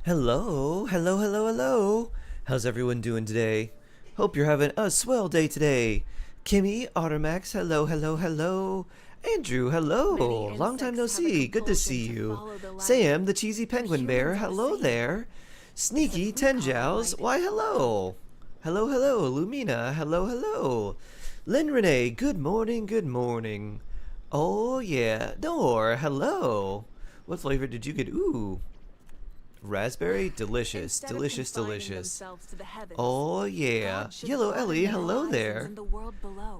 Hello, hello, hello, hello. How's everyone doing today? Hope you're having a swell day today. Kimmy, Ottermax, hello, hello, hello. Andrew, hello. Long time no see. Good to see you. Sam, the cheesy penguin bear, hello there. Sneaky Tenjals, why hello. Hello, hello. Lumina, hello, hello. Lynn Renee, good morning, good morning. Oh yeah, Nor, hello. What flavor did you get? Ooh. Raspberry? Delicious, delicious, delicious. Oh yeah. Yellow Ellie, hello there.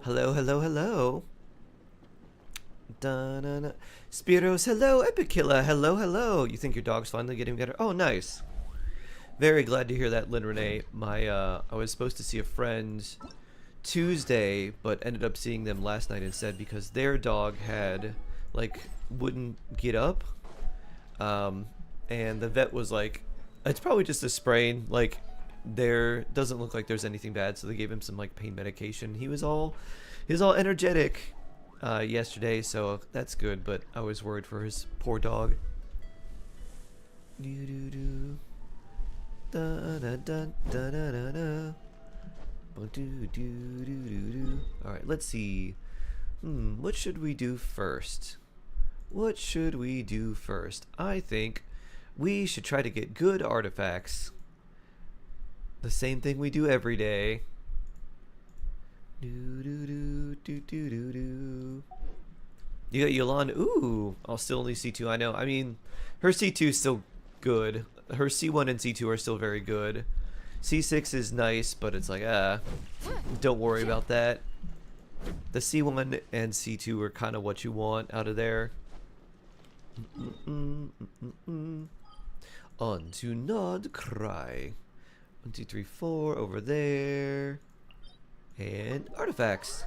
Hello, hello, hello. Da-na-na. Spiros, hello. Epicilla, hello, hello. You think your dog's finally getting better? Oh, nice. Very glad to hear that, Lynn Renee. I was supposed to see a friend Tuesday, but ended up seeing them last night instead because their dog had, wouldn't get up. And the vet was like, it's probably just a sprain, there doesn't look like there's anything bad, so they gave him some pain medication. He was all energetic yesterday, so that's good, but I was worried for his poor dog. Alright, let's see. What should we do first? What should we do first? I think we should try to get good artifacts. The same thing we do every day. You got Yolanda. Ooh, I'll still only C2. I know. I mean, her C2 is still good. Her C1 and C2 are still very good. C6 is nice, but it's like, don't worry about that. The C1 and C2 are kind of what you want out of there. On to Nod Cry. 1, 2, 3, 4 over there. And artifacts.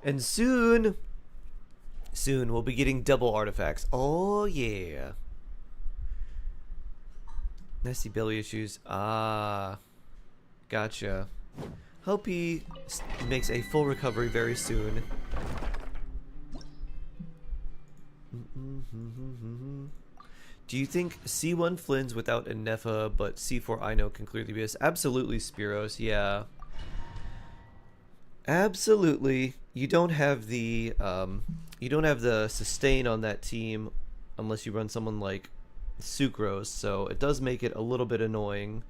And soon we'll be getting double artifacts. Oh yeah. Nasty belly issues. Ah. Gotcha. Hope he makes a full recovery very soon. Do you think C1 Flynn's without a Nefa, but C4 Ino can clear the abyss? Absolutely, Spiros. Yeah. Absolutely. You don't have the sustain on that team unless you run someone like Sucrose, so it does make it a little bit annoying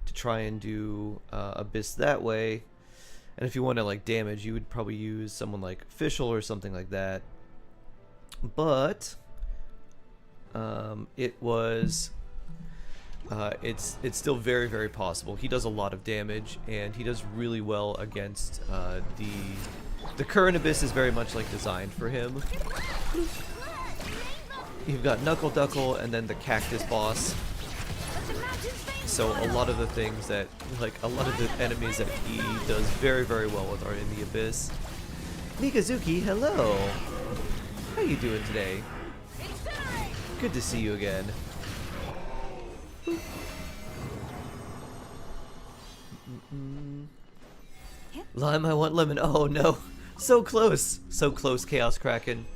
to try and do abyss that way. And if you want to damage, you would probably use someone like Fischl or something like that. But it's still very, very possible. He does a lot of damage, and he does really well against the current abyss is very much designed for him. You've got Knuckle Duckle and then the Cactus boss. So a lot of the things that a lot of the enemies that he does very, very well with are in the abyss. Mikazuki, hello. How you doing today? Good to see you again. Lime, I want lemon. Oh no. So close. So close, Chaos Kraken.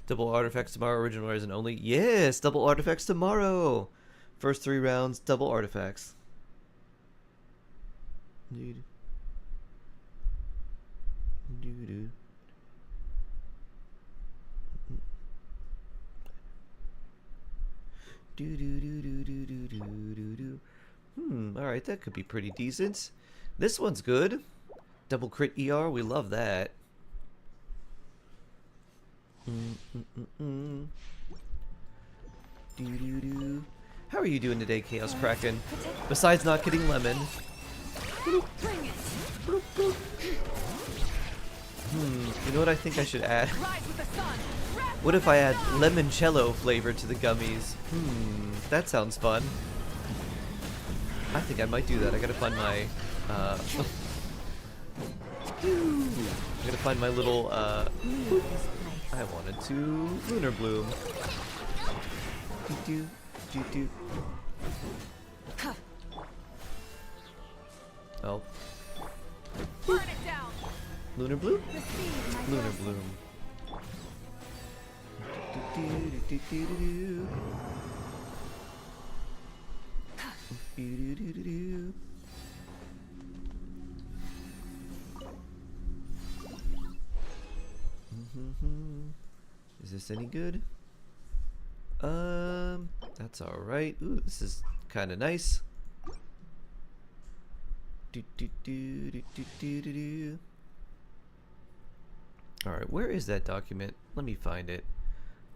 Double artifacts tomorrow, original resin only. Yes, double artifacts tomorrow. First 3 rounds, double artifacts. Alright, that could be pretty decent. This one's good. Double crit ER, we love that. How are you doing today, Chaos Kraken? Besides not getting lemon. You know what I think I should add? What if I add limoncello flavor to the gummies? That sounds fun. I think I might do that. I gotta find my I gotta find my little I wanted to Lunar Bloom. Oh. Lunar Bloom? Lunar Bloom. Do-do-do-do-do. Is this any good? That's all right. Ooh, this is kind of nice. Do do do do do do do do. All right, where is that document? Let me find it.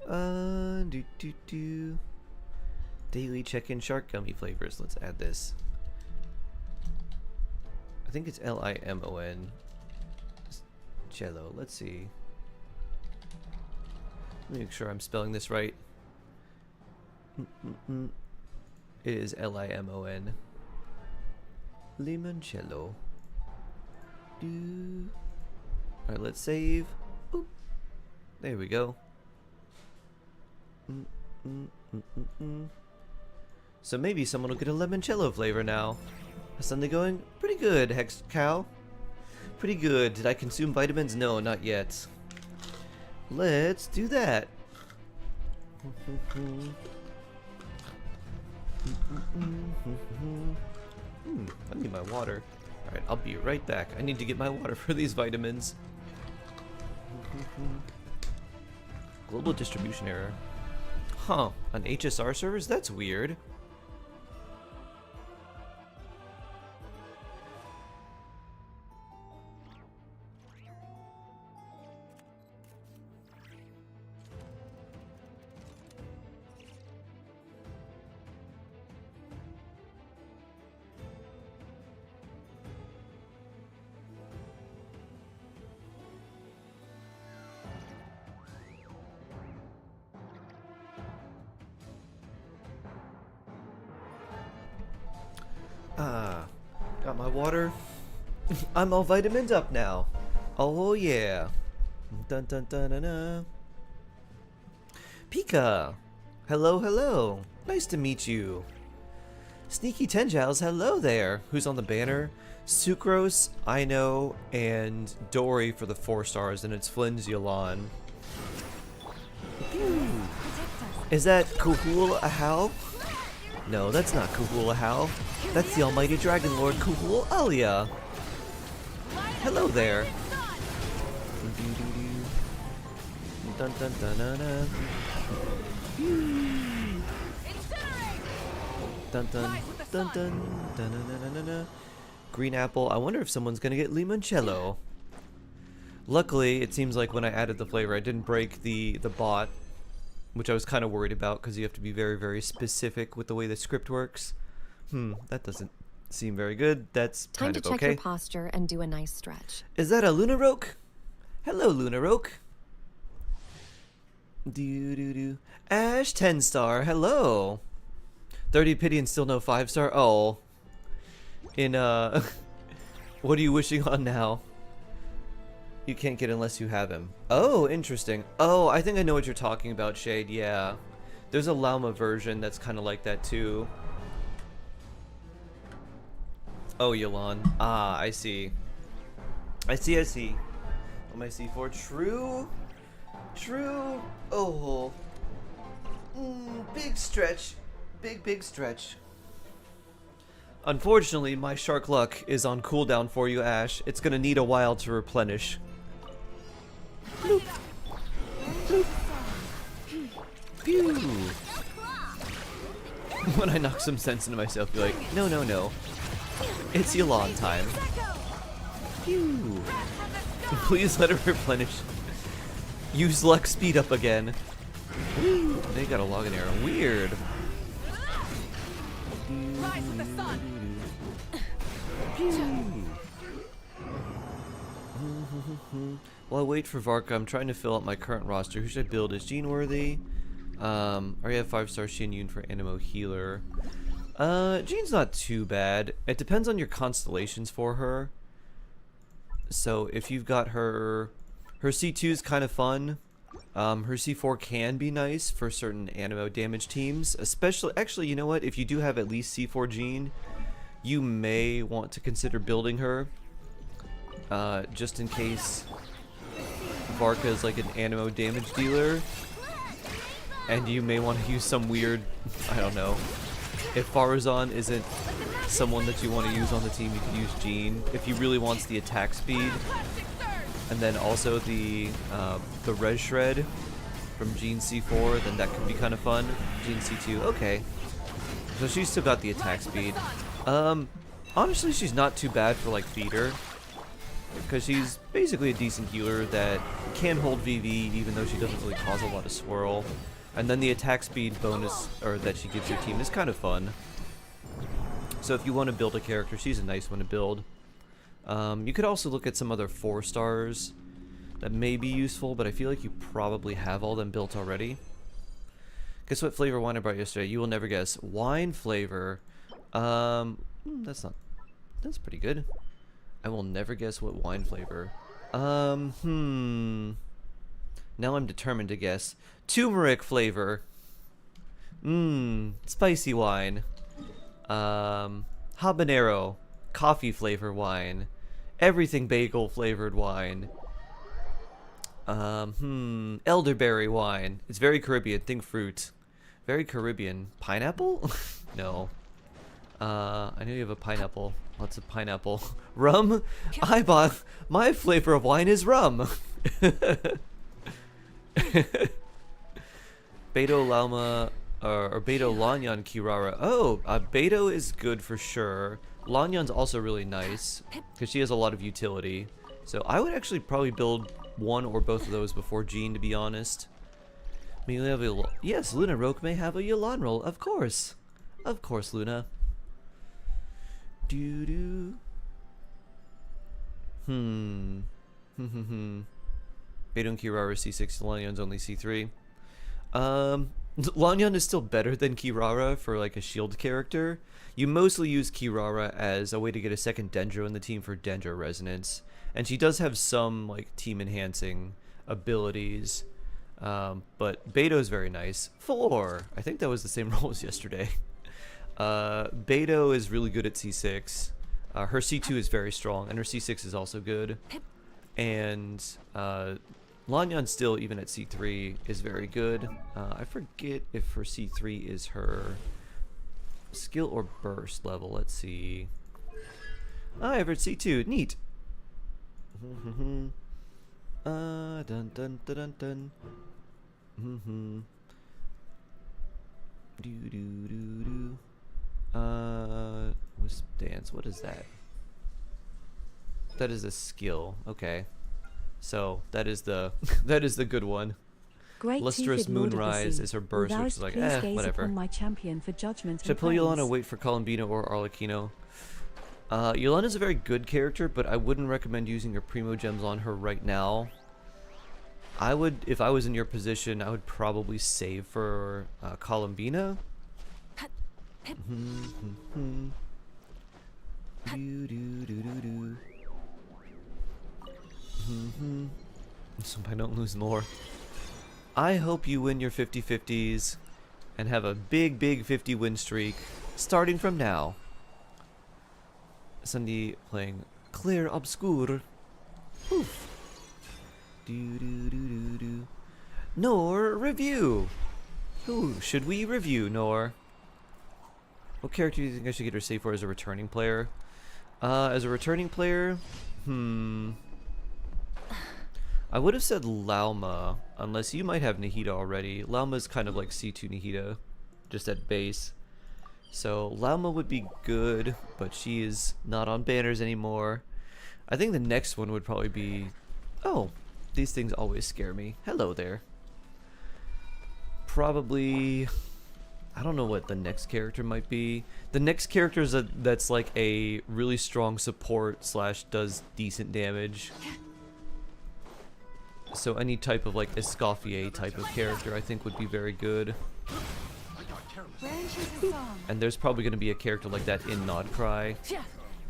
Do do do. Daily check-in shark gummy flavors. Let's add this. I think it's Limon. Cello. Let's see. Let me make sure I'm spelling this right. It is Limon. Limoncello. Alright, let's save. Boop. There we go. So maybe someone will get a limoncello flavor now. Is something going pretty good, Hex Cow? Pretty good. Did I consume vitamins? No, not yet. Let's do that. I need my water. Alright, I'll be right back. I need to get my water for these vitamins. Global distribution error. Huh, on HSR servers? That's weird. Got my water. I'm all vitamined up now. Oh yeah. Dun dun dun dun dun. Pika. Hello, hello. Nice to meet you. Sneaky Tenjals, hello there. Who's on the banner? Sucrose, Ino, and Dory for the 4 stars, and it's Flynn's Yolan. Is that Kuhul Ahal? No, that's not Kuhul Ahal. That's the almighty Dragon Lord Kuhul Alia. Hello there. Dun dun dun dun dun. Dun dun dun dun dun dun dun dun. Green apple. I wonder if someone's gonna get limoncello. Luckily, it seems like when I added the flavor, I didn't break the bot, which I was kind of worried about because you have to be very, very specific with the way the script works. That doesn't seem very good. That's time kind of to check okay. your posture and do a nice stretch. Is that a Lunaroke? Hello, Lunaroke. Do. Ash 10 star. Hello. 30 pity and still no 5 star. Oh. In what are you wishing on now? You can't get unless you have him. Oh, interesting. Oh, I think I know what you're talking about, Shade. Yeah. There's a Llama version that's kind of like that too. Oh, Yolan. Ah, I see. I see. What am I see for? True. Oh. Big stretch. Big stretch. Unfortunately, my shark luck is on cooldown for you, Ash. It's gonna need a while to replenish. Bloop. Bloop. Pew. When I knock some sense into myself, be like, no. It's Yolan time. Pew. Please let her replenish. Use luck speed up again. They got a login error. Weird. Rise with the sun. While I wait for Varka, I'm trying to fill out my current roster. Who should I build? Is Jean worthy? I already have 5-star Shin Yun for Animo Healer. Jean's not too bad. It depends on your constellations for her. So if you've got her C2 is kind of fun. Her C4 can be nice for certain Animo damage teams, especially, actually, you know what, if you do have at least C4 Jean, you may want to consider building her, just in case Varka is like an Animo damage dealer, and you may want to use some weird, I don't know, if Farazan isn't someone that you want to use on the team, you can use Jean. If he really wants the attack speed, and then also the Res Shred from Jean C4, then that could be kind of fun. Jean C2, okay. So she's still got the attack speed. Honestly, she's not too bad for like feeder, because she's basically a decent healer that can hold VV even though she doesn't really cause a lot of swirl. And then the attack speed bonus or that she gives your team is kind of fun. So if you want to build a character, she's a nice one to build. You could also look at some other 4 stars that may be useful, but I feel like you probably have all them built already. Guess what flavor wine I brought yesterday? You will never guess. Wine flavor. That's pretty good. I will never guess what wine flavor. Now I'm determined to guess. Turmeric flavor. Spicy wine. Habanero. Coffee flavor wine. Everything bagel flavored wine. Elderberry wine. It's very Caribbean. Think fruit. Very Caribbean. Pineapple? No. I know you have a pineapple. Lots of pineapple. Rum? I bought... My flavor of wine is rum. Beto Lauma... or Beto Lanyan Kirara. Oh, Beto is good for sure. Lanyan's also really nice, because she has a lot of utility. So I would actually probably build one or both of those before Jean, to be honest. Yes, Luna Roke may have a Yolan roll. Of course. Of course, Luna. Doo-doo. Beto and Kirara C6, Lanyan's only C3. Lanyan is still better than Kirara for like a shield character. You mostly use Kirara as a way to get a second Dendro in the team for Dendro resonance. And she does have some like team enhancing abilities. But Beto is very nice. 4! I think that was the same role as yesterday. Beto is really good at C6. Her C2 is very strong, and her C6 is also good. And Lanyan still, even at C3, is very good. I forget if her C3 is her skill or burst level. Let's see. I have her C2. Neat. Dun dun dun dun dun. Do do do do. Wisp dance. What is that? That is a skill. Okay. So that is the that is the good one. Great Lustrous Moonrise is her burst, which is like, whatever. My champion for judgment Should I pull Yolanda, wait for Columbino or Arlecchino? Yolanda's a very good character, but I wouldn't recommend using your Primo Gems on her right now. I would, if I was in your position, I would probably save for Columbina. So I don't lose more. I hope you win your 50-50s and have a big 50 win streak starting from now. Sunday playing Clair Obscur. Oof. Nor review. Who should we review, Nor? What character do you think I should get her saved for as a returning player? As a returning player, I would have said Lauma, unless you might have Nahida already. Lauma's kind of like C2 Nahida, just at base. So Lauma would be good, but she is not on banners anymore. I think the next one would probably be... Oh, these things always scare me. Hello there. Probably... I don't know what the next character might be. The next character is that's like a really strong support slash does decent damage. So any type of like Escoffier type of character I think would be very good. And there's probably going to be a character like that in Nodcry.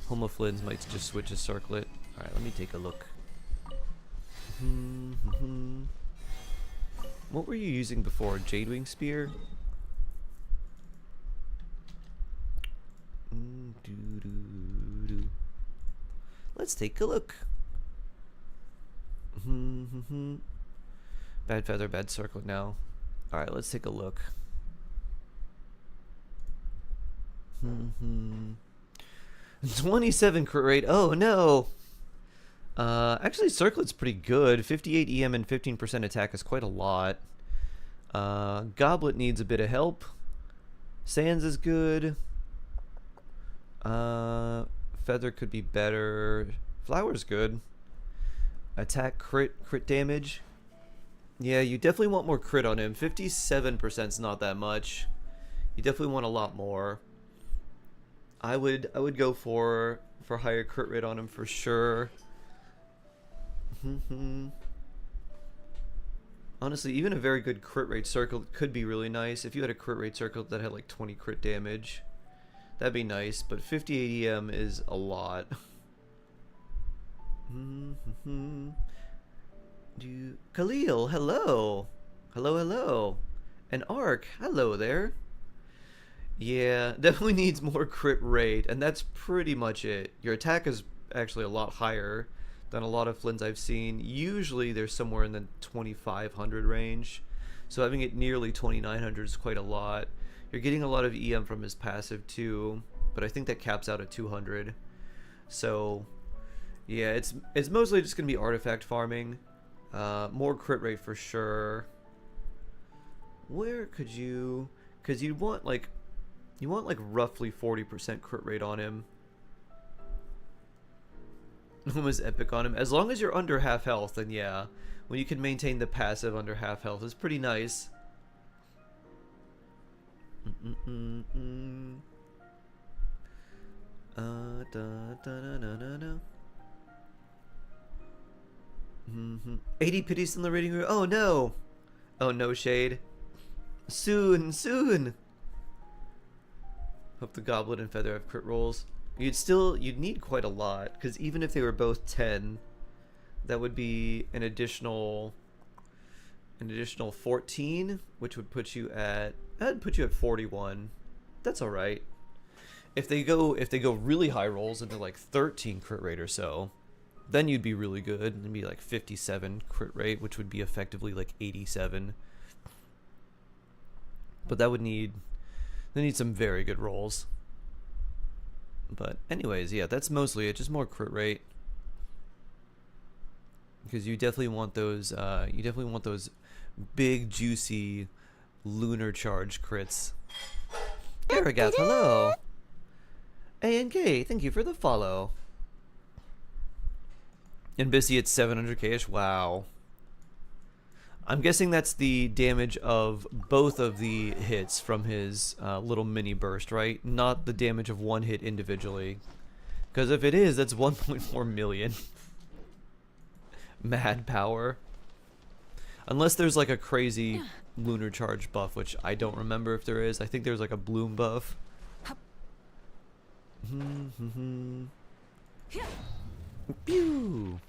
Homoflins might just switch a circlet. Alright, let me take a look. What were you using before? Jadewing Spear? Let's take a look. Bad feather, bad circlet now. Alright, let's take a look. 27 crit rate. Oh no. Actually, Circlet's pretty good. 58 EM and 15% attack is quite a lot. Goblet needs a bit of help. Sands is good. Feather could be better. Flower's good. Attack crit damage. Yeah, you definitely want more crit on him. 57% is not that much. You definitely want a lot more. I would go for higher crit rate on him for sure. Honestly, even a very good crit rate circle could be really nice. If you had a crit rate circle that had like 20 crit damage, that'd be nice. But 58 EM is a lot. Khalil, hello. Hello. And Ark, hello there. Yeah, definitely needs more crit rate, and that's pretty much it. Your attack is actually a lot higher than a lot of Flins I've seen. Usually they're somewhere in the 2500 range, so having it nearly 2900 is quite a lot. You're getting a lot of EM from his passive too, but I think that caps out at 200. So yeah, it's mostly just gonna be artifact farming. More crit rate for sure. Where could you, because you want like roughly 40% crit rate on him. Almost epic on him. As long as you're under half health, then yeah. When you can maintain the passive under half health is pretty nice. Da, da, da, da, 80 pities in the reading room. Oh no! Oh no, Shade. Soon! Hope the Goblet and Feather have crit rolls. You'd need quite a lot, because even if they were both 10, that would be an additional 14, which would put you at 41. That's all right. If they go really high rolls into like 13 crit rate or so, then you'd be really good. It'd be like 57 crit rate, which would be effectively like 87. But they need some very good rolls. But anyways, yeah, that's mostly it. Just more crit rate, because you definitely want those. Big juicy lunar charge crits. Aragath, hello. ANK, thank you for the follow. And Bissy at 700k-ish. Wow. I'm guessing that's the damage of both of the hits from his little mini burst, right? Not the damage of one hit individually. Because if it is, that's 1.4 million. Mad power. Unless there's like a crazy lunar charge buff, which I don't remember if there is. I think there's like a bloom buff. Pew!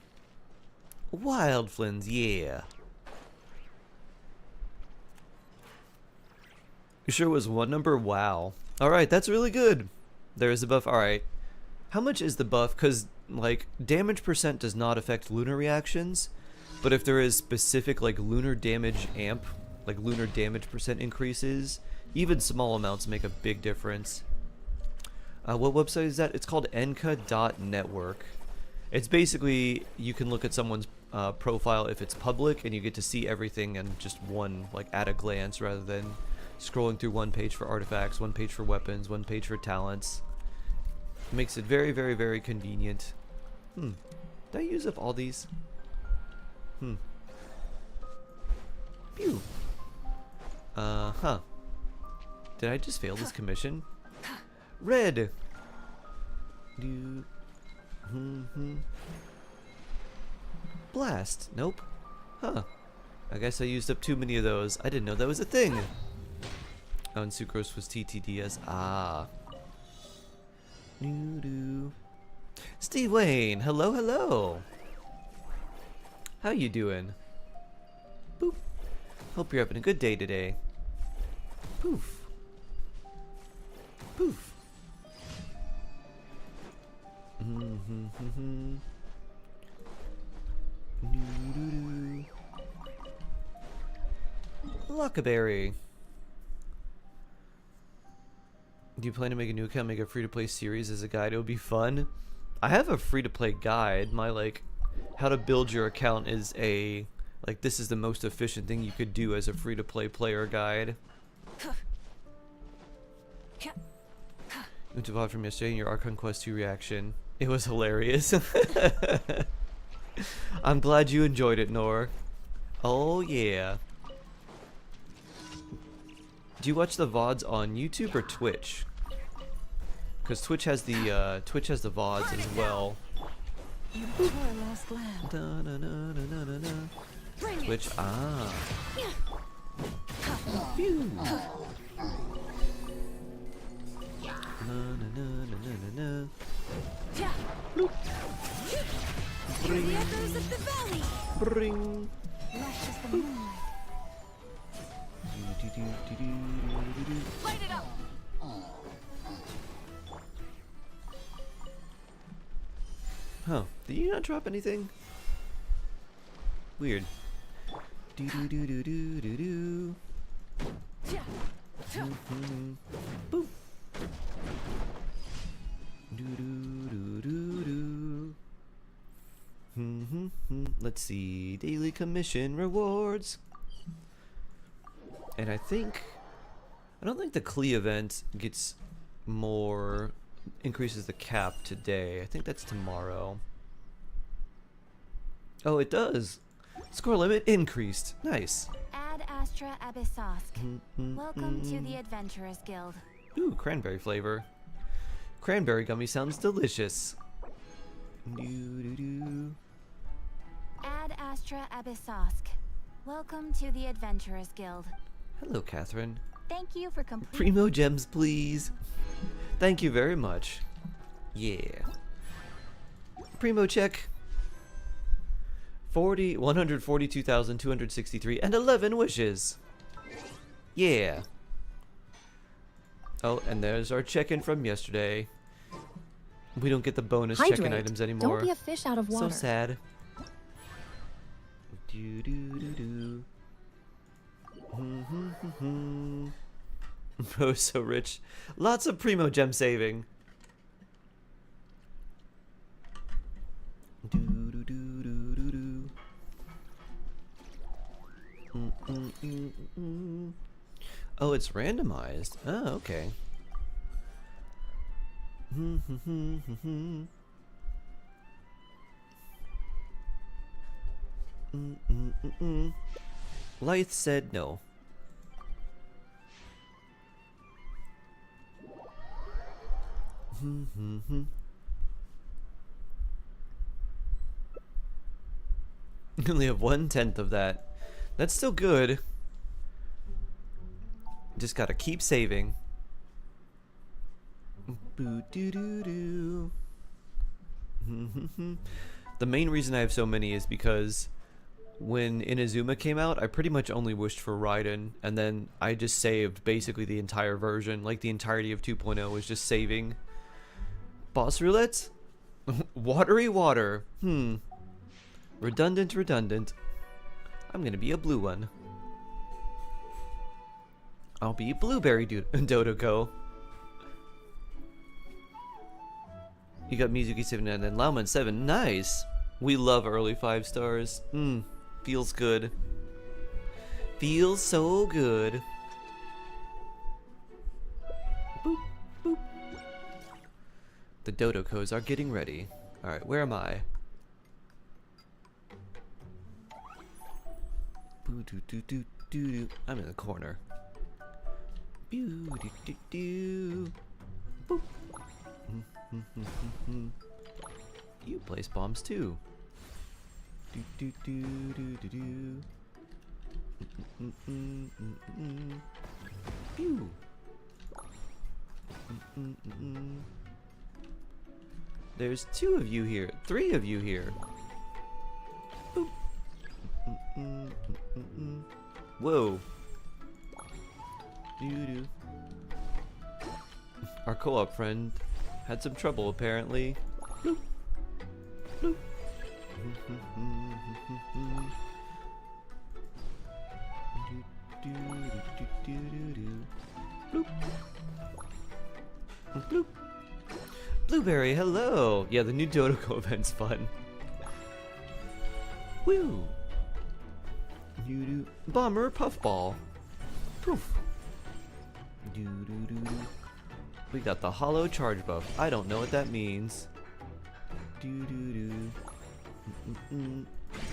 Wild Flins, yeah. You sure it was one number? Wow. Alright, that's really good. There is a buff. Alright. How much is the buff? Because, like, damage percent does not affect lunar reactions. But if there is specific, like, lunar damage amp, like lunar damage percent increases, even small amounts make a big difference. What website is that? It's called enka.network. It's basically, you can look at someone's profile if it's public, and you get to see everything in just one, like, at a glance, rather than scrolling through one page for artifacts, one page for weapons, one page for talents. It makes it very, very, very convenient. Did I use up all these? Pew. Huh. Did I just fail this commission? Red! Blast. Nope. Huh. I guess I used up too many of those. I didn't know that was a thing. Oh, and Sucrose was TTDS. Ah. Steve Wayne. Hello, hello. How you doing? Boop. Hope you're having a good day today. Poof. Poof. Lockaberry. Do you plan to make a new account, make a free-to-play series as a guide? It would be fun. I have a free-to-play guide. My like, how to build your account is a like this is the most efficient thing you could do as a free-to-play player guide. Went to VOD from yesterday and your Archon Quest 2 reaction. It was hilarious. I'm glad you enjoyed it, Nor. Oh yeah. Do you watch the VODs on YouTube or Twitch? Because Twitch has the VODs as well. You tore a lost lamb. Twitch, ah. Phew. The echoes of the valley. Bring. Lush as the moonlight. Light it up. Huh. Did you not drop anything? Weird. Do do do do do do do. Boop. Do do do do do. Let's see. Daily commission rewards. And I don't think the Klee event gets more, increases the cap today. I think that's tomorrow. Oh, it does. Score limit increased. Nice. Ad Astra Abyssosk. Welcome to the Adventurers Guild. Ooh, cranberry flavor. Cranberry gummy sounds delicious. Ad Astra Abyssosk. Welcome to the Adventurers Guild. Hello, Catherine. Thank you for completing. Primo gems, please. Thank you very much. Yeah. Primo check. 142,263 and 11 wishes. Yeah. Oh, and there's our check-in from yesterday. We don't get the bonus check-in Hydrate. items anymore. Don't be a fish out of water. So sad. Do do do do. Bro, so rich. Lots of primo gem saving. Do do do do do do. Oh, it's randomized. Oh, okay. Lythe said no. Only have 1/10 of that. That's still good. Just gotta keep saving. Boo doo doo doo. The main reason I have so many is because when Inazuma came out, I pretty much only wished for Raiden, and then I just saved basically the entire version, like the entirety of 2.0 was just saving. Boss roulette? Watery water. Redundant, redundant. I'm gonna be a blue one. I'll be Blueberry Dodoko. You got Mizuki 7 and then Lauman 7. Nice. We love early 5 stars. Feels good. Feels so good. Boop, boop. The Dodokos are getting ready. Alright, where am I? Boo doo doo doo doo doo. I'm in the corner. Boo doo doo doo. Boop. You place bombs too. Do do do do do do. Pew. There's 2 of you here, 3 of you here. Boop. Whoa. Doo-doo. Our co-op friend had some trouble apparently. Bloop. Bloop. Bloop. Bloop. Blueberry, hello. Yeah, the new Dodoko event's fun. Woo. Doo-doo. Bomber, puffball. Poof. Doo-doo-doo-doo. We got the hollow charge buff. I don't know what that means. Doo-doo-doo. Mm-mm-mm.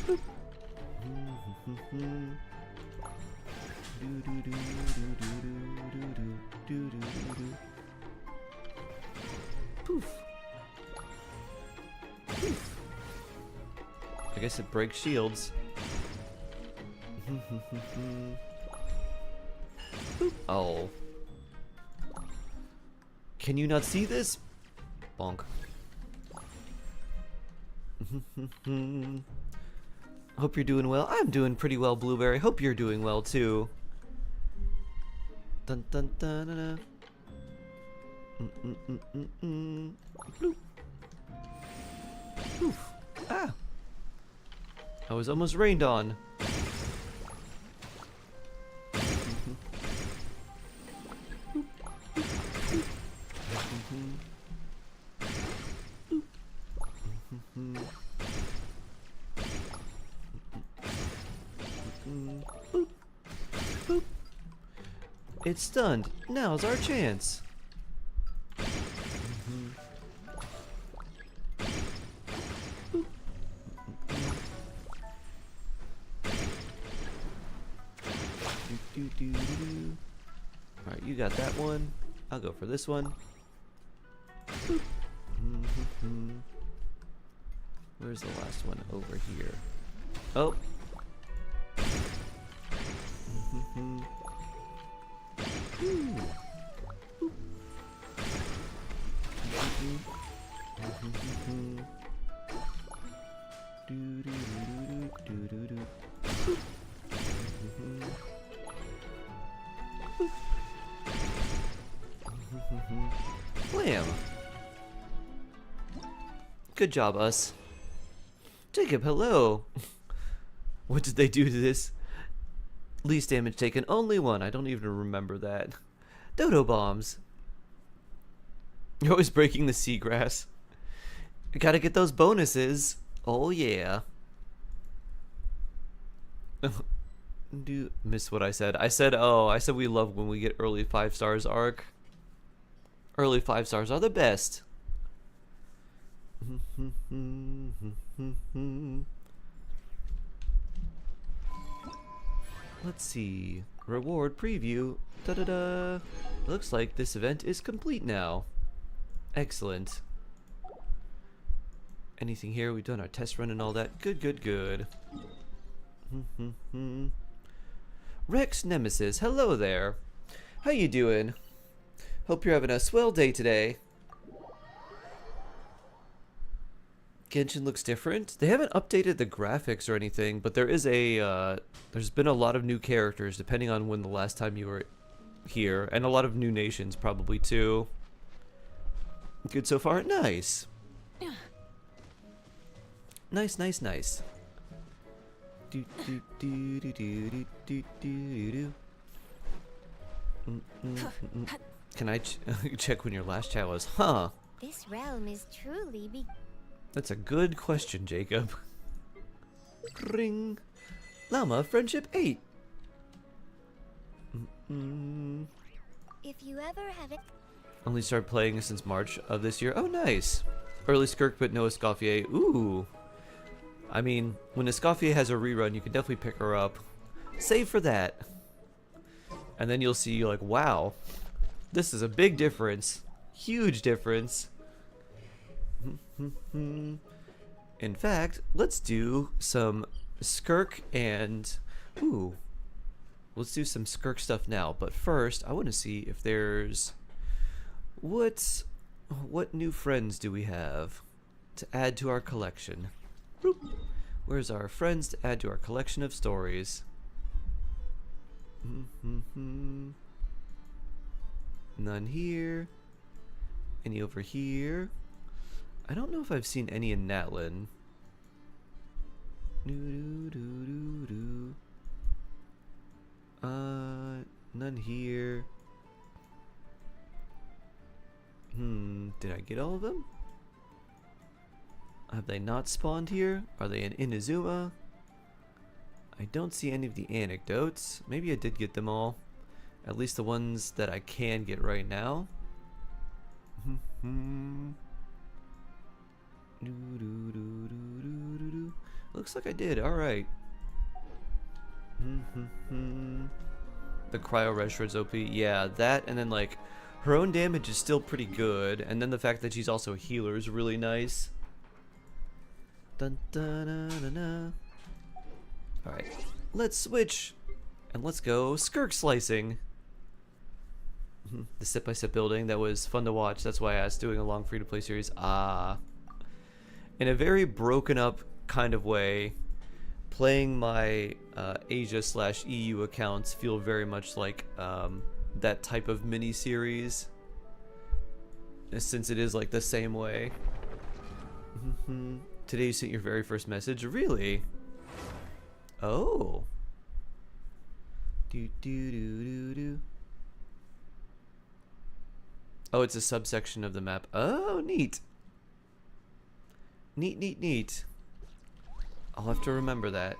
Boop. Mm-hmm-hmm-hmm. Doo-doo-doo-doo-doo-doo-doo-doo-doo-doo. Poof. Poof. I guess it breaks shields. Boop. Oh. Can you not see this? Bonk. Hope you're doing well. I'm doing pretty well, Blueberry. Hope you're doing well too. Dun dun dun dun dun. Bloop. Oof. Ah. I was almost rained on. Boop. Boop. It's stunned. Now's our chance. Alright, you got that one. I'll go for this one. Where's the last one? Over here. Oh. Wham! Good job, us. Jacob, hello. What did they do to this? Least damage taken, only one. I don't even remember that. Dodo bombs. You're always breaking the seagrass. You gotta get those bonuses. Oh yeah. Do miss what I said? I said we love when we get early 5 stars arc. Early 5 stars are the best. Let's see. Reward preview. Da-da-da. Looks like this event is complete now. Excellent. Anything here? We've done our test run and all that. Good, good, good. Rex Nemesis, hello there. How you doing? Hope you're having a swell day today. Genshin looks different. They haven't updated the graphics or anything, but there is there's been a lot of new characters depending on when the last time you were here, and a lot of new nations probably too. Good so far. Nice. Nice, nice, nice. Do do do do do do do do do. Can I check when your last chat was? Huh. This realm is truly That's a good question, Jacob. Ring. Llama Friendship 8. If you ever have it. Only started playing since March of this year. Oh, nice. Early Skirk, but no Escoffier. Ooh. I mean, when Escoffier has a rerun, you can definitely pick her up. Save for that. And then you'll see, like, wow. This is a big difference. Huge difference. In fact, let's do some Skirk and... Ooh. Let's do some Skirk stuff now. But first, I want to see if there's... What new friends do we have to add to our collection? Boop. Where's our friends to add to our collection of stories? None here. Any over here? I don't know if I've seen any in Natlin. None here. Did I get all of them? Have they not spawned here? Are they in Inazuma? I don't see any of the anecdotes. Maybe I did get them all. At least the ones that I can get right now. Looks like I did. Alright. The cryo restaurant's OP. Yeah, that and then like her own damage is still pretty good. And then the fact that she's also a healer is really nice. Dun, dun, dun, dun, dun. Alright, let's switch and let's go skirk slicing. The step-by-step building, that was fun to watch. That's why I asked doing a long free-to-play series. In a very broken up kind of way, playing my Asia/EU accounts feel very much like that type of mini-series, since it is like the same way. Today you sent your very first message? Really? Oh. Oh, it's a subsection of the map. Oh, neat. Neat. I'll have to remember that.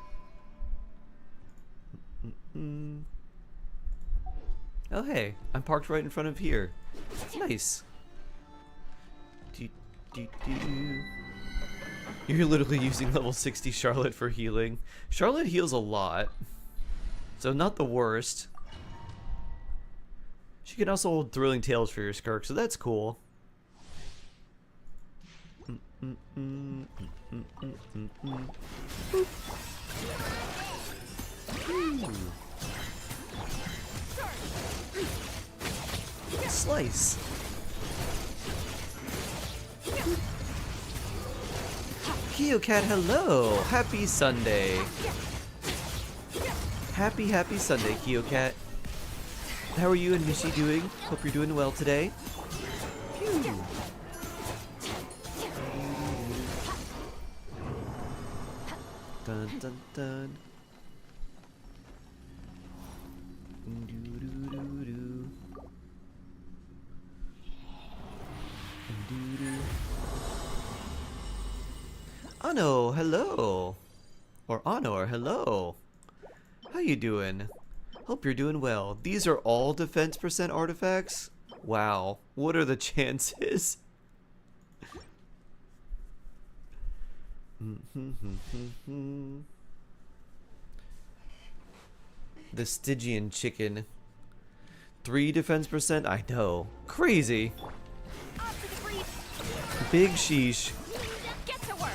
Oh, hey. I'm parked right in front of here. Nice. You're literally using level 60 Charlotte for healing. Charlotte heals a lot, so not the worst. She can also hold Thrilling Tales for your Skirk, so that's cool. Slice. Geocat, hello! Happy Sunday! Happy Sunday, Geocat. How are you and Mishi doing? Hope you're doing well today. Phew. Dun dun dun. Ano, hello. Or Honor, hello. How you doing? Hope you're doing well. These are all defense % artifacts? Wow. What are the chances? The Stygian chicken. 3 defense %? I know. Crazy. Big sheesh. Get to work.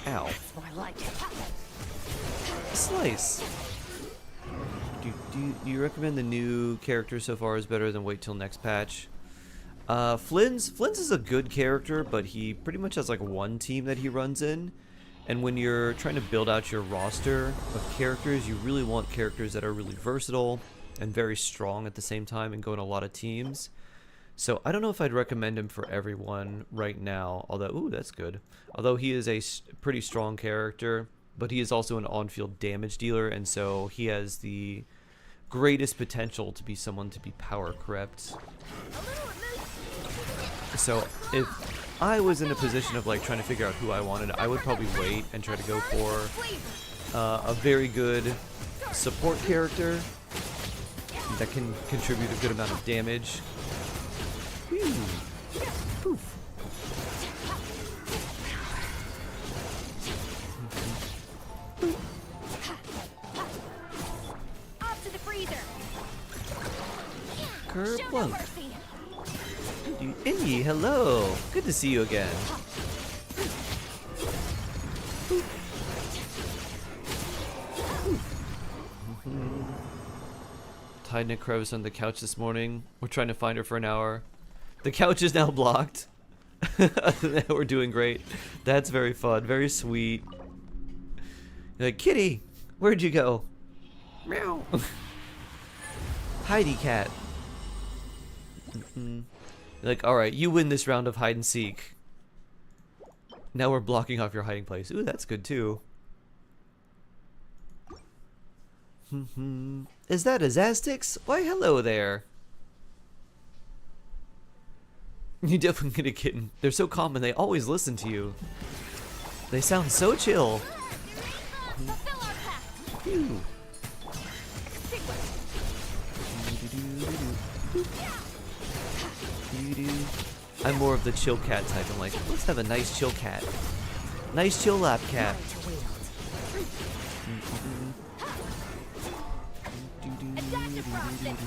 Ow. More like it. Slice. Do you recommend the new character so far is better than wait till next patch? Flynn's is a good character, but he pretty much has like one team that he runs in. And when you're trying to build out your roster of characters, you really want characters that are really versatile and very strong at the same time and go in a lot of teams. So I don't know if I'd recommend him for everyone right now, although, ooh, that's good. Although he is a pretty strong character, but he is also an on-field damage dealer, and so he has the greatest potential to be someone to be power crept. So if I was in a position of like trying to figure out who I wanted, I would probably wait and try to go for a very good support character that can contribute a good amount of damage. Poof. Off to the freezer. Kerplunk. Indy, hello. Good to see you again. Tied in a crevice on the couch this morning. We're trying to find her for an hour. The couch is now blocked. We're doing great. That's very fun. Very sweet. You're like, Kitty, where'd you go? Meow. Heidi cat. Like, alright, you win this round of hide and seek. Now we're blocking off your hiding place. Ooh, that's good too. Is that a Zastix? Why, hello there. You definitely get a kitten. They're so calm and they always listen to you. They sound so chill. Fulfill our pact. Phew. I'm more of the chill cat type. I'm like, let's have a nice chill cat. Nice chill lap cat. Adaptive process.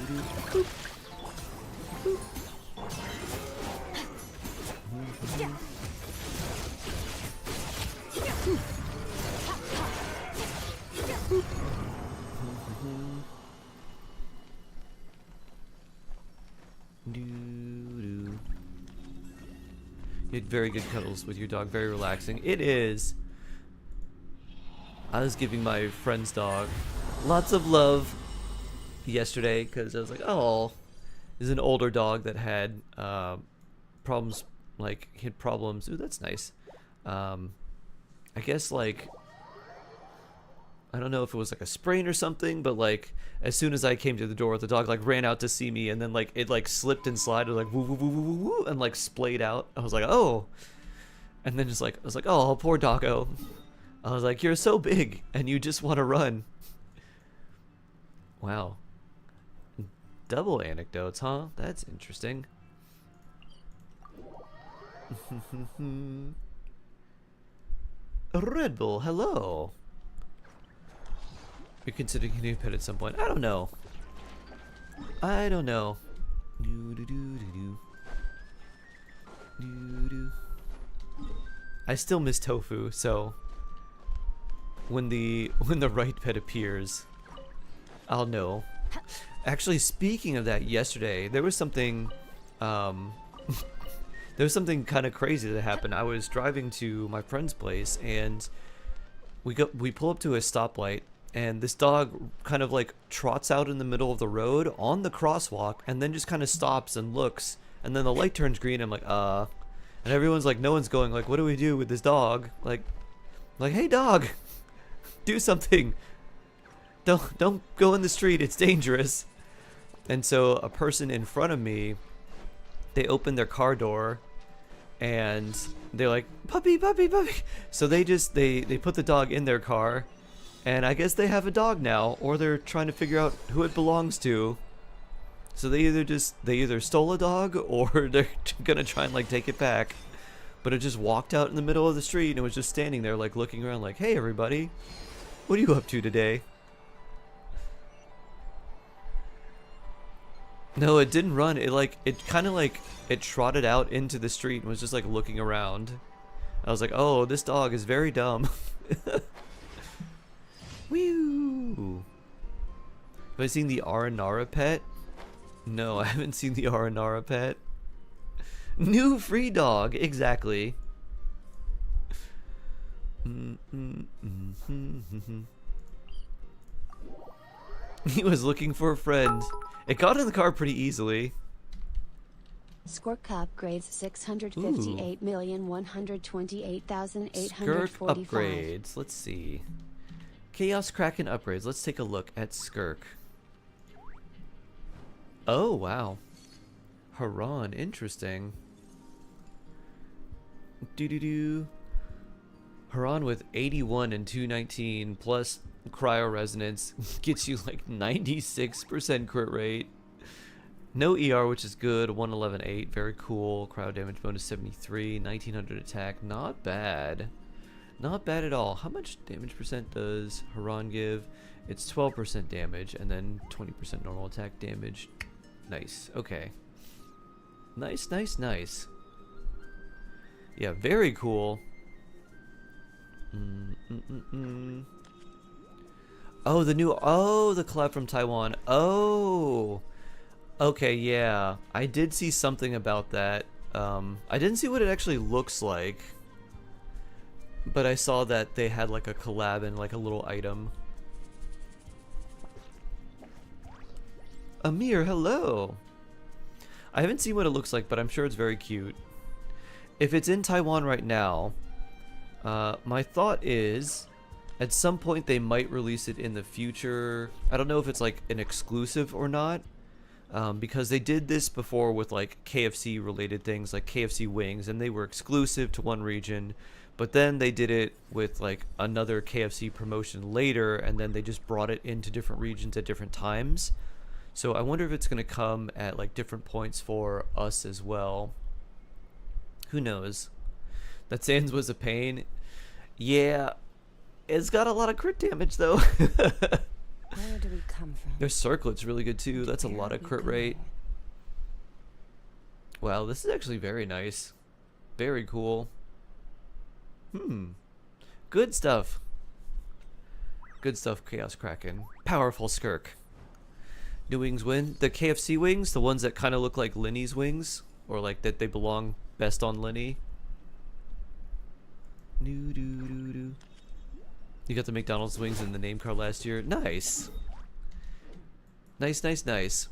You had very good cuddles with your dog, very relaxing. It is. I was giving my friend's dog lots of love yesterday because I was like, oh, this is an older dog that had problems, like hit problems. Ooh, that's nice. I guess like, I don't know if it was like a sprain or something, but like as soon as I came to the door, the dog like ran out to see me, and then like it like slipped and slided like woo woo woo woo woo woo, and like splayed out. I was like, oh, and then just like I was like, oh, poor doggo. I was like, you're so big and you just want to run. Wow. Double anecdotes, huh? That's interesting. Red Bull, hello. You're considering a new pet at some point. I don't know. I don't know. I still miss tofu, so when the right pet appears, I'll know. Actually, speaking of that, yesterday there was something there was something kind of crazy that happened. I was driving to my friend's place and we pull up to a stoplight, and this dog kind of like trots out in the middle of the road on the crosswalk and then just kind of stops and looks, and then the light turns green. I'm like, and everyone's like, no one's going like, what do we do with this dog? Like hey dog, do something. Don't go in the street, it's dangerous. And so a person in front of me, they opened their car door and they're like, puppy puppy puppy. So they put the dog in their car, and I guess they have a dog now, or they're trying to figure out who it belongs to. So they either stole a dog or they're gonna try and like take it back. But it just walked out in the middle of the street and it was just standing there like looking around like, hey everybody, what are you up to today? No, it didn't run. It kind of like it trotted out into the street and was just like looking around. I was like, oh, this dog is very dumb. Woo! Have I seen the Aranara pet? No, I haven't seen the Aranara pet. New free dog, exactly. He was looking for a friend. It got in the car pretty easily. Skirk upgrades 658,128,845. Skirk upgrades. Let's see. Chaos Kraken upgrades. Let's take a look at Skirk. Oh, wow. Haran, interesting. Doo-doo-doo. Haran with 81 and 219 plus cryo resonance gets you like 96% crit rate. No ER, which is good. 111.8, very cool. Cryo damage bonus 73, 1900 attack. Not bad. Not bad at all. How much damage percent does Haran give? It's 12% damage and then 20% normal attack damage. Nice. Okay. Nice, nice, nice. Yeah, very cool. Oh, the collab from Taiwan. Oh, okay, yeah. I did see something about that. I didn't see what it actually looks like, but I saw that they had like a collab and like a little item. Amir, hello. I haven't seen what it looks like, but I'm sure it's very cute. If it's in Taiwan right now, my thought is at some point they might release it in the future. I don't know if it's like an exclusive or not, because they did this before with like KFC related things like KFC wings, and they were exclusive to one region, but then they did it with like another KFC promotion later, and then they just brought it into different regions at different times. So I wonder if it's going to come at like different points for us as well. Who knows? That Sans was a pain. Yeah, it's got a lot of crit damage though. Where do we come from? Their circlet's really good too. That's a lot of crit rate. Wow, this is actually very nice. Very cool. Good stuff. Good stuff, Chaos Kraken. Powerful Skirk. New wings win. The KFC wings, the ones that kind of look like Linny's wings, or like that they belong best on Linny. You got the McDonald's wings in the name card last year. Nice. Nice, nice, nice.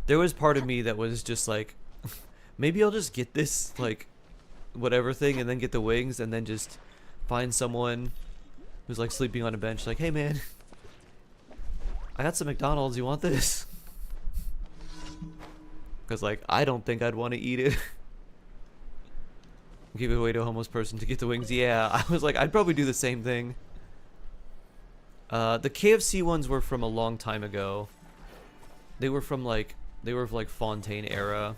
There was part of me that was just like, maybe I'll just get this, like, whatever thing, and then get the wings, and then just find someone who's like sleeping on a bench, like, hey man, I got some McDonald's, you want this? Because like, I don't think I'd want to eat it. Give it away to a homeless person to get the wings. Yeah, I was like, I'd probably do the same thing. The KFC ones were from a long time ago. They were from like, Fontaine era.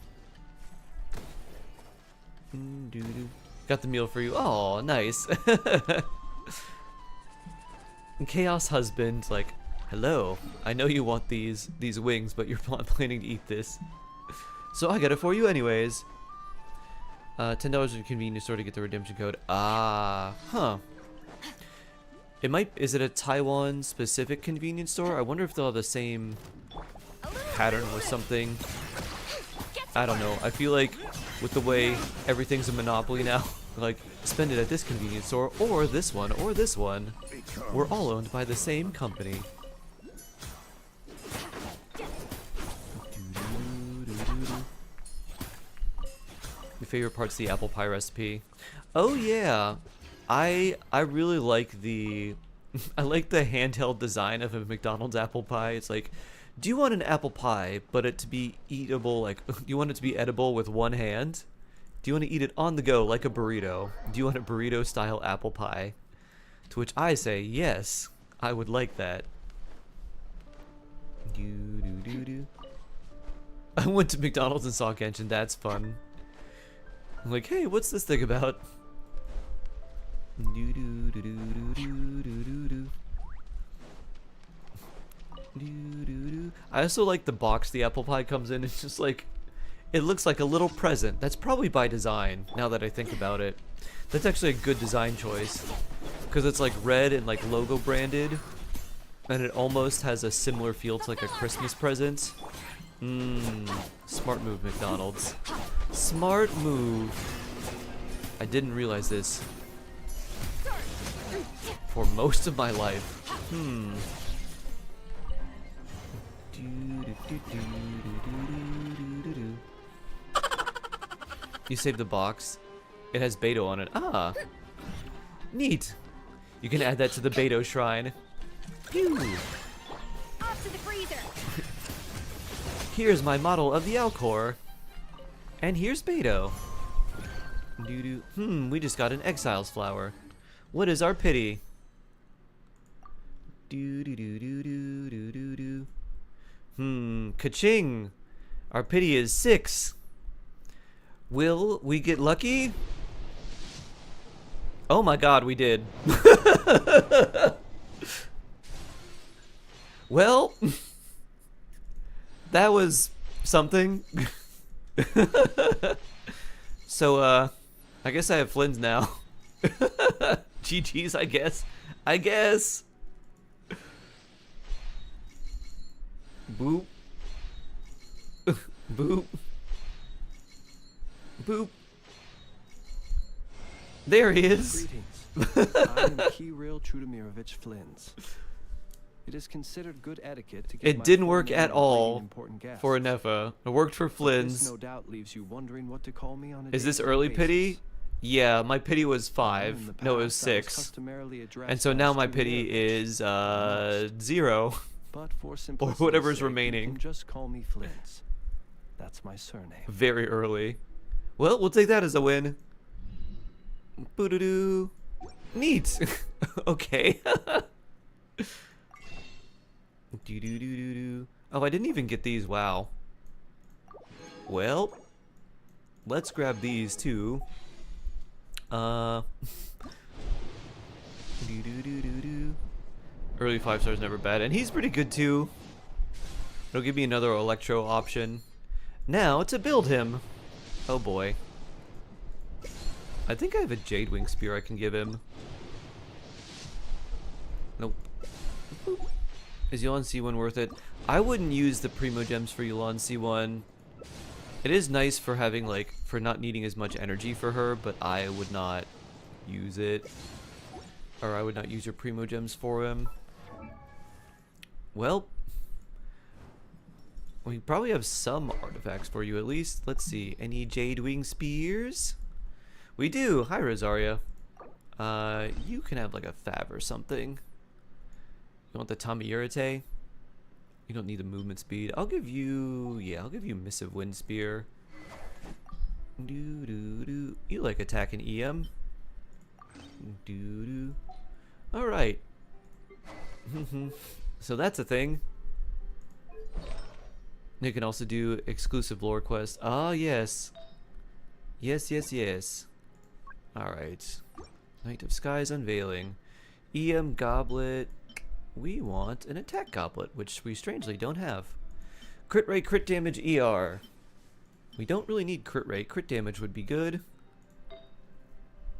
Got the meal for you. Oh, nice. Chaos husband, like, hello. I know you want these wings, but you're not planning to eat this. So I got it for you anyways. $10 at a convenience store to get the redemption code. Ah, huh. It might. Is it a Taiwan specific convenience store? I wonder if they'll have the same pattern with something. I don't know. I feel like with the way everything's a monopoly now, like spend it at this convenience store or this one or this one. We're all owned by the same company. Your favorite part's the apple pie recipe. Oh yeah, I really like the I like the handheld design of a McDonald's apple pie. It's like, do you want an apple pie, but it to be eatable? Like, do you want it to be edible with one hand? Do you want to eat it on the go like a burrito? Do you want a burrito style apple pie? To which I say, yes, I would like that. I went to McDonald's and saw Genshin. That's fun. I'm like, hey, what's this thing about? I also like the box the apple pie comes in. It's just like, it looks like a little present. That's probably by design, now that I think about it. That's actually a good design choice. Because it's like red and like logo branded. And it almost has a similar feel to like a Christmas present. Smart move, McDonald's. Smart move. I didn't realize this for most of my life. You saved the box. It has Beto on it. Ah, neat. You can add that to the Beto shrine. Phew. Off to the freezer. Here's my model of the Alcor. And here's Beto. We just got an Exile's flower. What is our pity? Ka-ching! Our pity is 6. Will we get lucky? Oh my god, we did. Well, that was something. So, I guess I have Flynn's now. GG's, I guess. Boop. Boop. Boop. There he is. Greetings. I am Kirill Trudimirovich Flynn's. It is considered good etiquette to give It my didn't full work name at when greeting all important guests. for a Neffa. It worked for This Flynn's. no doubt leaves you wondering what to call me on a Is this day-to-day early basis. pity? Yeah, my pity was In 5. the No, it was past, I was 6. customarily addressed And so as now my to the pity airways, is 0. But for simplicity's whatever's sake, you remaining. can just call me Flint's. That's my surname. Very early. Well, we'll take that as a win. Boo-doo-doo. Neat. Okay. Do-do-do-do-do. Oh, I didn't even get these. Wow. Well, let's grab these too. Do-do-do-do-do. Early 5 stars never bad, and he's pretty good too. It'll give me another electro option. Now to build him. Oh boy. I think I have a Jade Wing Spear I can give him. Nope. Boop. Is Yuan C1 worth it? I wouldn't use the Primo Gems for Yuan C1. It is nice for having, like, for not needing as much energy for her, but I would not use it. Or I would not use your Primo Gems for him. Well, we probably have some artifacts for you at least. Let's see. Any Jade Wing Spears? We do. Hi, Rosaria. You can have like a Fav or something. You want the Tamayurite? You don't need the movement speed. I'll give you... Yeah, I'll give you Missive Wind Spear. Do-do-do. You like attack and EM? Do-do. Alright. So that's a thing. You can also do exclusive lore quests. Ah, yes. Yes, yes, yes. Alright. Night of Skies Unveiling. EM Goblet. We want an attack goblet, which we strangely don't have. Crit rate, crit damage, ER. We don't really need crit rate. Crit damage would be good.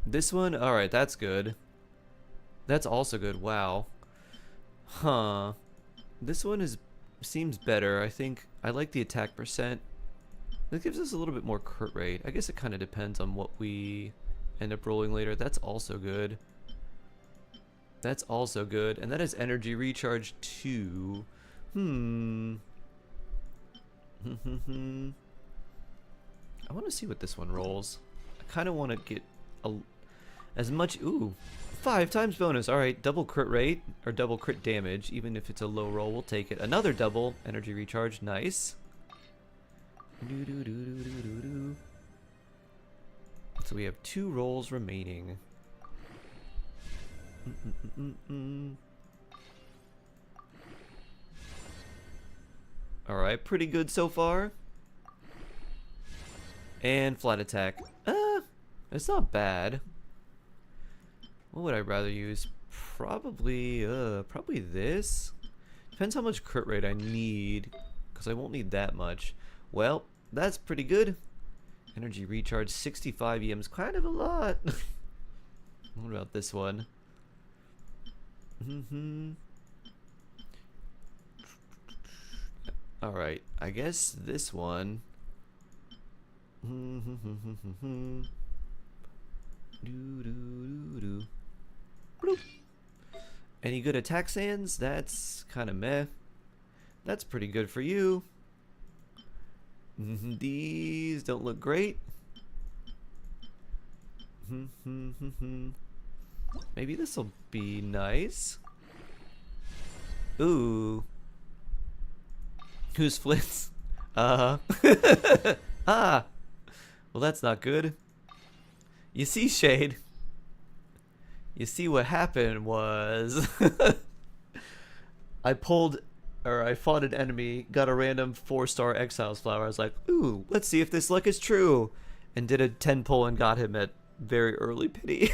This one? Alright, that's good. That's also good. Wow. Huh. This one seems better. I think I like the attack percent. That gives us a little bit more crit rate. I guess it kind of depends on what we end up rolling later. That's also good. That's also good. And that is energy recharge 2. I want to see what this one rolls. I kind of want to get as much... Ooh. 5 times bonus. Alright, double crit rate. Or double crit damage. Even if it's a low roll, we'll take it. Another double energy recharge. Nice. So we have 2 rolls remaining. Alright, pretty good so far. And flat attack. It's not bad. What would I rather use? Probably this. Depends how much crit rate I need, because I won't need that much. Well, that's pretty good. Energy recharge 65 EM's kind of a lot. What about this one? Alright, I guess this one. Bloop. Any good attack sands? That's kind of meh. That's pretty good for you. These don't look great. Maybe this will be nice. Ooh. Who's Flint's? Ah. Well, that's not good. You see, Shade. You see, what happened was I fought an enemy, got a random 4-star Exiles flower. I was like, ooh, let's see if this luck is true. And did a 10 pull and got him at very early pity.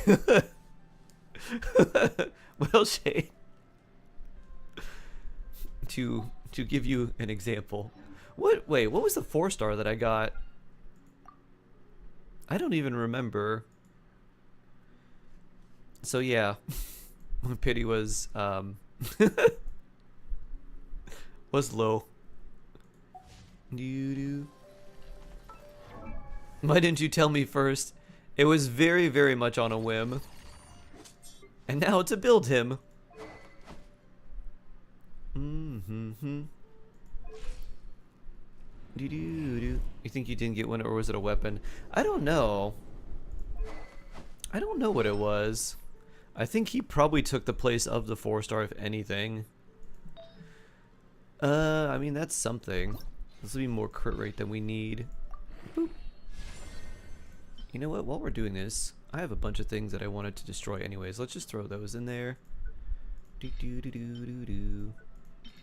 Well, Shade. To give you an example. Wait, what was the 4-star that I got? I don't even remember. So yeah, my pity was was low. Why didn't you tell me first? It was very, very much on a whim. And now to build him. You think you didn't get one, or was it a weapon? I don't know. I don't know what it was. I think he probably took the place of the 4-star, if anything. I mean, that's something. This will be more crit rate than we need. Boop. You know what? While we're doing this, I have a bunch of things that I wanted to destroy anyways. Let's just throw those in there.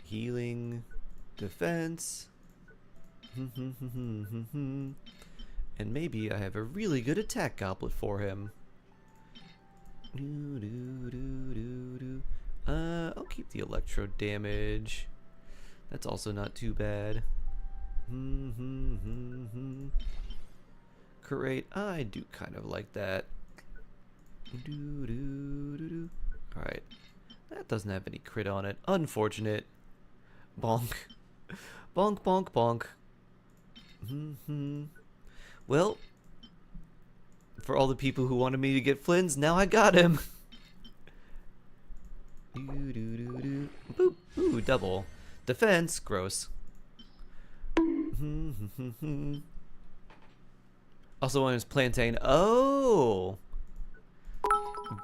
Healing. Defense. And maybe I have a really good attack goblet for him. I'll keep the electro damage. That's also not too bad. Crit rate, I do kind of like that. Alright. That doesn't have any crit on it. Unfortunate. Bonk. Bonk, bonk, bonk. Well, for all the people who wanted me to get Flynn's, now I got him. Boop. Ooh, double. Defense. Gross. Also one is plantain. Oh!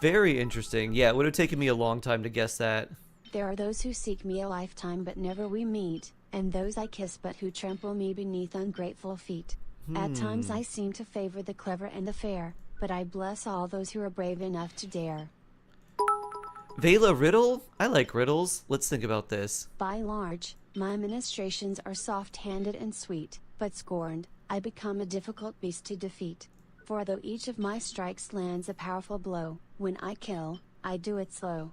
Very interesting. Yeah, it would have taken me a long time to guess that. There are those who seek me a lifetime but never we meet, and those I kiss but who trample me beneath ungrateful feet. At times I seem to favor the clever and the fair, but I bless all those who are brave enough to dare. Vela riddle? I like riddles. Let's think about this. By large, my ministrations are soft-handed and sweet, but scorned, I become a difficult beast to defeat. For though each of my strikes lands a powerful blow, when I kill, I do it slow.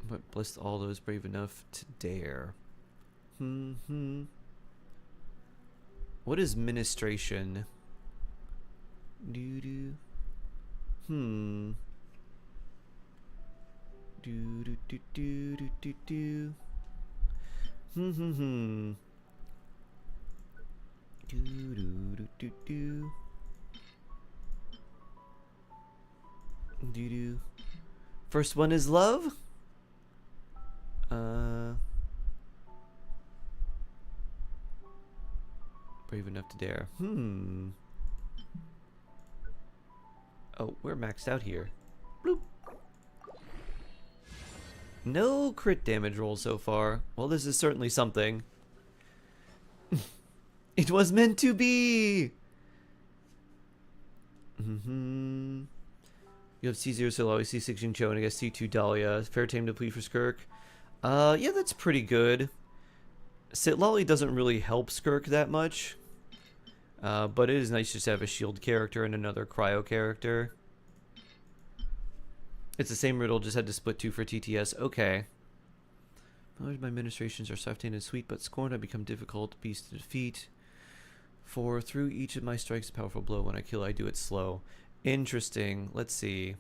But bless all those brave enough to dare. What is ministration? First one is love. Brave enough to dare. Oh, we're maxed out here. Bloop. No crit damage roll so far. Well, this is certainly something. It was meant to be! You have C0 Solawi, C6 Jincho, and I guess C2 Dahlia. Fair Tame to Plea for Skirk. Yeah, that's pretty good. Sitlali doesn't really help Skirk that much. But it is nice just to have a shield character and another cryo character. It's the same riddle, just had to split 2 for TTS. Okay. My ministrations are soft and sweet, but scorned I become difficult beast to defeat. For through each of my strikes a powerful blow. When I kill, I do it slow. Interesting. Let's see.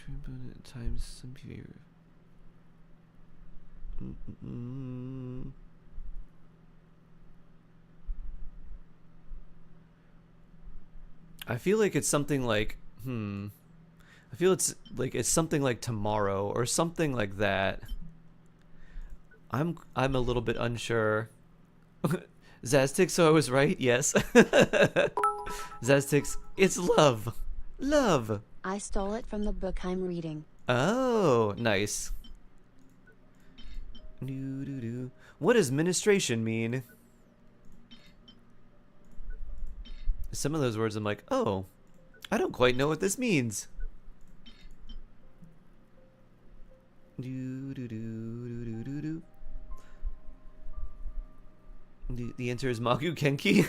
At times some fear. I feel like it's something like I feel it's something like tomorrow or something like that. I'm a little bit unsure. Zaztix, so I was right. Yes. Zaztix, it's love. Love. I stole it from the book I'm reading. Oh, nice. What does ministration mean? Some of those words I'm like, oh, I don't quite know what this means. The answer is Magu Kenki.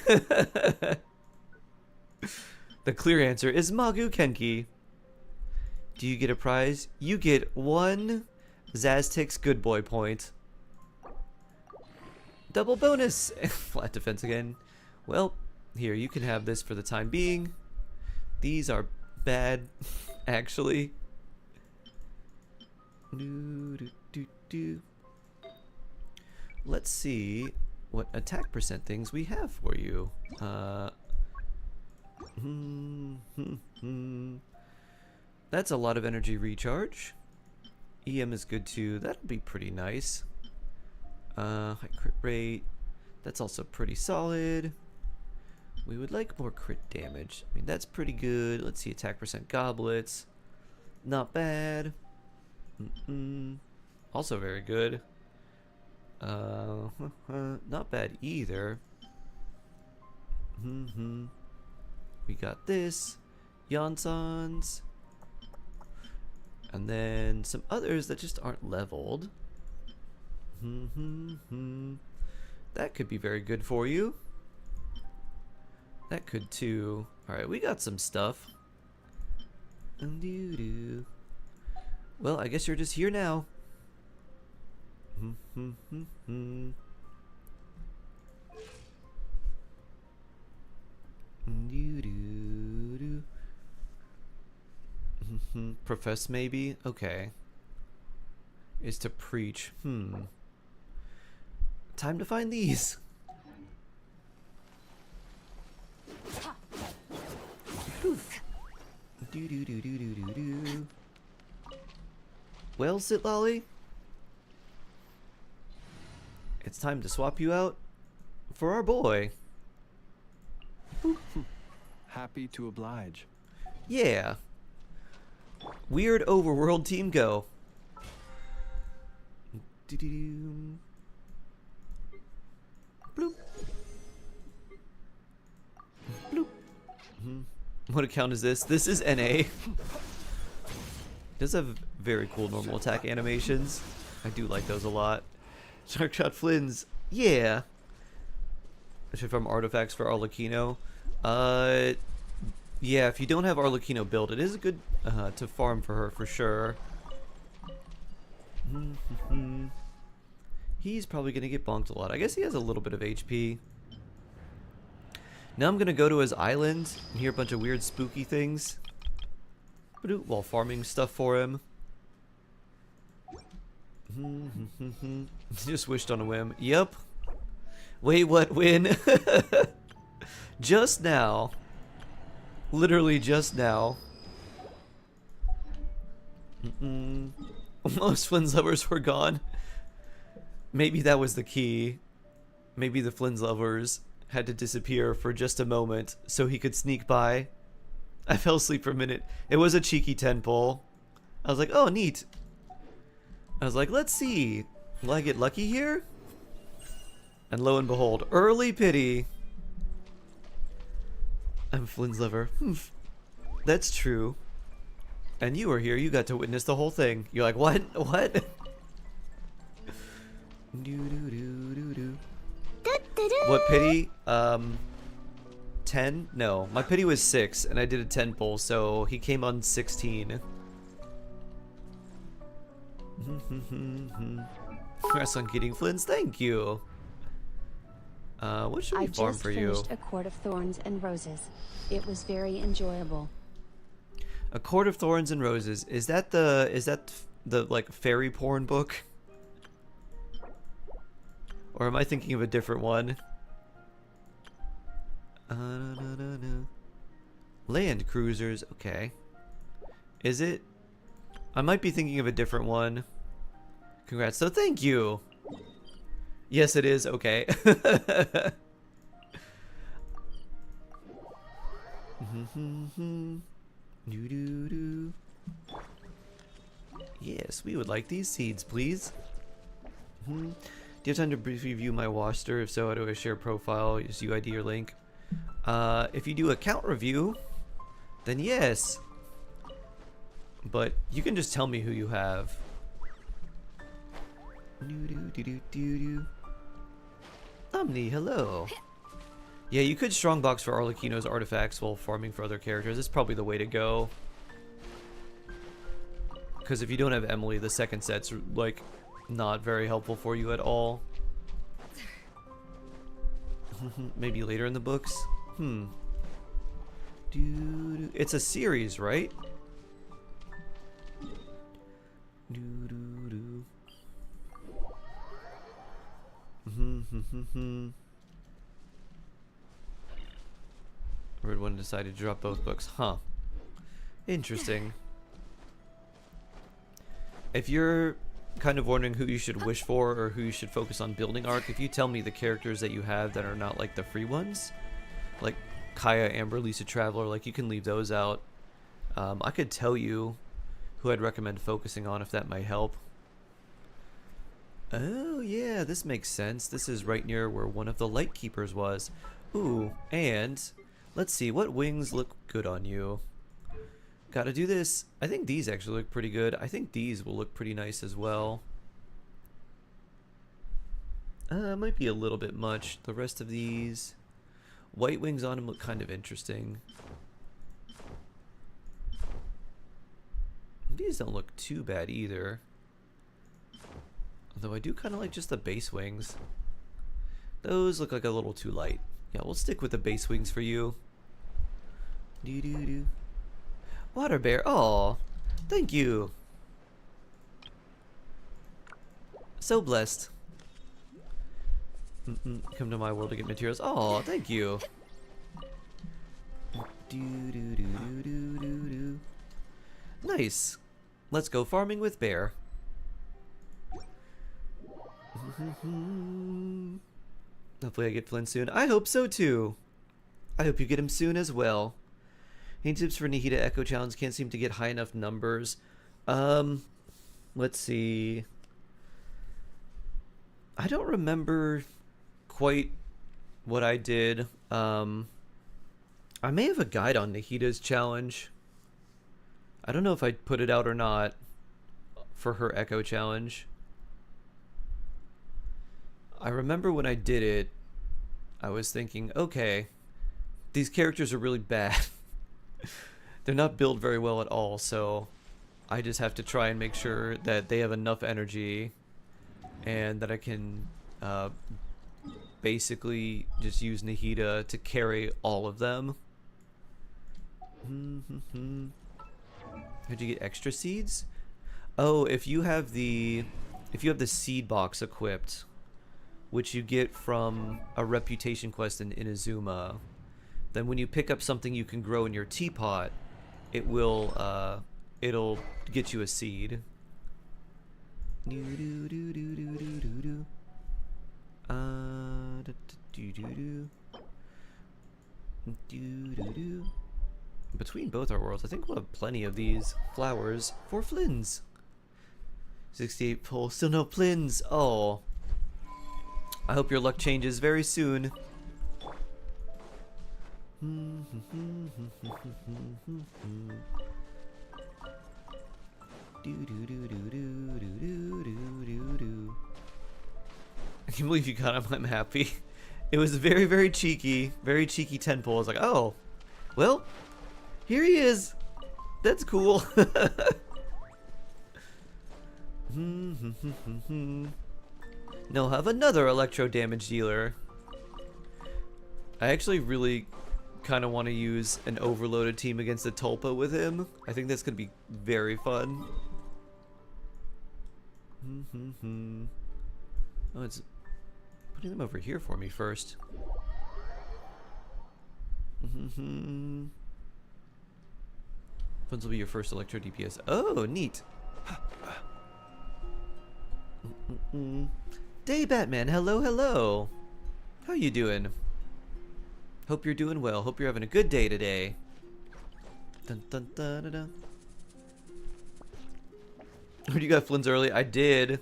The clear answer is Magu Kenki. Do you get a prize? You get 1 Zaztix Good Boy point. Double bonus! Flat defense again. Well, here, you can have this for the time being. These are bad, actually. Let's see what attack percent things we have for you. That's a lot of energy recharge. EM is good too. That'll be pretty nice. High crit rate. That's also pretty solid. We would like more crit damage. I mean, that's pretty good. Let's see, attack percent goblets. Not bad. Also very good. Not bad either. We got this. Jansons. And then some others that just aren't leveled. That could be very good for you. That could too. Alright, we got some stuff. Well, I guess you're just here now. Profess maybe? Okay. Is to preach. Time to find these. Well, Sitlolly, it's time to swap you out for our boy. Happy to oblige. Yeah. Weird overworld team go. Bloop. Bloop. What account is this? This is NA. Does have very cool normal attack animations. I do like those a lot. Sharkshot Flins. Yeah. Actually, from artifacts for Arlecchino. Yeah, if you don't have Arlecchino build, it is good to farm for her for sure. He's probably going to get bonked a lot. I guess he has a little bit of HP. Now I'm going to go to his island and hear a bunch of weird spooky things while farming stuff for him. Just wished on a whim. Yep. Wait, what? Win? Just now. Literally just now. Most Flynn's lovers were gone. Maybe that was the key. Maybe the Flynn's lovers had to disappear for just a moment so he could sneak by. I fell asleep for a minute. It was a cheeky 10 pull. I was like, oh, neat. I was like, let's see. Will I get lucky here? And lo and behold, early pity. I'm Flynn's lover. That's true. And you were here. You got to witness the whole thing. You're like, what? What? What pity? 10? No, my pity was 6, and I did a 10 pull, so he came on 16. Congrats on getting Flynn's. Thank you. What should we farm for you? I just finished a Court of Thorns and Roses. It was very enjoyable. A Court of Thorns and Roses. Is that the like fairy porn book? Or am I thinking of a different one? Land cruisers. Okay. Is it? I might be thinking of a different one. Congrats. So thank you. Yes, it is. Okay. Yes, we would like these seeds, please. Do you have time to briefly view my roster? If so, how do I share profile? Use UID or link? If you do account review, then yes. But you can just tell me who you have. Omni, hello. Yeah, you could strongbox for Arlecchino's artifacts while farming for other characters. It's probably the way to go. Because if you don't have Emily, the second set's like not very helpful for you at all. Maybe later in the books. It's a series, right? Red one decided to drop both books. Huh. Interesting. If you're kind of wondering who you should wish for or who you should focus on building arc, if you tell me the characters that you have that are not like the free ones, like Kaya, Amber, Lisa Traveler, like you can leave those out. I could tell you who I'd recommend focusing on if that might help. Oh yeah, this makes sense. This is right near where one of the Light Keepers was. Ooh, and let's see, what wings look good on you? Gotta do this. I think these actually look pretty good. I think these will look pretty nice as well. Might be a little bit much. The rest of these, white wings on him look kind of interesting. These don't look too bad either. Although I do kind of like just the base wings. Those look like a little too light. Yeah, we'll stick with the base wings for you. Doo-doo-doo. Water bear. Oh, thank you. So blessed. Come to my world to get materials. Oh, thank you. Doo-doo-doo-doo-doo-doo. Nice. Let's go farming with Bear. Hopefully I get Flynn soon. I hope so too. I hope you get him soon as well. Any tips for Nihita Echo Challenge? Can't seem to get high enough numbers. Let's see. I don't remember quite what I did. I may have a guide on Nihita's challenge. I don't know if I put it out or not for her Echo Challenge. I remember when I did it, I was thinking, okay, these characters are really bad. They're not built very well at all, so I just have to try and make sure that they have enough energy and that I can basically just use Nihita to carry all of them. Did you get extra seeds? Oh, if you have the seed box equipped, which you get from a reputation quest in Inazuma, then when you pick up something you can grow in your teapot, it will it'll get you a seed. Between both our worlds, I think we'll have plenty of these flowers for Flynn's. 68 pull, still no Flynn's. Oh. I hope your luck changes very soon. I can't believe you got him. I'm happy. It was very, very cheeky 10 pull. I was like, oh, well, here he is. That's cool. Now have another electro damage dealer. I actually really kind of want to use an overloaded team against the Tulpa with him. I think that's going to be very fun. Oh, it's putting them over here for me first. Funds will be your first electro DPS. Oh, neat. Day Batman, hello, hello. How you doing? Hope you're doing well. Hope you're having a good day today. Dun, dun, dun, dun, dun. Oh, you got Flynn's early? I did.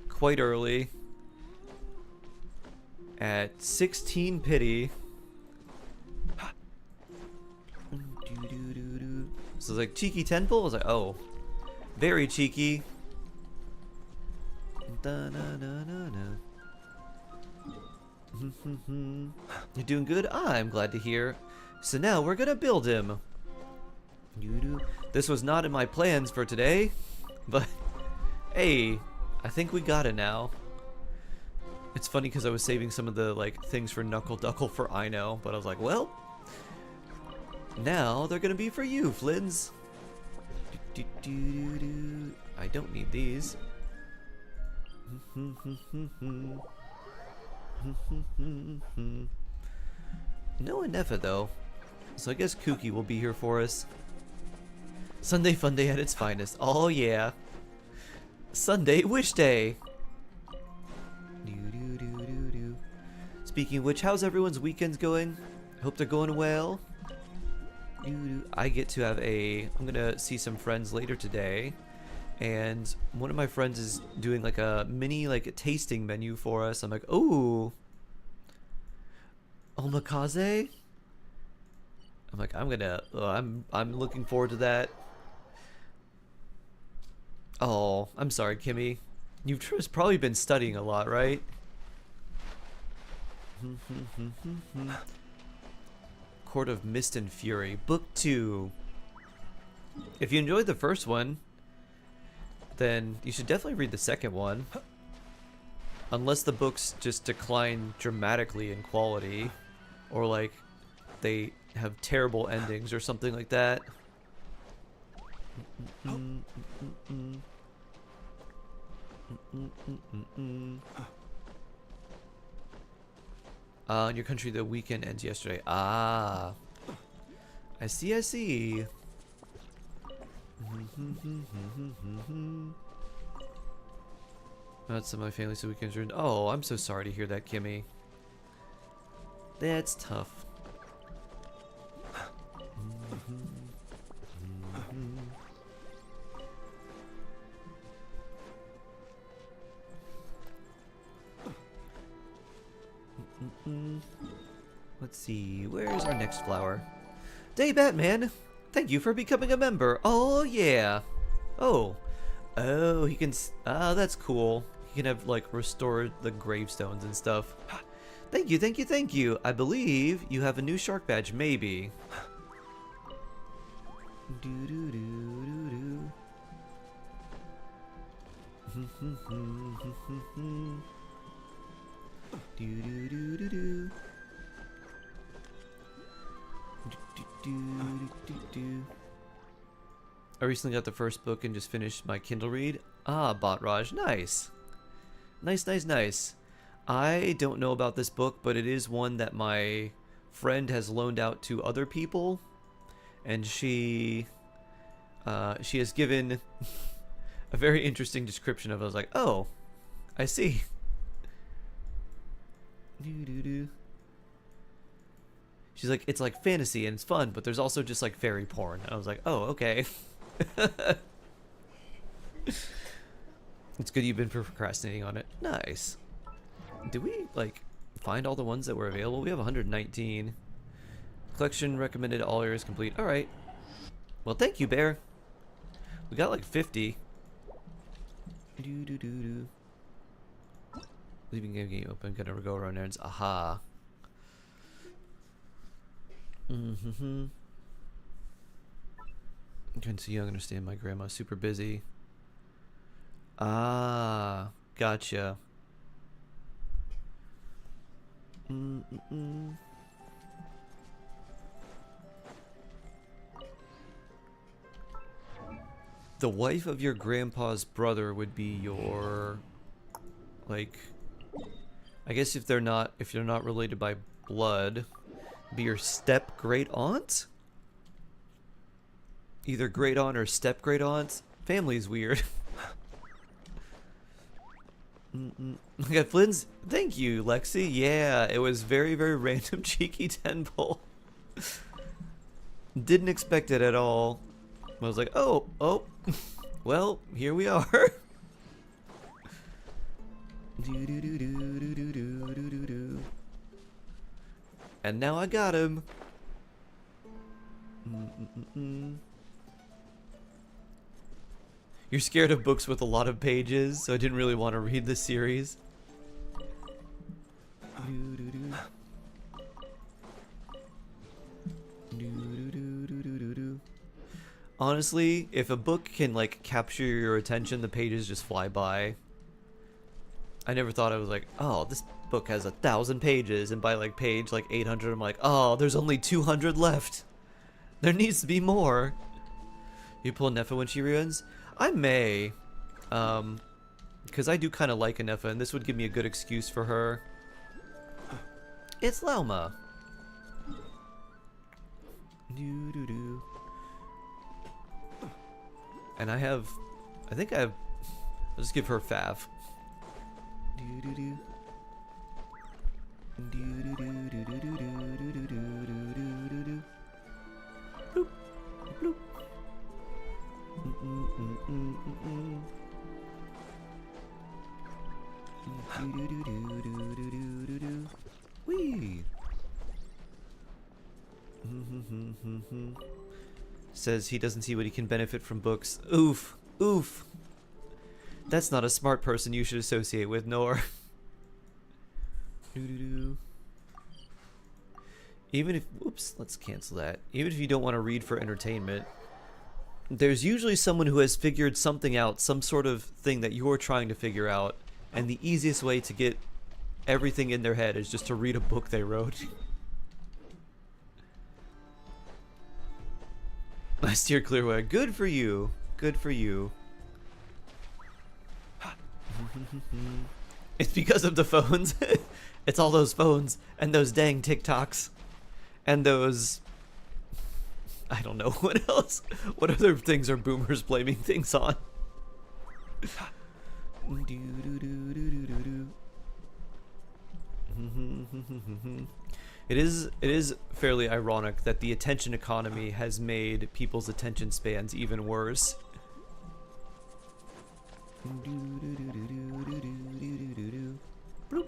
Quite early. At 16 pity. So it's like cheeky 10 pull? I was like, oh. Very cheeky. You're doing good? I'm glad to hear. So now we're gonna build him. This was not in my plans for today, but hey, I think we got it now. It's funny because I was saving some of the like things for Knuckle Duckle for Ino, but I was like, well, now they're gonna be for you, Flins. I don't need these. No Anefa though, so I guess Kooky will be here for us. Sunday fun day at its finest. Oh yeah. Sunday wish day. Speaking of which, how's everyone's weekends going? Hope they're going well. I get to have I'm gonna see some friends later today, and one of my friends is doing like a mini like tasting menu for us. I'm like, ooh, omakase. I'm like, I'm looking forward to that. Oh, I'm sorry, Kimmy. You've probably been studying a lot, right? Court of Mist and Fury, Book 2. If you enjoyed the first one, then you should definitely read the second one. Unless the books just decline dramatically in quality, or like they have terrible endings or something like that. In your country, the weekend ends yesterday. Ah, I see, I see. That's some of my family, so weekends are. Oh, I'm so sorry to hear that, Kimmy. That's tough. Let's see, where's our next flower? Day Batman! Thank you for becoming a member. Oh yeah. Oh, he can. That's cool. He can have like restore the gravestones and stuff. Thank you, thank you, thank you. I believe you have a new shark badge, maybe. I recently got the first book and just finished my Kindle read. Ah, Botraj, nice. Nice, nice, nice. I don't know about this book, but it is one that my friend has loaned out to other people, and she has given a very interesting description of it. I was like, oh, I see. She's like, it's like fantasy and it's fun, but there's also just like fairy porn. And I was like, oh, okay. It's good you've been procrastinating on it. Nice. Did we like find all the ones that were available? We have 119. Collection recommended, all areas complete. All right. Well, thank you, Bear. We got like 50. Leaving game open. Gonna go around errands. Aha. I'm trying to see you understand my grandma's super busy. Ah, gotcha. The wife of your grandpa's brother would be your, like, I guess if they're not related by blood, be your step great aunt? Either great aunt or step great aunt. Family's weird. I got Flynn's. Thank you, Lexi. Yeah, it was very, very random, cheeky 10 pull. Didn't expect it at all. I was like, oh, well, here we are. And now I got him. You're scared of books with a lot of pages, so I didn't really want to read this series. Honestly, if a book can like capture your attention, the pages just fly by. I never thought I was like, oh, this book has 1,000 pages, and by like page like 800, I'm like, oh, there's only 200 left. There needs to be more. You pull Nefa when she runs? I may, because I do kind of like Nefa, and this would give me a good excuse for her. It's Lauma. Doo doo doo. And I think I'll just give her Fav. Doo doo doo. Doo doo doo doo doo doo doo doo doo doo doo. Bloop, bloop. Doo doo doo doo doo doo doo doo. Wee. Says he doesn't see what he can benefit from books. Oof. Oof. That's not a smart person you should associate with, nor. Even if, oops, let's cancel that. Even if you don't want to read for entertainment, there's usually someone who has figured something out, some sort of thing that you're trying to figure out, and the easiest way to get everything in their head is just to read a book they wrote. I steer clear away. Good for you. Good for you. It's because of the phones. It's all those phones and those dang TikToks and those, I don't know what else. What other things are boomers blaming things on? It is fairly ironic that the attention economy has made people's attention spans even worse. Bloop.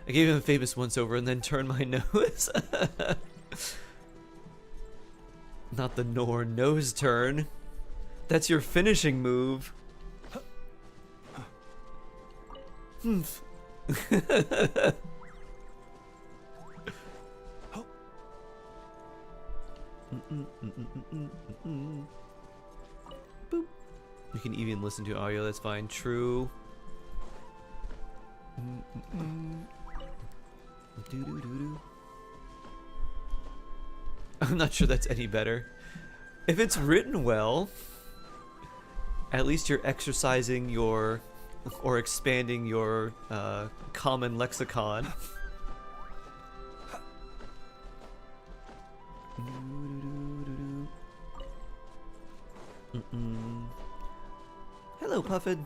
I gave him a famous once over and then turned my nose. Not the Nor nose turn. That's your finishing move. Humph. Boop. You can even listen to audio, that's fine. True. I'm not sure that's any better. If it's written well, at least you're exercising your, or expanding your common lexicon. Hello, Puffin.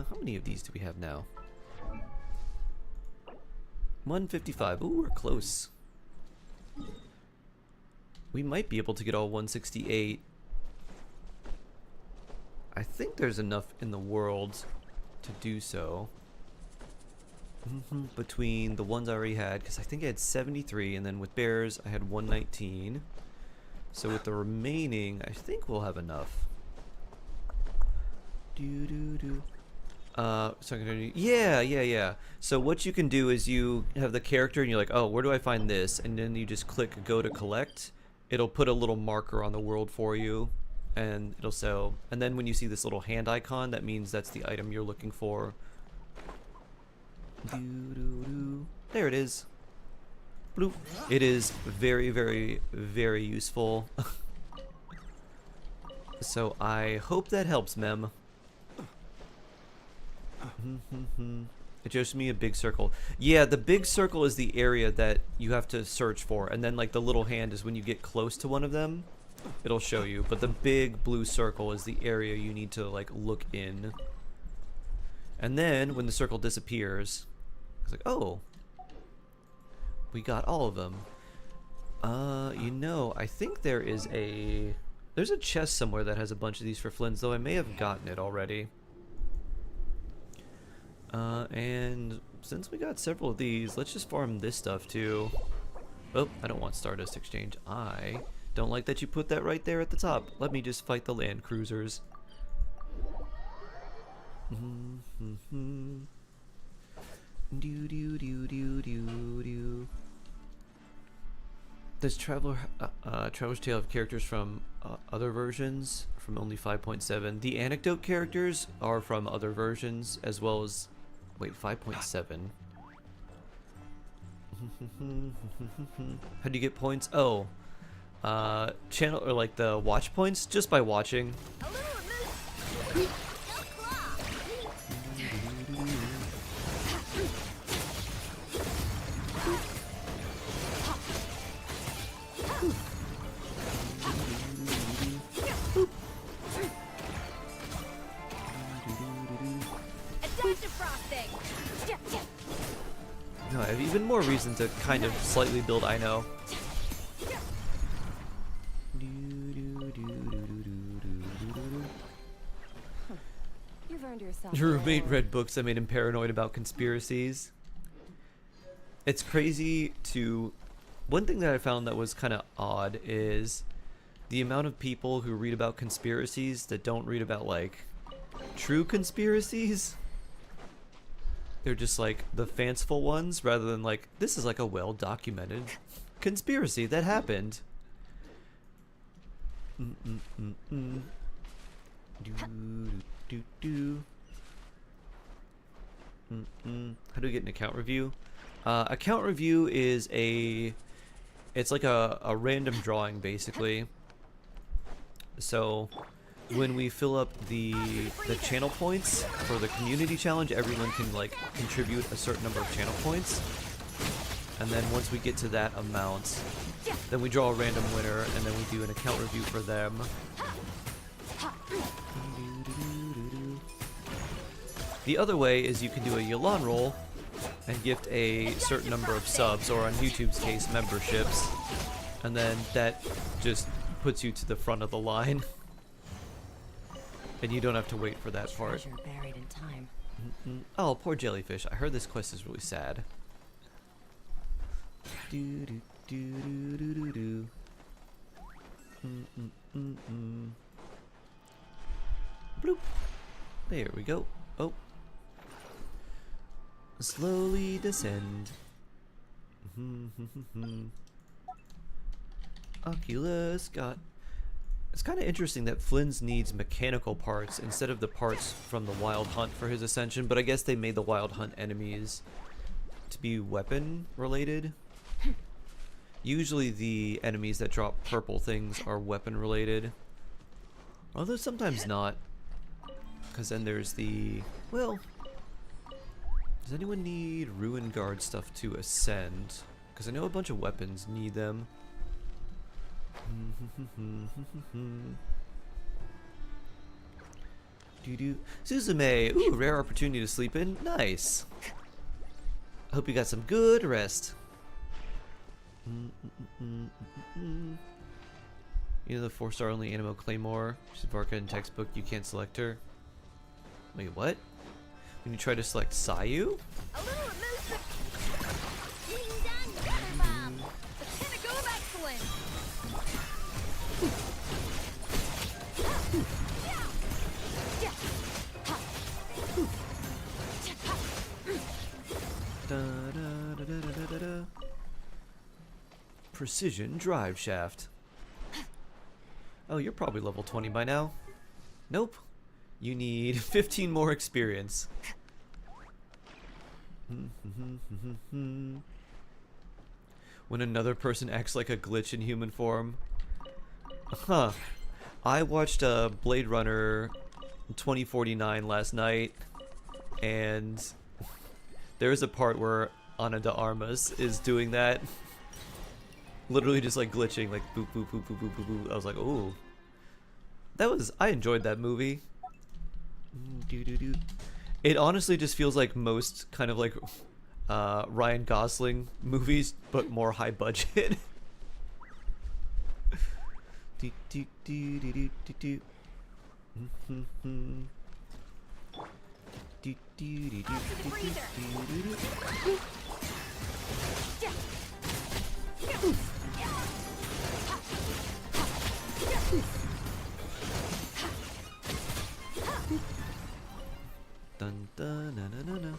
How many of these do we have now? 155. Ooh, we're close. We might be able to get all 168. I think there's enough in the world to do so. Between the ones I already had, because I think I had 73, and then with bears I had 119. So with the remaining, I think we'll have enough. So I'm gonna do, yeah. So what you can do is you have the character and you're like, oh, where do I find this? And then you just click go to collect. It'll put a little marker on the world for you, and it'll sell. And then when you see this little hand icon, that means that's the item you're looking for. There it is. Bloop. It is very, very, very useful. So I hope that helps, Mem. It shows me a big circle. Yeah, the big circle is the area that you have to search for, and then like the little hand is when you get close to one of them, it'll show you. But the big blue circle is the area you need to like look in. And then when the circle disappears, it's like, oh, we got all of them. You know, I think there's a chest somewhere that has a bunch of these for Flynn's, though I may have gotten it already. And since we got several of these, let's just farm this stuff too. Oh, I don't want Stardust Exchange. I Don't like that you put that right there at the top. Let me just fight the land cruisers. Do do do do do do. Does Traveler's Tale have characters from other versions? From only 5.7. The anecdote characters are from other versions as well as. Wait, 5.7. How do you get points? Oh, channel or like the watch points just by watching. A little amuse. Adaptive frosting. No, I have even more reason to kind of slightly build I know. You've earned yourself. Your roommate read books that made him paranoid about conspiracies. It's crazy to... One thing that I found that was kind of odd is the amount of people who read about conspiracies that don't read about, like, true conspiracies. They're just, like, the fanciful ones rather than, like, this is, like, a well-documented conspiracy that happened. How do we get an account review? Account review is it's like a random drawing basically. So when we fill up the channel points for the community challenge, everyone can like contribute a certain number of channel points. And then once we get to that amount, then we draw a random winner and then we do an account review for them. The other way is you can do a Yalan roll and gift a certain number of subs, or on YouTube's case, memberships, and then that just puts you to the front of the line, and you don't have to wait for that part. Treasure buried in time. Oh, poor jellyfish. I heard this quest is really sad. Do do do do do do do. Bloop. There we go. Oh. Slowly descend. Oculus got... It's kind of interesting that Flynn's needs mechanical parts instead of the parts from the Wild Hunt for his ascension, but I guess they made the Wild Hunt enemies to be weapon related. Usually the enemies that drop purple things are weapon related. Although sometimes not. Because then there's the... Well... Does anyone need Ruin Guard stuff to ascend? Because I know a bunch of weapons need them. Doo-doo. Suzume! Ooh, rare opportunity to sleep in. Nice! I hope you got some good rest. You know the 4-star only Animo Claymore? She's Varka in textbook, you can't select her. Wait, what? When you try to select Sayu? A little amuse. Ding dong, feather bomb. The pinnacle of excellence. Da, da, da, da, da, da, da. Precision drive shaft. Oh, you're probably level 20 by now. Nope. You need 15 more experience. When another person acts like a glitch in human form. Huh. I watched Blade Runner 2049 last night, and there's a part where Ana de Armas is doing that. Literally just like glitching, like boop boop boop boop boop boop boop. I was like, ooh. I enjoyed that movie. It honestly just feels like most kind of like Ryan Gosling movies, but more high budget. Dun dun na na na na.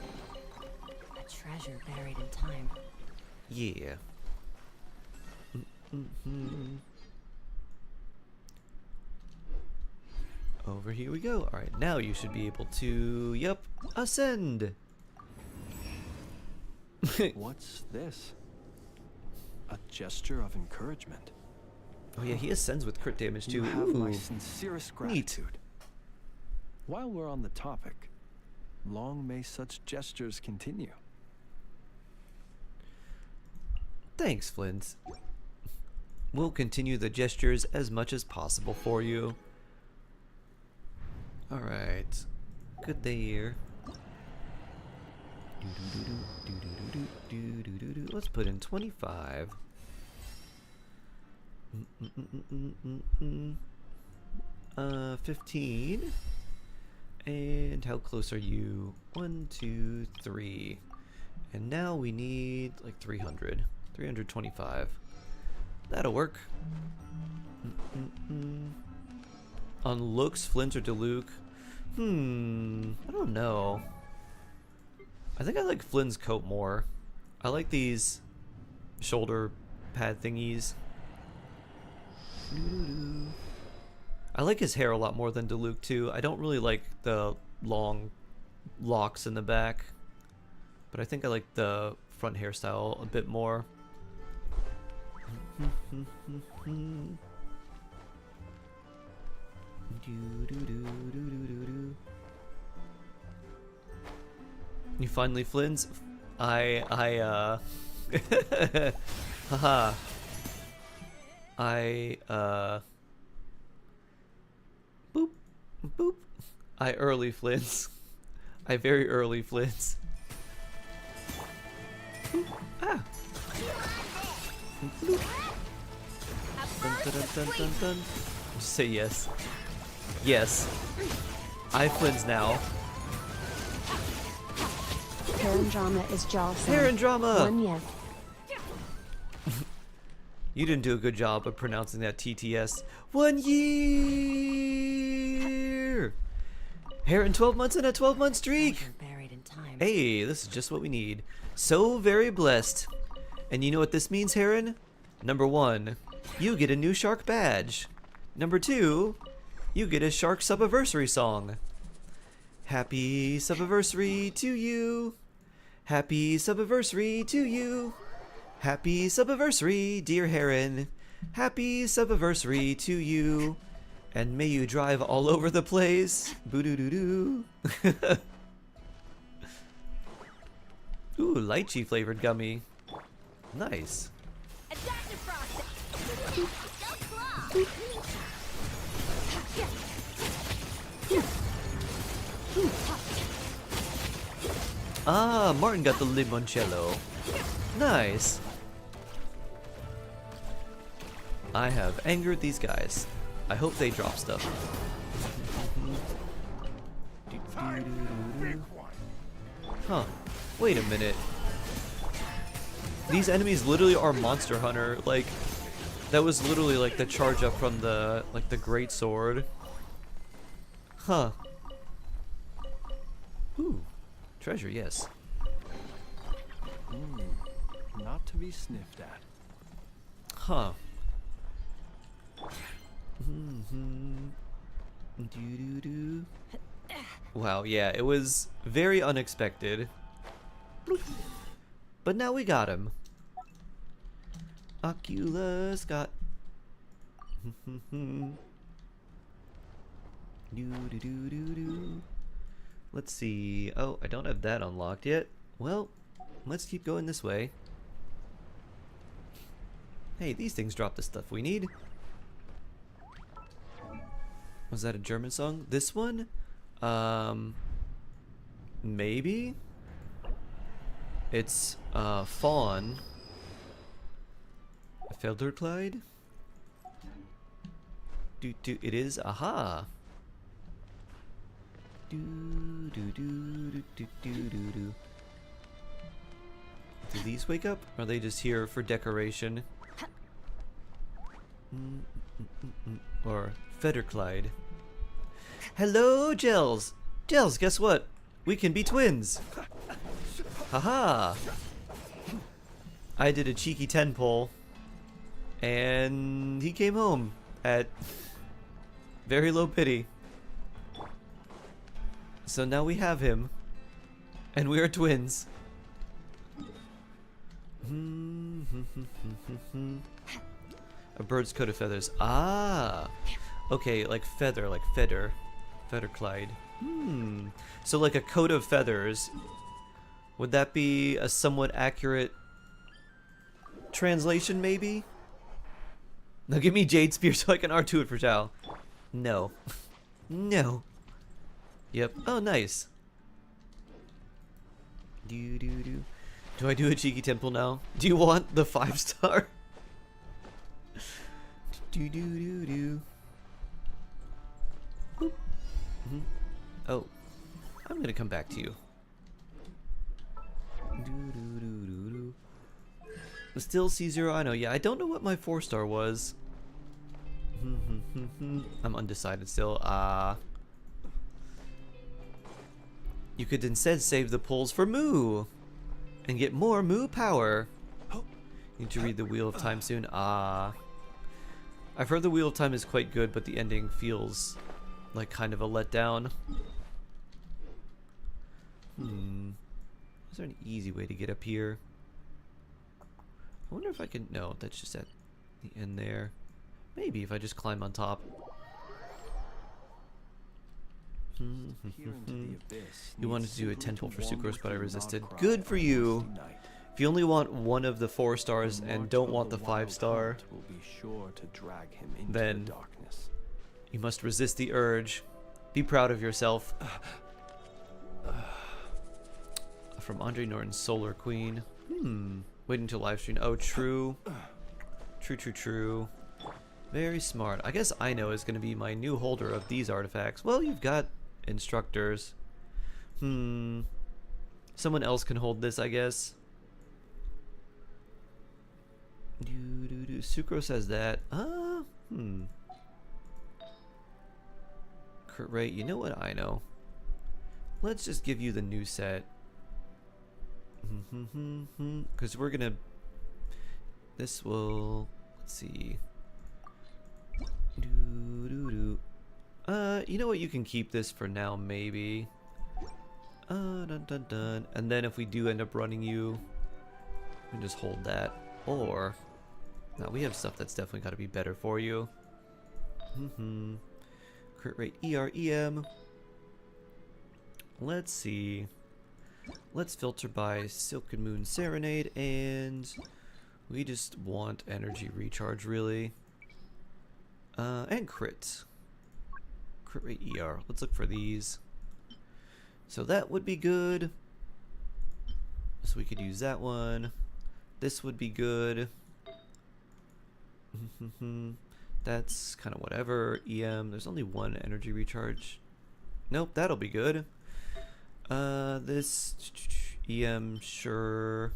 A treasure buried in time. Yeah. Mm-hmm. Over here we go. Alright, now you should be able to, yep, ascend. What's this? A gesture of encouragement. Oh yeah, he ascends with crit damage too. You have my Ooh. sincerest Neat. gratitude. While we're on the topic, long may such gestures continue. Thanks, Flint. We'll continue the gestures as much as possible for you. Alright. Good day here. Let's put in 25. 15. And how close are you? 1, 2, 3. And now we need like 300. 325. That'll work. On looks, Flint or Diluc? I don't know. I think I like Flynn's coat more. I like these shoulder pad thingies. I like his hair a lot more than Diluc too. I don't really like the long locks in the back, but I think I like the front hairstyle a bit more. You finally Flynn's? Haha. Boop, boop. I early Flynn's. I very early Flynn's. Boop. Ah. Bloop. Dun, dun, dun, dun, dun, dun. Just say yes. Yes. I Flynn's now. Parent drama is jawsome. Parent drama! One yes. You didn't do a good job of pronouncing that TTS. 1 year! Heron 12 months and a 12-month streak! Treasure buried in time. Hey, this is just what we need. So very blessed. And you know what this means, Heron? Number 1, you get a new shark badge. Number 2, you get a shark subiversary song. Happy subiversary to you. Happy subiversary to you. Happy subiversary, dear Heron. Happy subiversary to you. And may you drive all over the place. Boo-doo-doo-doo. Ooh, lychee flavored gummy. Nice. Adaptive process. Go claw. Ah, Martin got the limoncello. Nice. I have angered these guys. I hope they drop stuff. Huh. Wait a minute. These enemies literally are Monster Hunter. Like, that was literally like the charge up from the, like, the great sword. Huh. Ooh. Treasure, yes. Not to be sniffed at. Huh. Wow, yeah, it was very unexpected. But now we got him. Oculus got. Let's see. Oh, I don't have that unlocked yet. Well, let's keep going this way. Hey, these things drop the stuff we need. Was that a German song? This one? Maybe? It's, Fawn. Felderkleid? It is? Aha! Do these wake up? Or are they just here for decoration? Or Federclyde. Hello, Gels! Gels, guess what? We can be twins! Haha! I did a cheeky 10 pull, and he came home at very low pity. So now we have him, and we are twins. A bird's coat of feathers. Ah! Okay, like feather, like feather. Federclyde. So like a coat of feathers. Would that be a somewhat accurate translation, maybe? Now give me Jade Spear so I can R2 it for Zhao. No. No. Yep. Oh, nice. Do I do a cheeky temple now? Do you want the 5-star? Oh, I'm gonna come back to you. Still C0, I know. Yeah, I don't know what my 4-star was. I'm undecided still. You could instead save the pulls for Moo and get more Moo power. Need to read the Wheel of Time soon. I've heard the Wheel of Time is quite good, but the ending feels like kind of a letdown. Is there an easy way to get up here? I wonder if I can... No, that's just at the end there. Maybe if I just climb on top. You wanted to do a 10 pull for Sucrose, but I resisted. Good for you! If you only want one of the 4 stars and don't want the 5-star, then you must resist the urge. Be proud of yourself. From Andre Norton's Solar Queen. Waiting to live stream. Oh, true. True. Very smart. I guess Ino is going to be my new holder of these artifacts. Well, you've got instructors. Someone else can hold this, I guess. Sucrose has that. Crit rate. You know what I know. Let's just give you the new set. Because we're gonna... This will... Let's see. You know what? You can keep this for now, maybe. And then if we do end up running you, we can just hold that. Or... Now we have stuff that's definitely got to be better for you. Crit rate EM. Let's see. Let's filter by Silken Moon Serenade, and we just want energy recharge, really. And crit. Crit rate ER. Let's look for these. So that would be good. So we could use that one. This would be good. That's kind of whatever. EM. There's only one energy recharge. Nope, that'll be good. This EM, sure.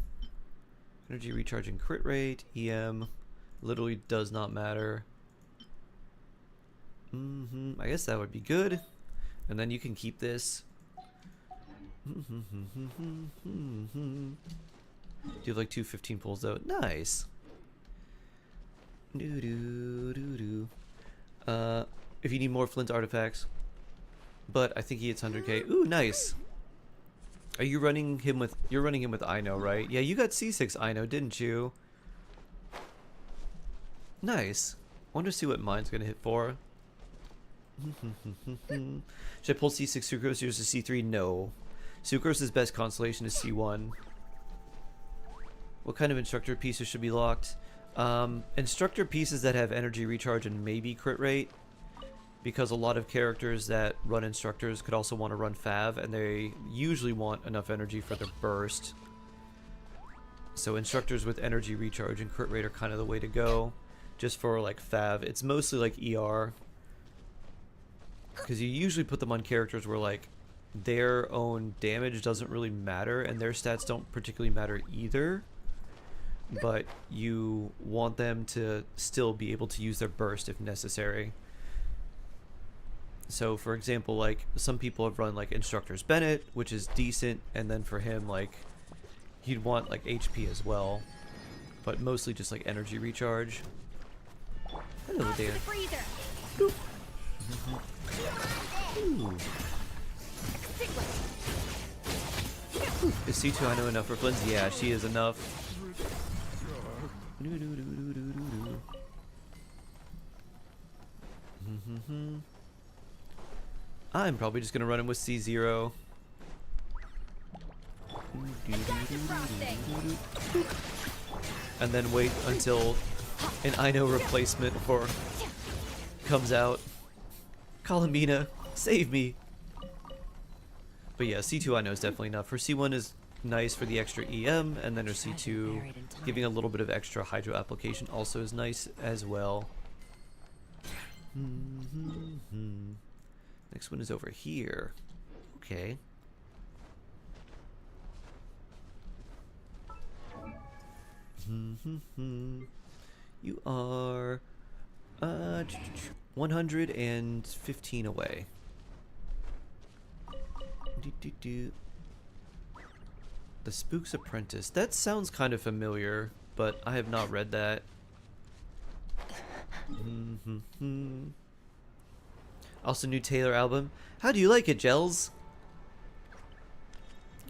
Energy recharge and crit rate. EM literally does not matter. I guess that would be good. And then you can keep this. Do you have like 2 15 pulls though? Nice. If you need more Flint artifacts. But I think he hits 100k. Ooh, nice. Are you running him with... You're running him with Ino, right? Yeah, you got C6 Ino, didn't you? Nice. I wonder to see what mine's going to hit for. Should I pull C6 Sucrose? Here's a C3? No. Sucrose's best constellation is C1. What kind of instructor pieces should be locked? Instructor pieces that have energy recharge and maybe crit rate. Because a lot of characters that run instructors could also want to run Fav, and they usually want enough energy for their burst. So instructors with energy recharge and crit rate are kind of the way to go. Just for like Fav. It's mostly like ER. Because you usually put them on characters where like their own damage doesn't really matter and their stats don't particularly matter either. but you want them to still be able to use their burst if necessary. So for example, like some people have run like Instructor's Bennett, which is decent, and then for him like he'd want like HP as well, but mostly just like energy recharge. Hello Off to there. the freezer. Ooh. Is C2 I know enough for Flynn's? Yeah, she is enough. I'm probably just gonna run him with C0. And then wait until an I know replacement for comes out. Colomina, save me. But yeah, C2 I know is definitely enough. Her C1 is nice for the extra EM, and then her C2 giving a little bit of extra hydro application also is nice as well. Next one is over here. Okay. You are 115 away. The Spook's Apprentice. That sounds kind of familiar, but I have not read that. Also, new Taylor album. How do you like it, Gels?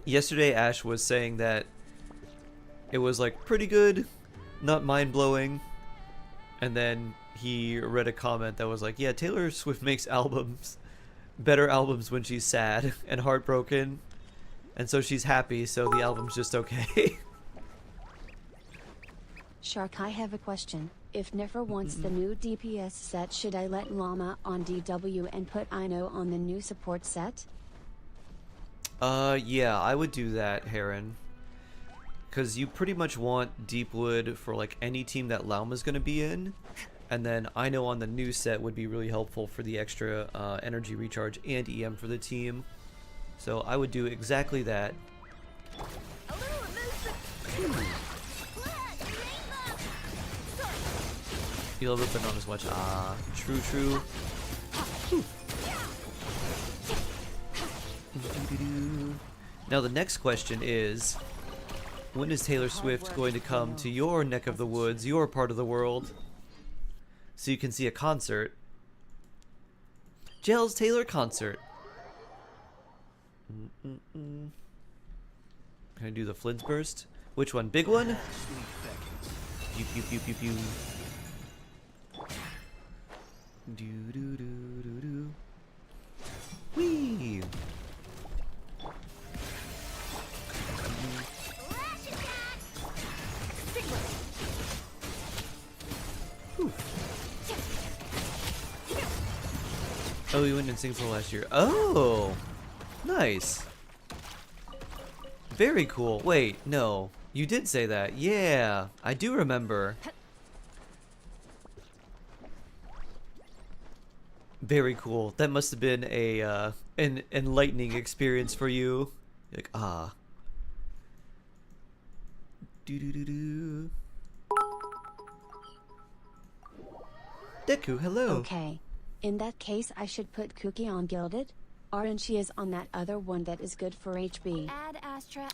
Yesterday, Ash was saying that it was like pretty good, not mind-blowing. And then he read a comment that was like, yeah, Taylor Swift makes albums, better albums when she's sad and heartbroken. And so she's happy, so the album's just okay. Shark, I have a question. If Nefer wants the new DPS set, should I let Llama on DW and put Ino on the new support set? Yeah, I would do that, Heron. Because you pretty much want Deepwood for like any team that Lauma's going to be in. And then Ino on the new set would be really helpful for the extra energy recharge and EM for the team. So I would do exactly that. A little You love it, but not as much. Ah, true. Now the next question is, when is Taylor Swift going to come to your neck of the woods, your part of the world, so you can see a concert? Gels Taylor concert. Can I do the Flint's burst? Which one? Big one? Pew pew pew pew pew. Do do do do do. Whee! Oh, we went in Singapore last year. Oh! Nice. Very cool. Wait, no. You did say that. Yeah, I do remember. Very cool. That must have been a an enlightening experience for you. You're like, ah. Do do do do. Deku, hello. Okay. In that case, I should put Cookie on Gilded? Aren't she is on that other one that is good for HB? Add Astra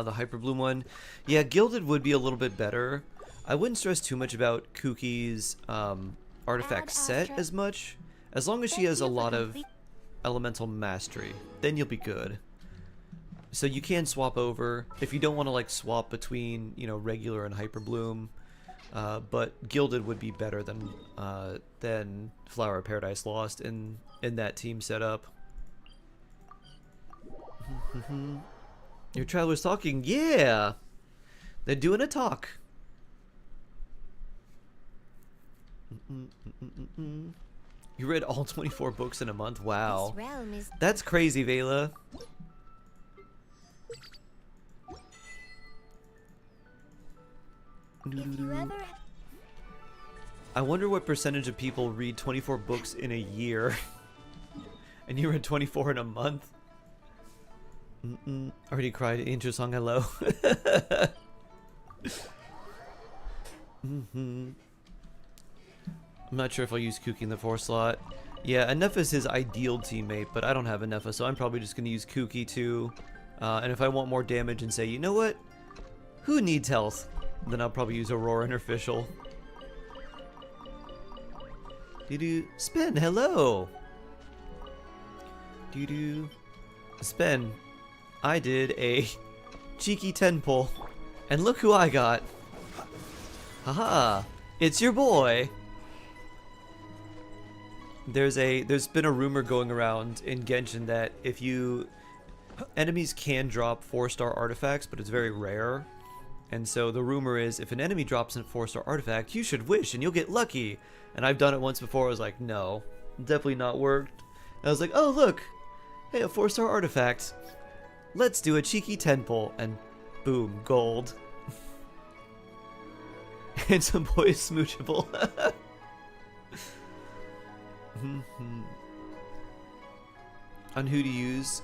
The Hyperbloom one. Yeah, Gilded would be a little bit better. I wouldn't stress too much about Cookie's artifact set as much. As long as she has a lot of elemental mastery, then you'll be good. So you can swap over if you don't want to like swap between, you know, regular and Hyperbloom. But Gilded would be better than Flower of Paradise Lost in that team setup. Your traveler's talking, yeah. They're doing a talk. You read all 24 books in a month? Wow. This realm is That's crazy, Vela. if you ever I wonder what percentage of people read 24 books in a year. And you read 24 in a month? Already cried. Angel song, hello. I'm not sure if I'll use Kuki in the 4 slot. Yeah, Anefa's his ideal teammate, but I don't have Anefa, so I'm probably just going to use Kuki too. And if I want more damage and say, you know what? Who needs health? Then I'll probably use Aurora Interficial. Doo-doo. Spen, hello! Doo-doo. Spen, I did a cheeky 10 pull. And look who I got. Haha, it's your boy. There's been a rumor going around in Genshin that if you enemies can drop 4-star artifacts, but it's very rare. And so the rumor is if an enemy drops a 4-star artifact, you should wish and you'll get lucky. And I've done it once before. I was like, no, definitely not worked. And I was like, oh look, hey, a 4-star artifact. Let's do a cheeky 10 pull, and boom, gold. Handsome boy is smoochable. On who to use?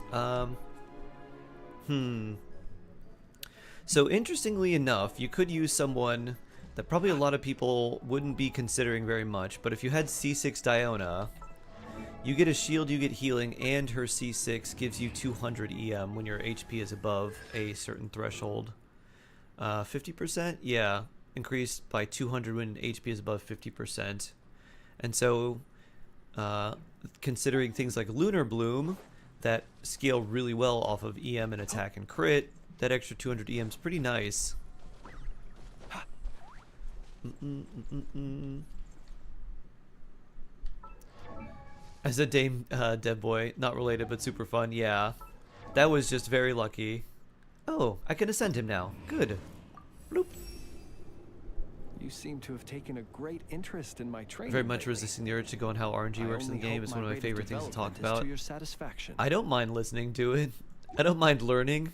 So interestingly enough, you could use someone that probably a lot of people wouldn't be considering very much, but if you had C6 Diona, you get a shield, you get healing, and her C6 gives you 200 EM when your HP is above a certain threshold. 50%? Yeah. Increased by 200 when HP is above 50%. And so, considering things like Lunar Bloom that scale really well off of EM and attack and crit, that extra 200 EM is pretty nice. As a Dame Dead Boy, not related but super fun, yeah. That was just very lucky. Oh, I can ascend him now. Good. Bloop. You seem to have taken a great interest in my training. Very much lately. resisting the urge to go on how RNG works in the game. It's one of my favorite things to talk about. To your satisfaction. I don't mind listening to it. I don't mind learning.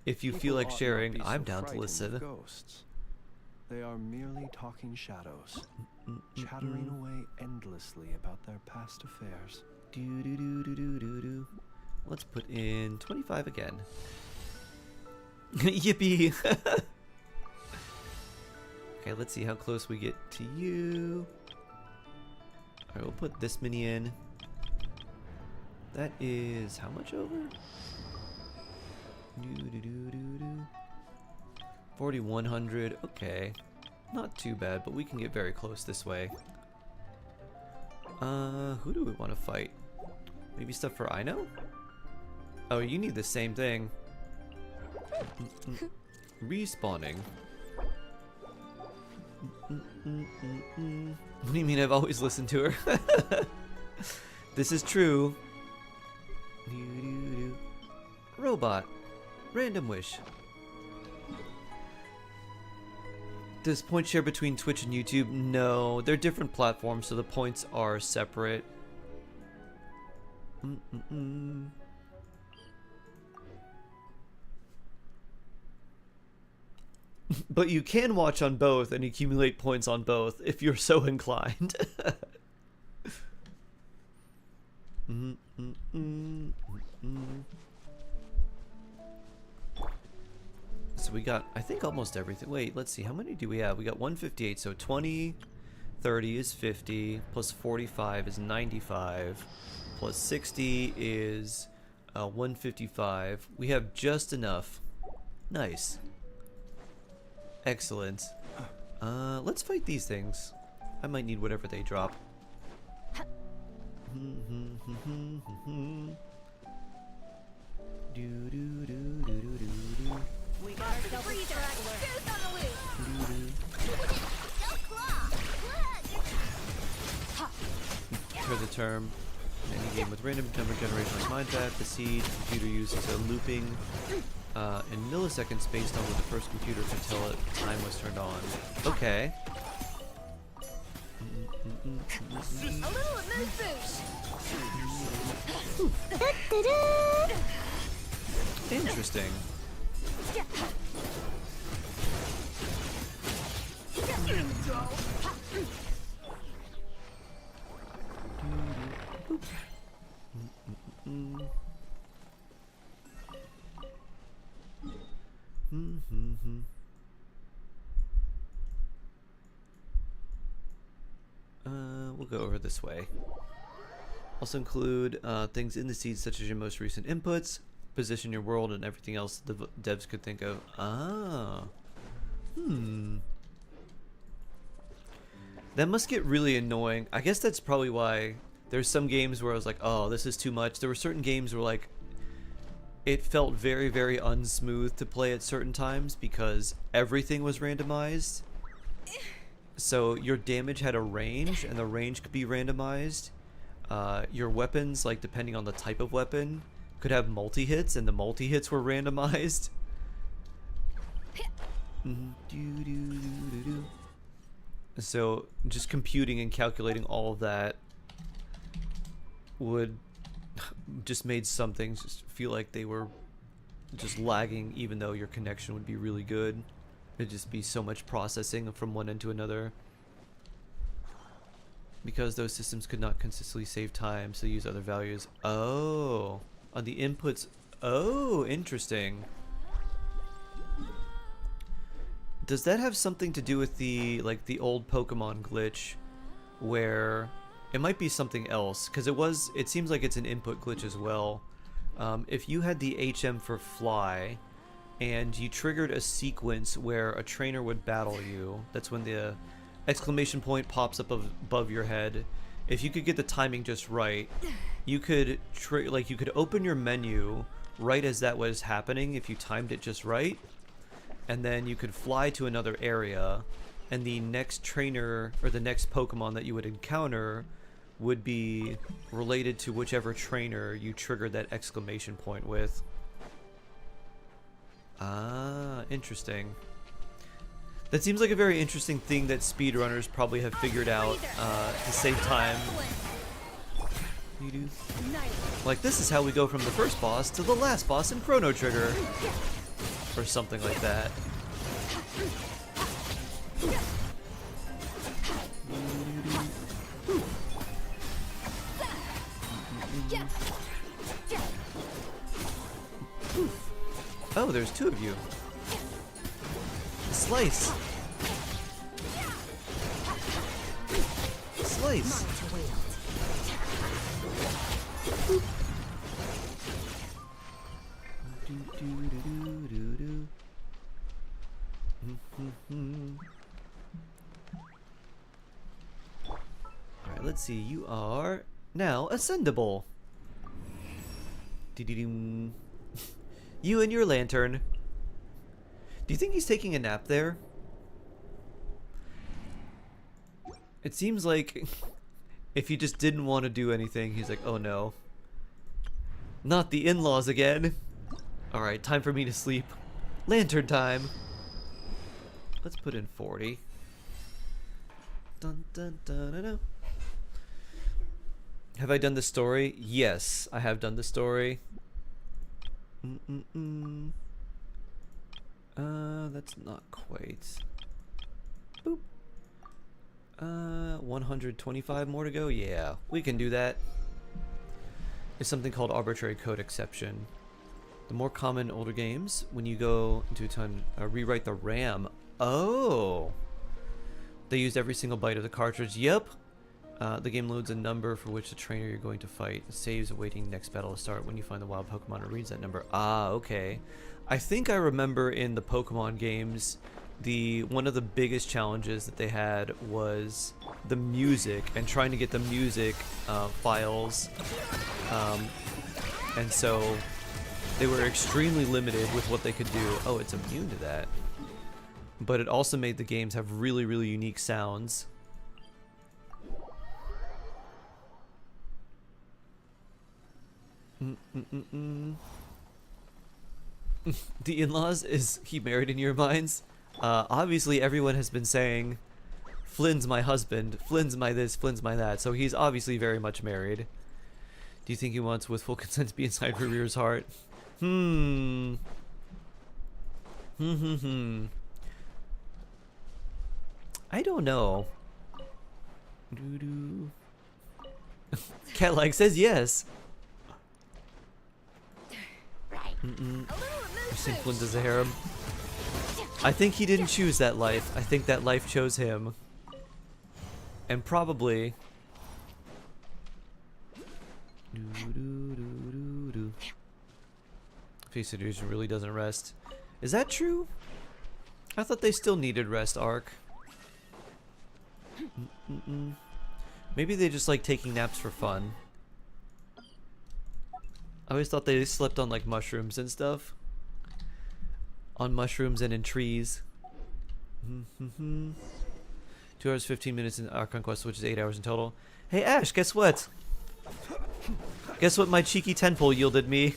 If you feel like People ought not sharing, be so I'm down to frightened of listen. Ghosts. They are merely talking shadows, chattering away endlessly about their past affairs. Do do do do do do do. Let's put in 25 again. Yippee! Okay, let's see how close we get to you. Alright, we'll put this many in. That is how much over? 4,100. Okay, not too bad, but we can get very close this way. Who do we want to fight? Maybe stuff for Ino? Oh, you need the same thing. Respawning. What do you mean I've always listened to her? This is true. Robot. Random wish. Does point share between Twitch and YouTube? No, they're different platforms, so the points are separate. But you can watch on both and accumulate points on both if you're so inclined. So we got, I think, almost everything. Wait, let's see. How many do we have? We got 158. So 20, 30 is 50, plus 45 is 95, plus 60 is 155. We have just enough. Nice. Excellent. Let's fight these things. I might need whatever they drop. We got ourselves a straggler. Goose on the loose. Go claw. For the term, any game with random number generation like Minecraft, the seed computer uses a looping in milliseconds based on what the first computer could tell it time was turned on. Okay. A little amuse boost. Interesting. We'll go over this way. Also include things in the seed such as your most recent inputs, position your world, and everything else the devs could think of. Ah. That must get really annoying. I guess that's probably why there's some games where I was like, oh, this is too much. There were certain games where like it felt very, very unsmooth to play at certain times because everything was randomized. So your damage had a range, and the range could be randomized. Your weapons, like depending on the type of weapon, could have multi-hits, and the multi-hits were randomized. So just computing and calculating all of that would just made some things just feel like they were just lagging, even though your connection would be really good. It'd just be so much processing from one end to another because those systems could not consistently save time, so use other values. Oh, on the inputs. Oh, interesting. Does that have something to do with the old Pokemon glitch, where it might be something else? Because it seems like it's an input glitch as well. If you had the HM for fly, and you triggered a sequence where a trainer would battle you, that's when the exclamation point pops up above your head. If you could get the timing just right, you could you could open your menu right as that was happening if you timed it just right, and then you could fly to another area, and the next trainer or the next Pokemon that you would encounter would be related to whichever trainer you triggered that exclamation point with. Ah, interesting. That seems like a very interesting thing that speedrunners probably have figured out to save time. Like, this is how we go from the first boss to the last boss in Chrono Trigger. Or something like that. Oh, there's two of you. Slice. Slice. Alright, let's see. You are now ascendable. You and your lantern. Do you think he's taking a nap there? It seems like if he just didn't want to do anything, he's like, oh no. Not the in-laws again. Alright, time for me to sleep. Lantern time. Let's put in 40. Dun, dun, dun, dun, dun. Have I done the story? Yes, I have done the story. That's not quite. Boop. 125 more to go? Yeah, we can do that. It's something called arbitrary code exception. The more common older games, when you go into a ton, rewrite the RAM. Oh! They used every single byte of the cartridge. Yep! The game loads a number for which the trainer you're going to fight. It saves awaiting next battle to start. When you find the wild Pokemon, it reads that number. Ah, okay. I think I remember in the Pokemon games, one of the biggest challenges that they had was the music and trying to get the music files. And so they were extremely limited with what they could do. Oh, it's immune to that. But it also made the games have really, really unique sounds. The in-laws, is he married in your minds? Obviously everyone has been saying Flynn's my husband, Flynn's my this, Flynn's my that, so he's obviously very much married. Do you think he wants with full consent to be inside Revier's heart? I don't know. Cat-like says yes. Right. I think Flynn does a harem. I think he didn't choose that life. I think that life chose him. And probably... Facetors really doesn't rest. Is that true? I thought they still needed rest, Ark. Maybe they just like taking naps for fun. I always thought they slept on like mushrooms and stuff. On mushrooms and in trees. 2 hours 15 minutes in our conquest, which is 8 hours in total. Hey Ash, guess what? Guess what my cheeky tenpole yielded me?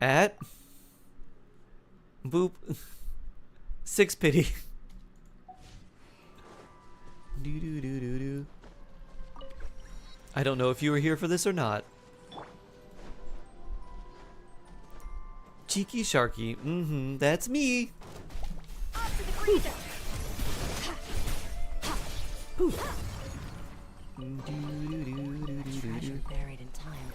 At boop 6 pity. I don't know if you were here for this or not. Cheeky Sharky, that's me. Off to the freezer. Treasure buried in time.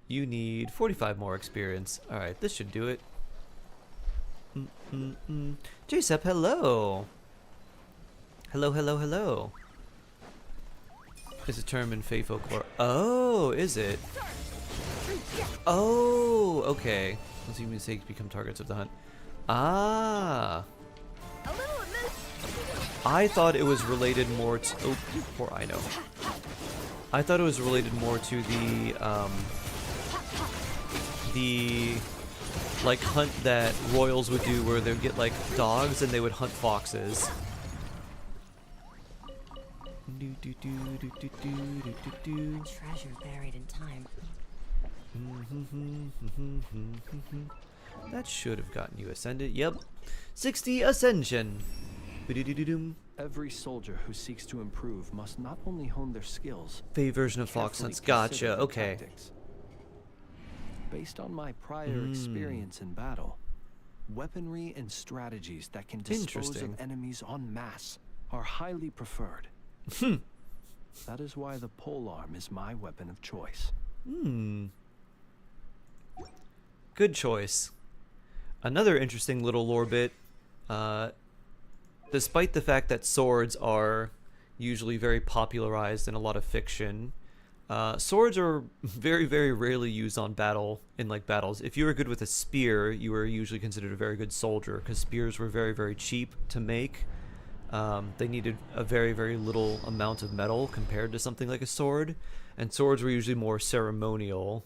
You need 45 more experience. Alright, this should do it. J-Sep, hello. Hello, hello, hello. Is a term in Fey folklore. Oh, is it? Oh, okay. Let's see mistakes become targets of the hunt. Ah. A little amiss. I thought it was related more to... Oh, poor Ino. I thought it was related more to the like hunt that royals would do where they would get like dogs and they would hunt foxes. Treasure buried in time. That should have gotten you ascended. Yep. 60 ascension. Every soldier who seeks to improve must not only hone their skills, Fey version of fox carefully hunts. consider Gotcha. their Okay. tactics. Based on my prior experience in battle, weaponry and strategies that can dispose Interesting. of enemies en masse are highly preferred. That is why the polearm is my weapon of choice. Good choice. Another interesting little lore bit. Despite the fact that swords are usually very popularized in a lot of fiction, swords are very, very rarely used on battles. If you were good with a spear, you were usually considered a very good soldier because spears were very, very cheap to make. They needed a very, very little amount of metal compared to something like a sword, and swords were usually more ceremonial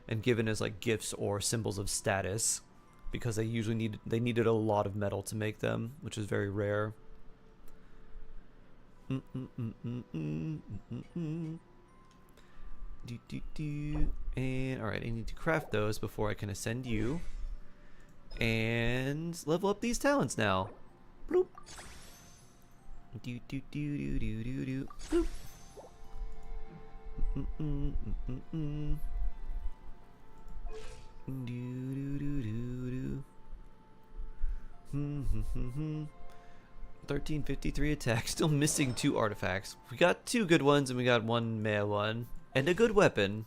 and given as like gifts or symbols of status because they usually needed a lot of metal to make them, which is very rare. And alright, I need to craft those before I can ascend you and level up these talents now. Bloop. Bloop. 1353 attack. Still missing 2 artifacts. We got 2 good ones and we got 1 meh one. And a good weapon.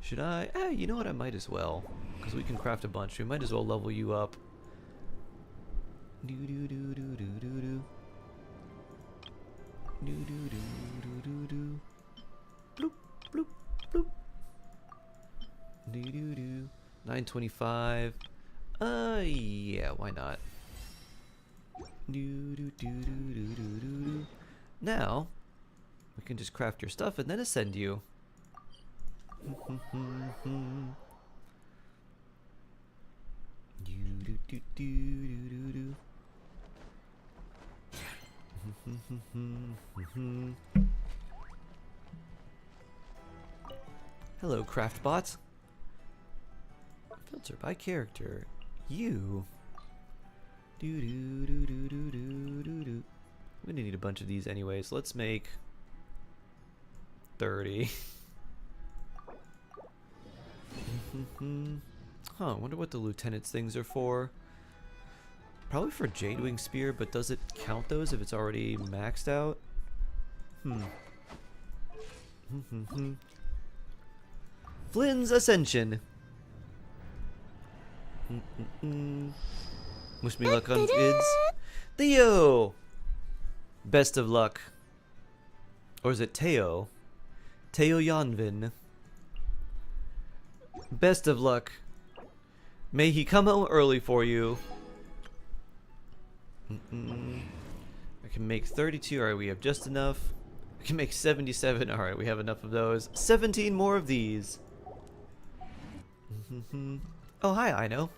Should I? You know what? I might as well. Because we can craft a bunch. We might as well level you up. Bloop, bloop, bloop. 925. Yeah, why not? Now, we can just craft your stuff and then ascend you. Hello, Craftbot. Filter by character. You. We're gonna need a bunch of these anyways. Let's make 30. Huh, I wonder what the lieutenant's things are for. Probably for Jadewing Spear, but does it count those if it's already maxed out? Flynn's Ascension. Wish me luck on vids. Theo! Best of luck. Or is it Teo? Teo Yanvin. Best of luck. May he come home early for you. I can make 32. Alright, we have just enough. I can make 77. Alright, we have enough of those. 17 more of these. Oh, hi, I know.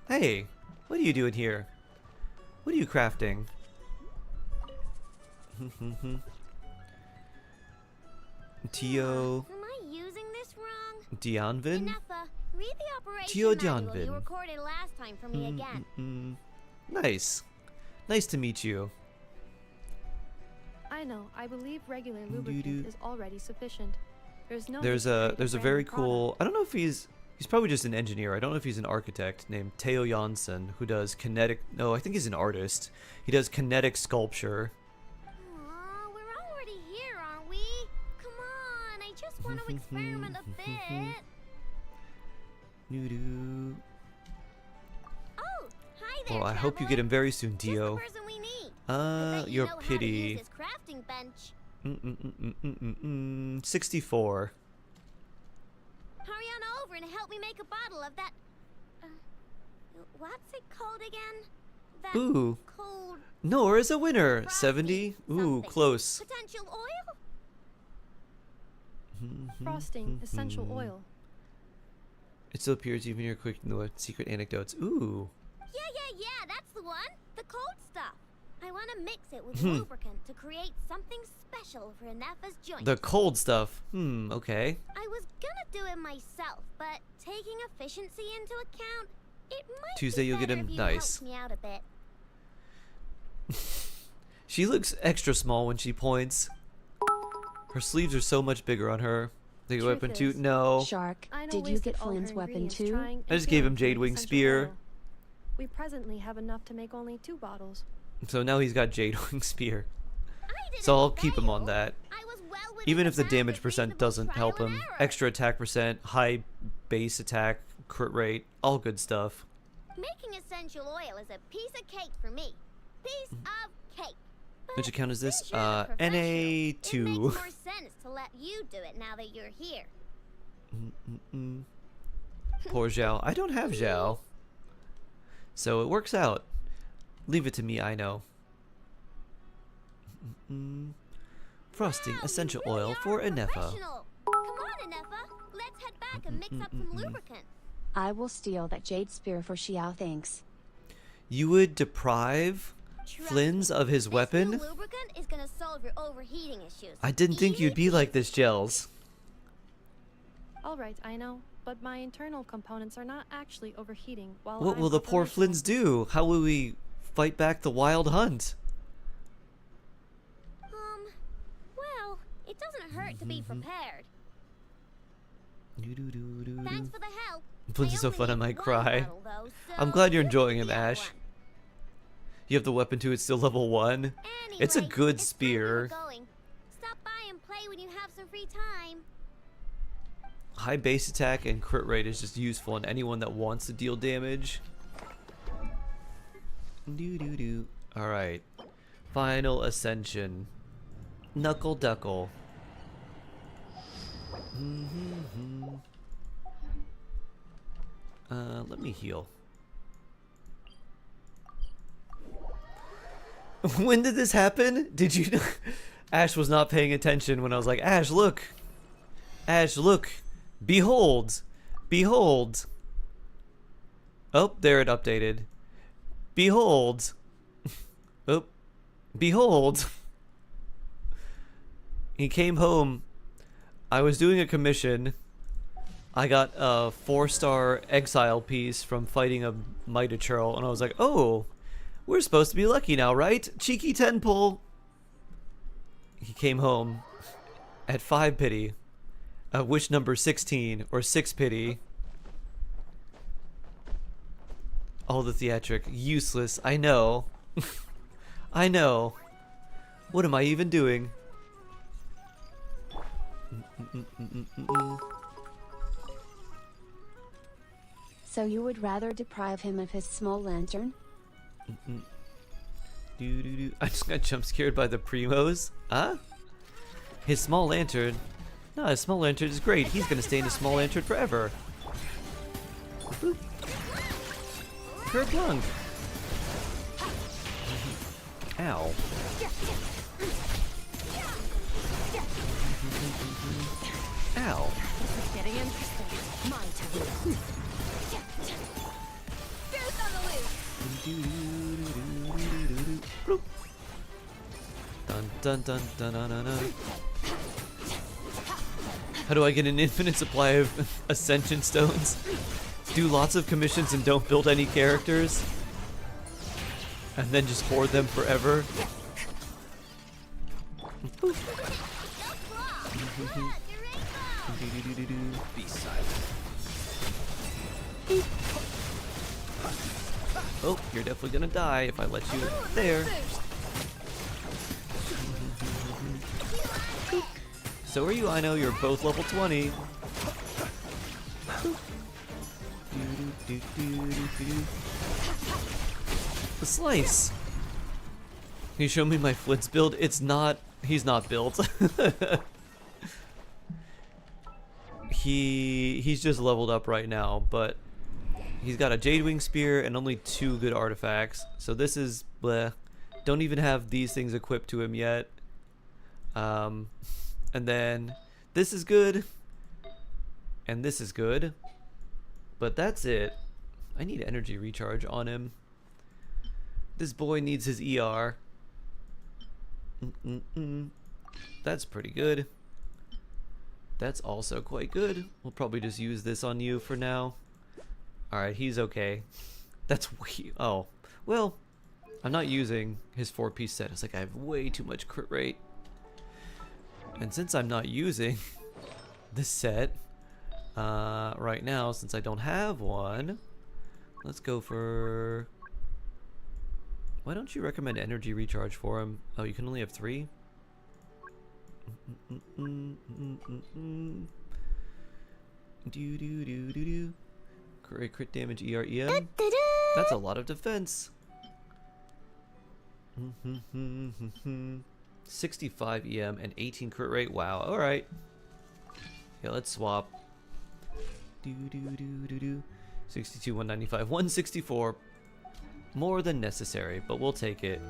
Hey, what are you doing here? What are you crafting? Tio Am I using this wrong? Dianvin? Ineffa, read the operation Tio manual Dianvin. you recorded last time for me again. Nice. Nice to meet you. I know. I believe regular lubricant is already sufficient. There's no. There's need to a create there's a brand very new cool. product. I don't know if he's probably just an engineer. I don't know if he's an architect named Teo Janssen who does kinetic. No, I think he's an artist. He does kinetic sculpture. Aw, we're already here, aren't we? Come on, I just want to experiment a bit. Doo-doo. Oh, hi there, Well, I hope you get him very soon, Tio. Just the person we need. I bet you Your know how to pity. use this crafting bench. 64. Hurry on over and help me make a bottle of that. What's it called again? That Ooh. cold Nora's a winner. frosty 70. Ooh, something. close. Potential oil? Frosting essential oil. It still appears even your quick secret anecdotes. Ooh. Yeah, that's the one. The cold stuff. I want to mix it with lubricant to create something special for Ineffa's joint. The cold stuff. Okay. I was gonna do it myself, but taking efficiency into account, it might Tuesday be you'll get better him if you nice. helped me out a bit. She looks extra small when she points. Her sleeves are so much bigger on her. The Truth weapon too? is, No. Shark, I know did you wasted get all her Flynn's weapon ingredients too? trying I just and gave him failing to make Jadewing essential Spear. oil. We presently have enough to make only 2 bottles. So now he's got Jadewing Spear. I didn't So I'll keep him on fail. that. I was well within Even if the bounds damage of percent reasonable doesn't trial help and him. error. Extra attack percent, high base attack, crit rate, all good stuff. Making essential oil is a piece of cake for me. Piece of cake. Which account is this? Since you're the professional, It makes NA2. more sense to let you do it now that you're here. Poor Zhao. I don't have Zhao. So it works out. Leave it to me, I know. Frosting Wow, you essential really oil are for a Ineffa. professional. Come on, Ineffa. Let's head back and mix up some lubricant. I will steal that jade spear for Xiao, thanks. You would deprive Trust Flynn's me, of his this weapon? new lubricant is gonna solve your overheating issues. I didn't think you'd be Easy like this, Gels. Alright, I know, but my internal components are not actually overheating while What I'm will the poor operational. Flynn's do? How will we fight back the wild hunt? Well, it doesn't hurt to be prepared. Doo-doo-doo-doo-doo. Thanks for the help. Flynn's is so only fun, I need might one cry. bottle, though, I'm so glad you're you enjoying can him, get Ash. one. You have the weapon too, it's still level 1. It's a Anyway, good it's time we were spear. going. Stop by and play when you have some free time. High base attack and crit rate is just useful on anyone that wants to deal damage. Doo-doo-doo. Alright. Final Ascension. Knuckle Duckle. Let me heal. When did this happen? Did you know? Ash was not paying attention when I was like, Ash, look. Ash, look. Behold. Behold. Oh, there it updated. Behold. Oh. Behold. He came home. I was doing a commission. I got a 4-star exile piece from fighting a Mighty Churl, and I was like, oh, we're supposed to be lucky now, right? Cheeky 10 pull. He came home at 5 pity. Wish number 16, or 6 pity. All the theatric. Useless. I know. I know. What am I even doing? So you would rather deprive him of his small lantern? I just got jump scared by the primos. Huh? His small lantern? No, his small lantern is great. He's gonna stay in his small lantern forever. Boop. Kerplunk. Ow. Ow. Getting interesting. My turn. Goose on the loose. Bloop. Dun dun dun dun dun dun dun. How do I get an infinite supply of ascension stones? Do lots of commissions and don't build any characters? And then just hoard them forever? Be silent. Oh, you're definitely gonna die if I let you there. So are you, I know you're both level 20. The slice! Can you show me my Flint's build? It's not, he's not built. He's just leveled up right now, but he's got a Jadewing Spear and only 2 good artifacts. So this is bleh. Don't even have these things equipped to him yet. And then this is good. And this is good. But that's it. I need energy recharge on him. This boy needs his ER. That's pretty good. That's also quite good. We'll probably just use this on you for now. Alright, he's okay. That's way... Oh. Well, I'm not using his 4-piece set. It's like I have way too much crit rate. And since I'm not using this set right now, since I don't have one, let's go for... Why don't you recommend energy recharge for him? Oh, you can only have 3? Crit damage EREM. That's a lot of defense. 65 EM and 18 crit rate. Wow. All right. Yeah, let's swap. 62, 195, 164. More than necessary, but we'll take it.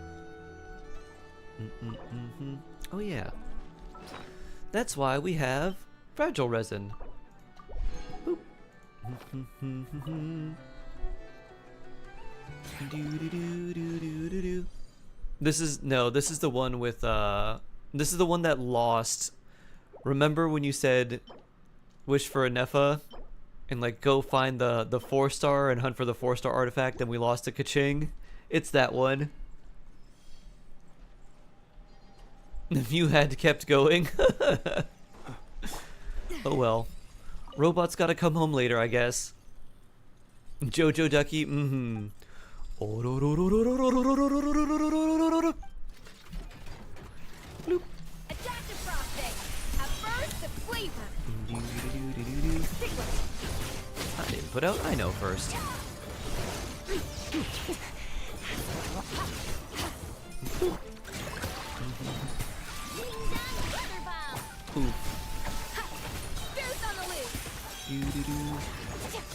Oh yeah. That's why we have fragile resin. Boop. This is the one with this is the one that lost. Remember when you said wish for a Nepha and like go find the 4-star and hunt for the 4-star artifact and we lost to Kaching? It's that one. If you had kept going. Oh well. Robot's gotta come home later, I guess. Jojo Ducky, Bloop. Attack the frosting. A burst of flavor. I didn't put out I know first. Oof.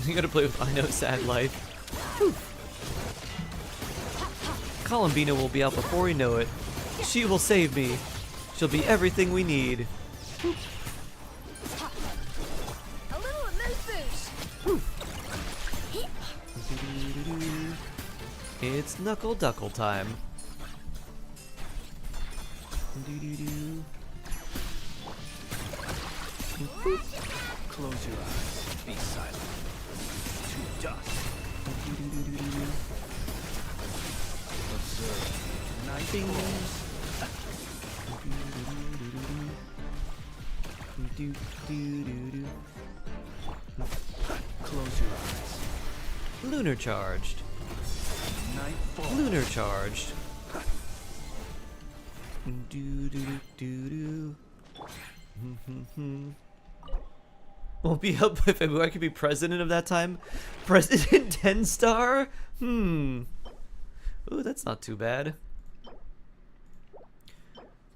You gotta play with I know sad life. Columbina will be out before we know it. She will save me. She'll be everything we need. A little amuse bouche. It's Knuckle Duckle time. Close your eyes. Be silent. To dust. Observe. Night things. Close your eyes. Lunar charged. Nightfall. Lunar charged. Won't be up if I could be president of that time. President 10 star? Ooh, that's not too bad.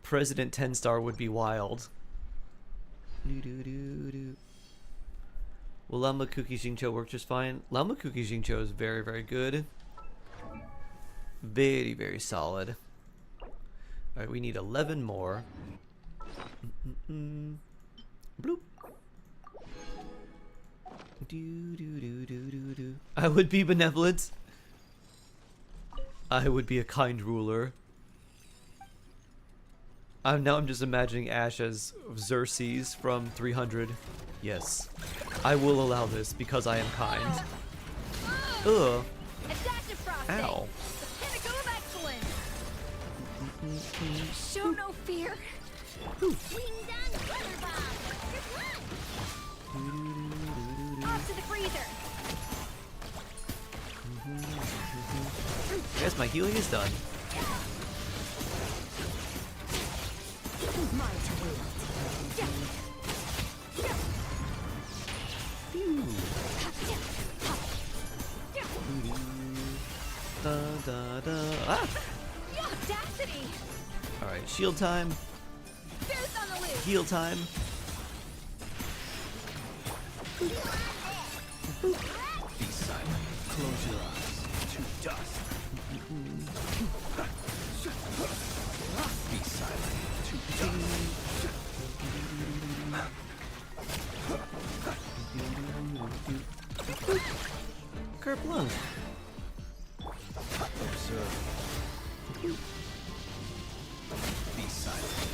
President 10 star would be wild. Will Lama Cookie Xingqiu work just fine? Lama Cookie Xingqiu is very, very good. Very, very solid. Alright, we need 11 more. Bloop. I would be benevolent. I would be a kind ruler. Now I'm just imagining Ash as Xerxes from 300. Yes. I will allow this because I am kind. Ugh. Ow. Show no fear. Off to the freezer. Guess my healing is done. Da, da, da. Ah! Audacity. Alright, shield time. Boost on the loose. Heal time. Be silent. Close your eyes. To dust. Be silent. To dust. Kerplunk. Observe. Be silent.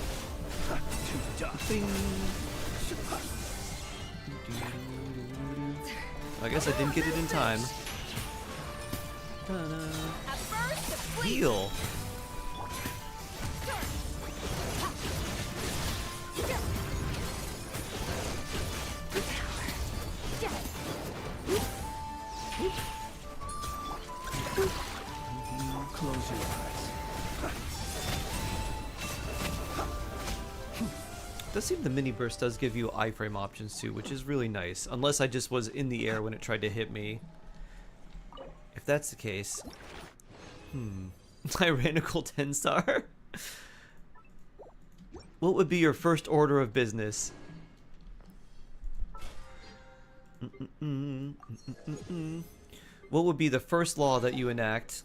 To dust. I guess I didn't get it in time. Ta-da. At first, the fleet. Heal. Close your eyes. Does seem the mini burst does give you iframe options too, which is really nice. Unless I just was in the air when it tried to hit me. If that's the case, tyrannical 10 star. What would be your first order of business? What would be the first law that you enact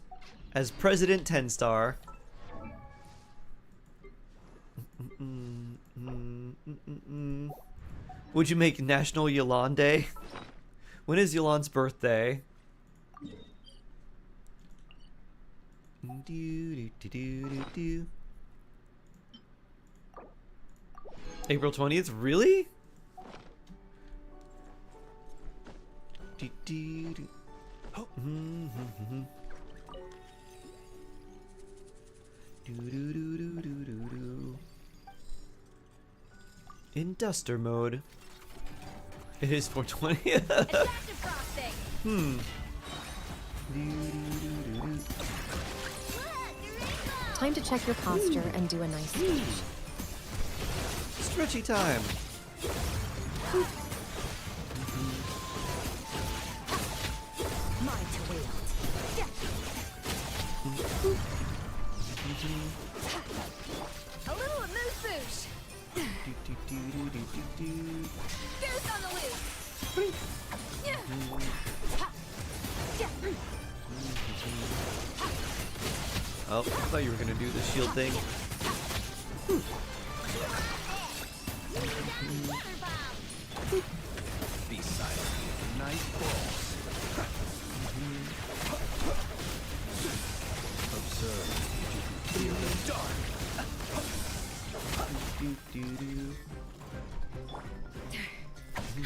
as President 10 star? Would you make National Yelan Day? When is Yelan's birthday? April 20th? Really? In duster mode. It is 420. Adaptive frosting. Time to check your posture and do a nice stretch. Stretchy time. Mine to wield. A little amuse bouche. Goose on the loose. Oh, I thought you were gonna do the shield thing. Be silent. Nice balls. Observe. Feel the dark.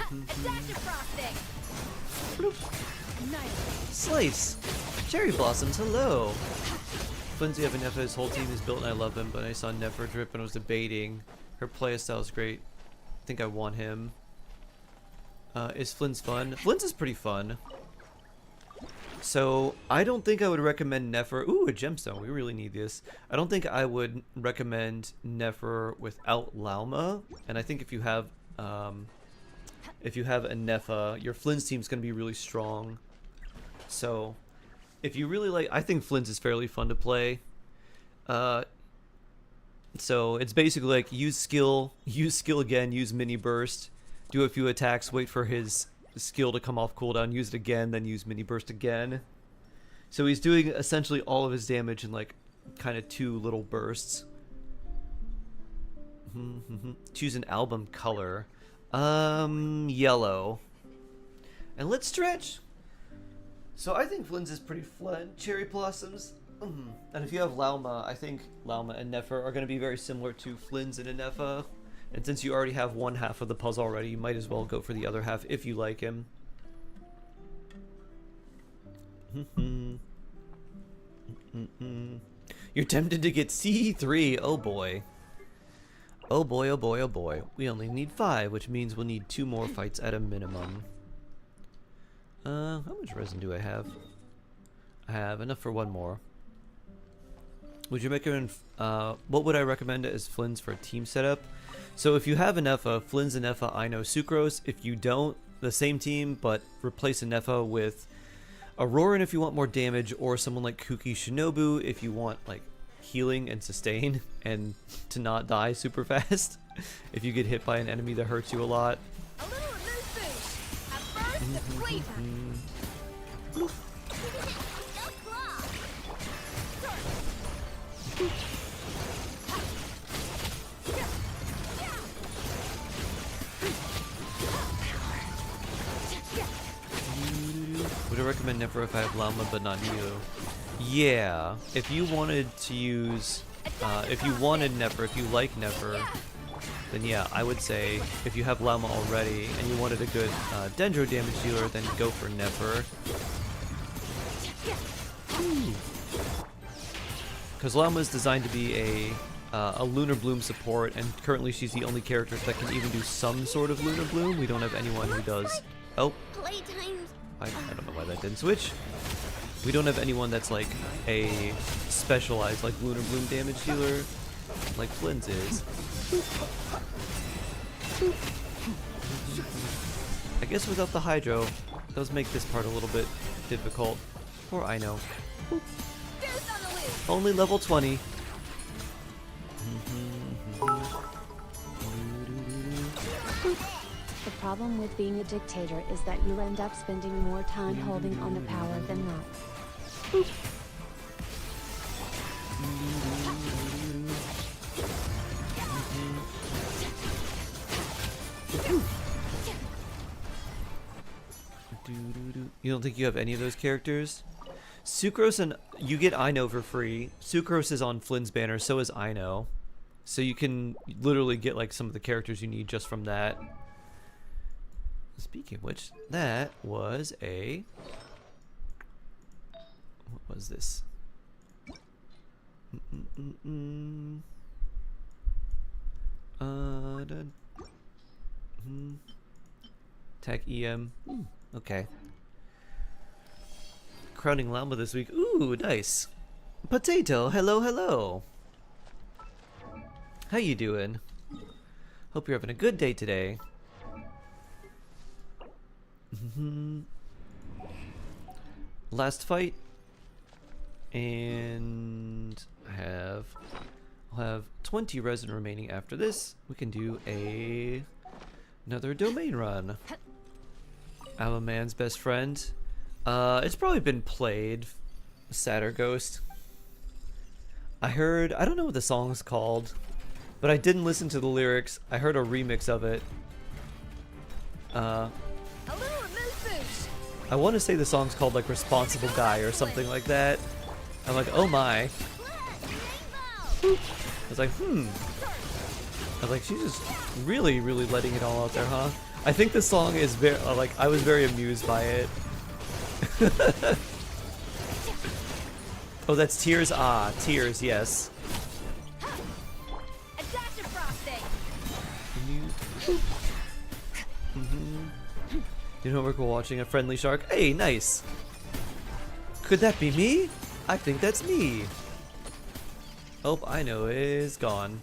Adaptive frosting. Nice. Slice! Cherry Blossoms, hello! Flinzy have an Nefa, his whole team is built and I love him, but I saw Nefer drip and was debating. Her playstyle is great. I think I want him. Is Flynn's fun? Flynn's is pretty fun. So I don't think I would recommend Nefer. Ooh, a gemstone. We really need this. I don't think I would recommend Nefer without Lauma. And I think if you have a Nefa, your Flynn's team's gonna be really strong. So if you really like, I think Flynn's is fairly fun to play. So it's basically like use skill again, use mini burst, do a few attacks, wait for his skill to come off cooldown, use it again, then use mini burst again. So he's doing essentially all of his damage in like kind of 2 little bursts. Choose an album color. Yellow. And let's stretch. So I think Flynn's is pretty fun. Cherry blossoms. And if you have Lauma, I think Lauma and Nefer are going to be very similar to Flynn's and Nefa. And since you already have one half of the puzzle already, you might as well go for the other half if you like him. You're tempted to get C3. Oh boy. Oh boy, oh boy, oh boy. We only need 5, which means we'll need 2 more fights at a minimum. How much resin do I have? I have enough for 1 more. Would you recommend, what would I recommend as Flynn's for a team setup? So if you have a Nefa, Flynn's a Nefa, I know Sucrose. If you don't, the same team, but replace a Nefa with Auroran if you want more damage, or someone like Kuki Shinobu if you want like healing and sustain and to not die super fast if you get hit by an enemy that hurts you a lot. A little remove boost. A burst of flavor. Would I recommend Nefer if I have Lauma but not you? Yeah, if you wanted to use, if you wanted Nefer, if you like Nefer, then yeah, I would say if you have Lauma already and you wanted a good Dendro damage dealer, then go for Nefer. Because Lauma is designed to be a Lunar Bloom support, and currently she's the only character that can even do some sort of Lunar Bloom. We don't have anyone who does. Oh. I don't know why that didn't switch. We don't have anyone that's like a specialized like Lunar Bloom damage dealer like Flynn's is. I guess without the Hydro, it does make this part a little bit difficult. Or I know. Only level 20. The problem with being a dictator is that you'll end up spending more time holding on to power than not. You don't think you have any of those characters? Sucrose, and you get Ino for free. Sucrose is on Flynn's banner, so is Ino. So you can literally get like some of the characters you need just from that. Speaking of which, that was a... What was this? Tech EM. Okay. Crowning Llama this week. Ooh, nice. Potato, hello, hello. How you doing? Hope you're having a good day today. Last fight, and I'll have 20 resin remaining after this. We can do another domain run. I'm a man's best friend. It's probably been played. Satyr Ghost. I don't know what the song is called, but I didn't listen to the lyrics. I heard a remix of it. I want to say the song's called like Responsible Guy or something like that. I'm like, oh my. I was like, I was like, she's just really, really letting it all out there, huh? I think the song is very, like, I was very amused by it. Oh, that's Tears? Ah, Tears, yes. You know, we're watching a friendly shark. Hey, nice. Could that be me? I think that's me. Oh, I know, is gone.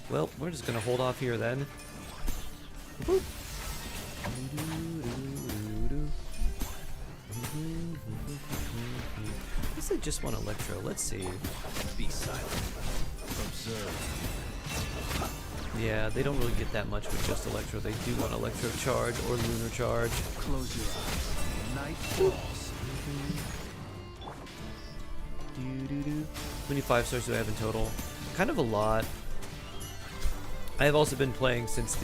Well, we're just gonna hold off here then. Boop. I guess I just want Electro. Let's see. Be silent. Observe. Yeah, they don't really get that much with just Electro. They do want Electro Charge or Lunar Charge. Close your eyes. Night falls. How many 5-stars do I have in total? Kind of a lot. I have also been playing since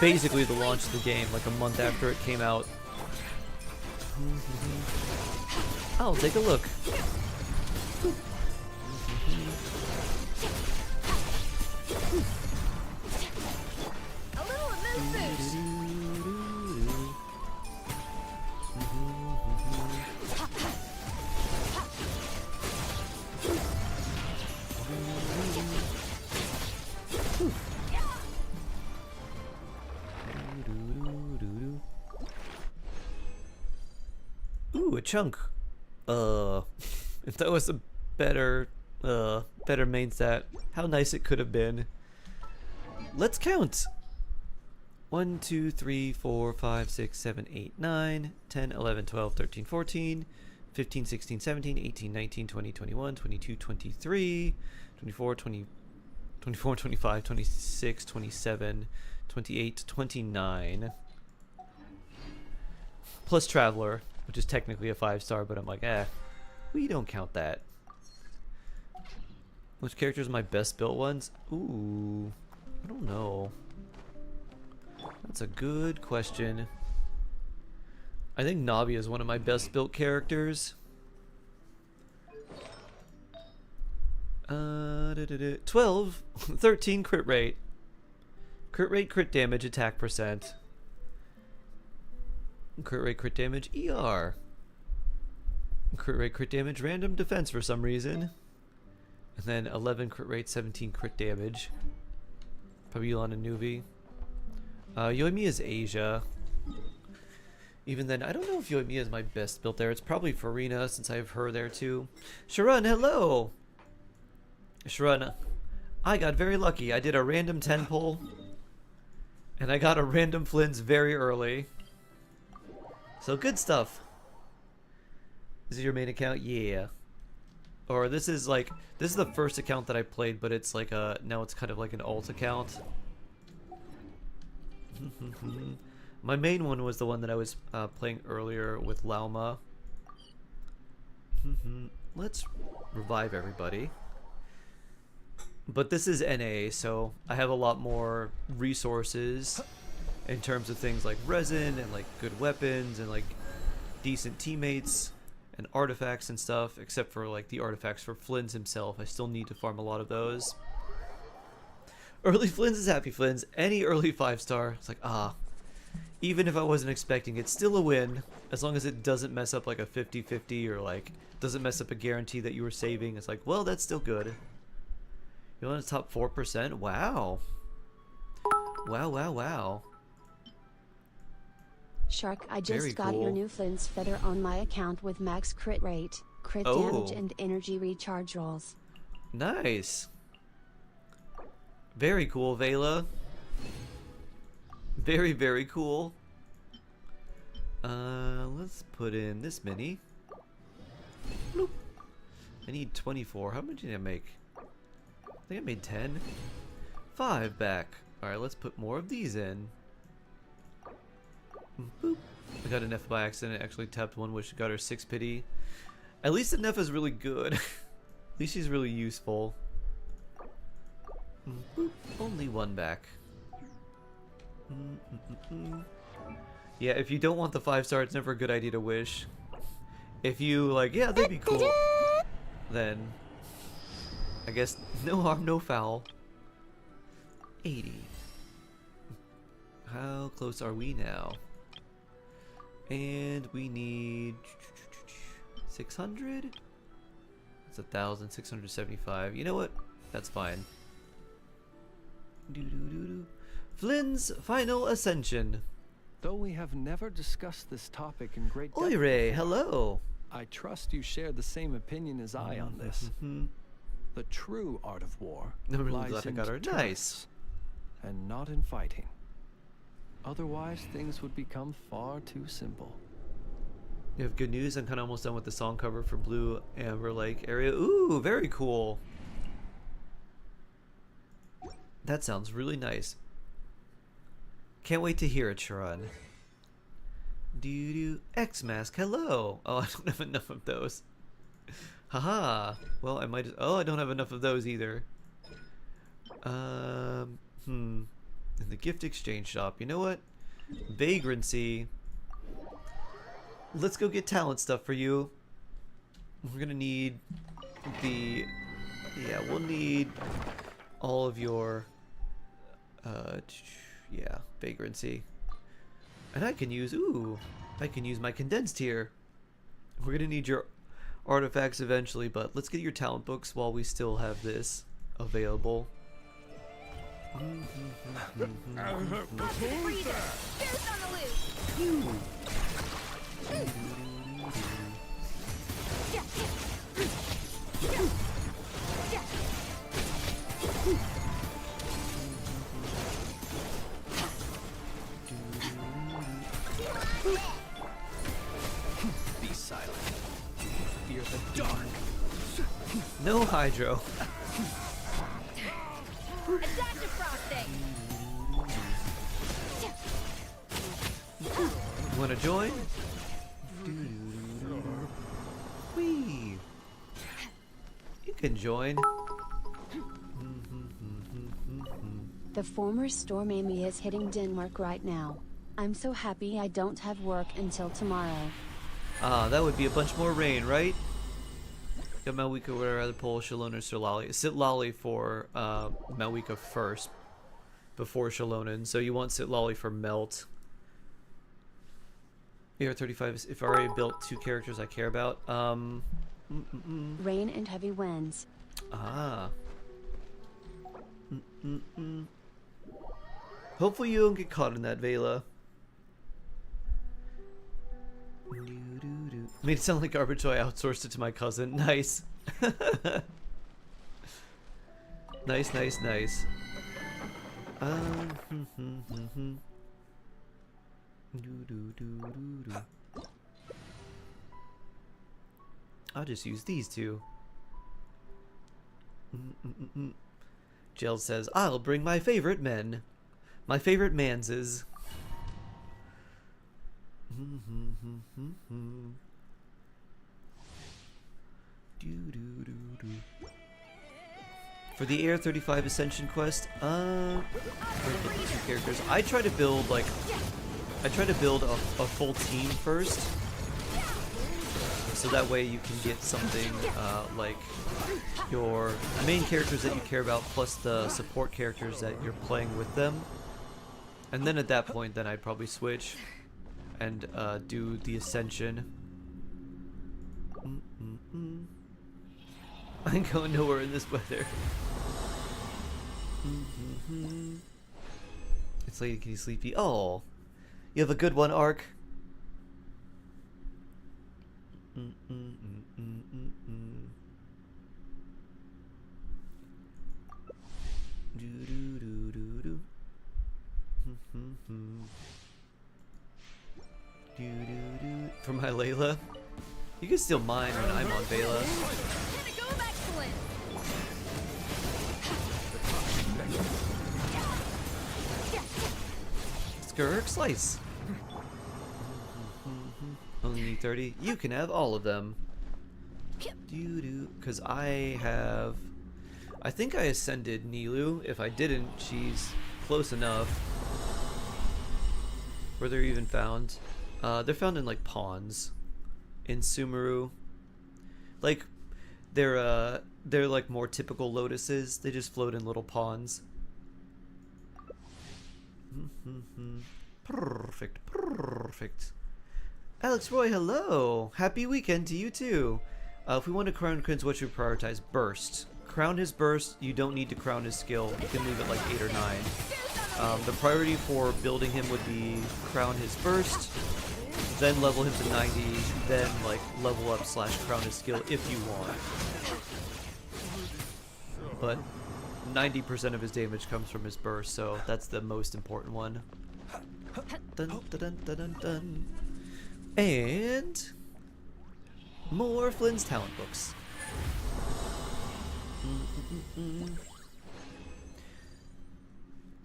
basically the launch of the game, like a month after it came out. I'll take a look. A little moon boost. Ooh, a chunk. If that was a better main stat, how nice it could have been. Let's count. 1, 2, 3, 4, 5, 6, 7, 8, 9, 10, 11, 12, 13, 14, 15, 16, 17, 18, 19, 20, 21, 22, 23, 24, 24, 25, 26, 27, 28, 29. Plus Traveler, which is technically a 5-star, but I'm like, we don't count that. Which characters are my best built ones? Ooh, I don't know. That's a good question. I think Navi is one of my best built characters. 12, 13 crit rate. Crit rate, crit damage, attack percent. Crit rate, crit damage, ER. Crit rate, crit damage, random defense for some reason. And then 11 crit rate, 17 crit damage. Probably Yulon and Nuvi. Yoimiya is Asia. Even then, I don't know if Yoimiya is my best built there. It's probably Farina, since I have her there too. Sharon, hello! Sharon, I got very lucky. I did a random 10 pull. And I got a random Flynn's very early. So good stuff. Is it your main account? Yeah. Or this is the first account that I played, but it's like now it's kind of like an alt account. My main one was the one that I was playing earlier with Lauma. Let's revive everybody. But this is NA, so I have a lot more resources in terms of things like resin and like good weapons and like decent teammates and artifacts and stuff, except for like the artifacts for Flynn's himself. I still need to farm a lot of those. Early Flynn's is happy Flynn's. Any early 5-star, it's like, even if I wasn't expecting it, still a win, as long as it doesn't mess up like a 50-50 or like doesn't mess up a guarantee that you were saving. It's like, well, that's still good. You want to top 4%? Wow. Wow. Shark, I just Very got cool. your new Flynn's feather on my account with max crit rate, crit damage, and energy recharge rolls. Nice. Very cool, Vela. Very, very cool. Let's put in this many. Bloop. I need 24. How much did I make? I think I made 10. 5 back. Alright, let's put more of these in. Boop. I got an F by accident. I actually tapped one, which got her 6 pity. At least the Neff is really good. At least she's really useful. Boop. Only 1 back. Yeah, if you don't want the 5-star, it's never a good idea to wish. If you like, yeah, that'd be cool, then I guess no harm, no foul. 80. How close are we now? And we need 600? That's 1,675. You know what? That's fine. Flynn's Final Ascension. Though we have never discussed this topic in great depth, Oire, hello. I trust you share the same opinion as I on this. The true art of war I'm really lies glad I in got her. deterrence Nice. and not in fighting. Otherwise, things would become far too simple. You have good news. I'm kind of almost done with the song cover for Blue Amber Lake area. Ooh, very cool. That sounds really nice. Can't wait to hear it, Sharon. X-Mask, hello. Oh, I don't have enough of those. Haha. Well, I might. Oh, I don't have enough of those either. In the gift exchange shop. You know what? Vagrancy. Let's go get talent stuff for you. We're gonna need the. Yeah, we'll need all of your. Yeah, vagrancy. And I can use. Ooh, I can use my condensed here. We're gonna need your artifacts eventually, but let's get your talent books while we still have this available. Up to the freezer. Bear's on the loose. Be silent. Fear the dark. No hydro. Adaptive frosting. You wanna join? Whee! You can join. The former storm Amy is hitting Denmark right now. I'm so happy I don't have work until tomorrow. Ah, that would be a bunch more rain, right? Got Malwika, would I rather pull Shalona or Sitlali? Sitlali for Malwika first, before Shalonen. So you want Sitlali for Melt. AR-35 is if I already built 2 characters I care about. Rain and heavy winds. Ah. Hopefully you don't get caught in that, Vela. Made it sound like garbage, so I outsourced it to my cousin. Nice. Nice, nice, nice. I'll just use these two. Jill says, I'll bring my favorite men. My favorite manses. For the Air 35 Ascension quest, for the 2 characters, I try to build a full team first, so that way you can get something like your main characters that you care about plus the support characters that you're playing with them, and then at that point, then I'd probably switch and do the Ascension. I ain't going nowhere in this weather. It's late, can you sleepy? Oh, you have a good one, Ark. For my Layla, you can steal mine when I'm on Vela. Go excellent. Skirk slice. Only need 30. You can have all of them. Because I think I ascended Nilu. If I didn't, she's close enough. Where they're even found. They're found in like ponds in Sumeru. Like they're like more typical lotuses. They just float in little ponds. Perfect, perfect. Alex Roy, hello. Happy weekend to you too. If we want to crown Prince, what should we prioritize? Burst. Crown his burst. You don't need to crown his skill. You can leave it like 8 or 9. The priority for building him would be crown his first, then level him to 90, then like level up / crown his skill if you want. But 90% of his damage comes from his burst, so that's the most important one. Dun, dun, dun, dun, dun, dun. And more Flynn's talent books.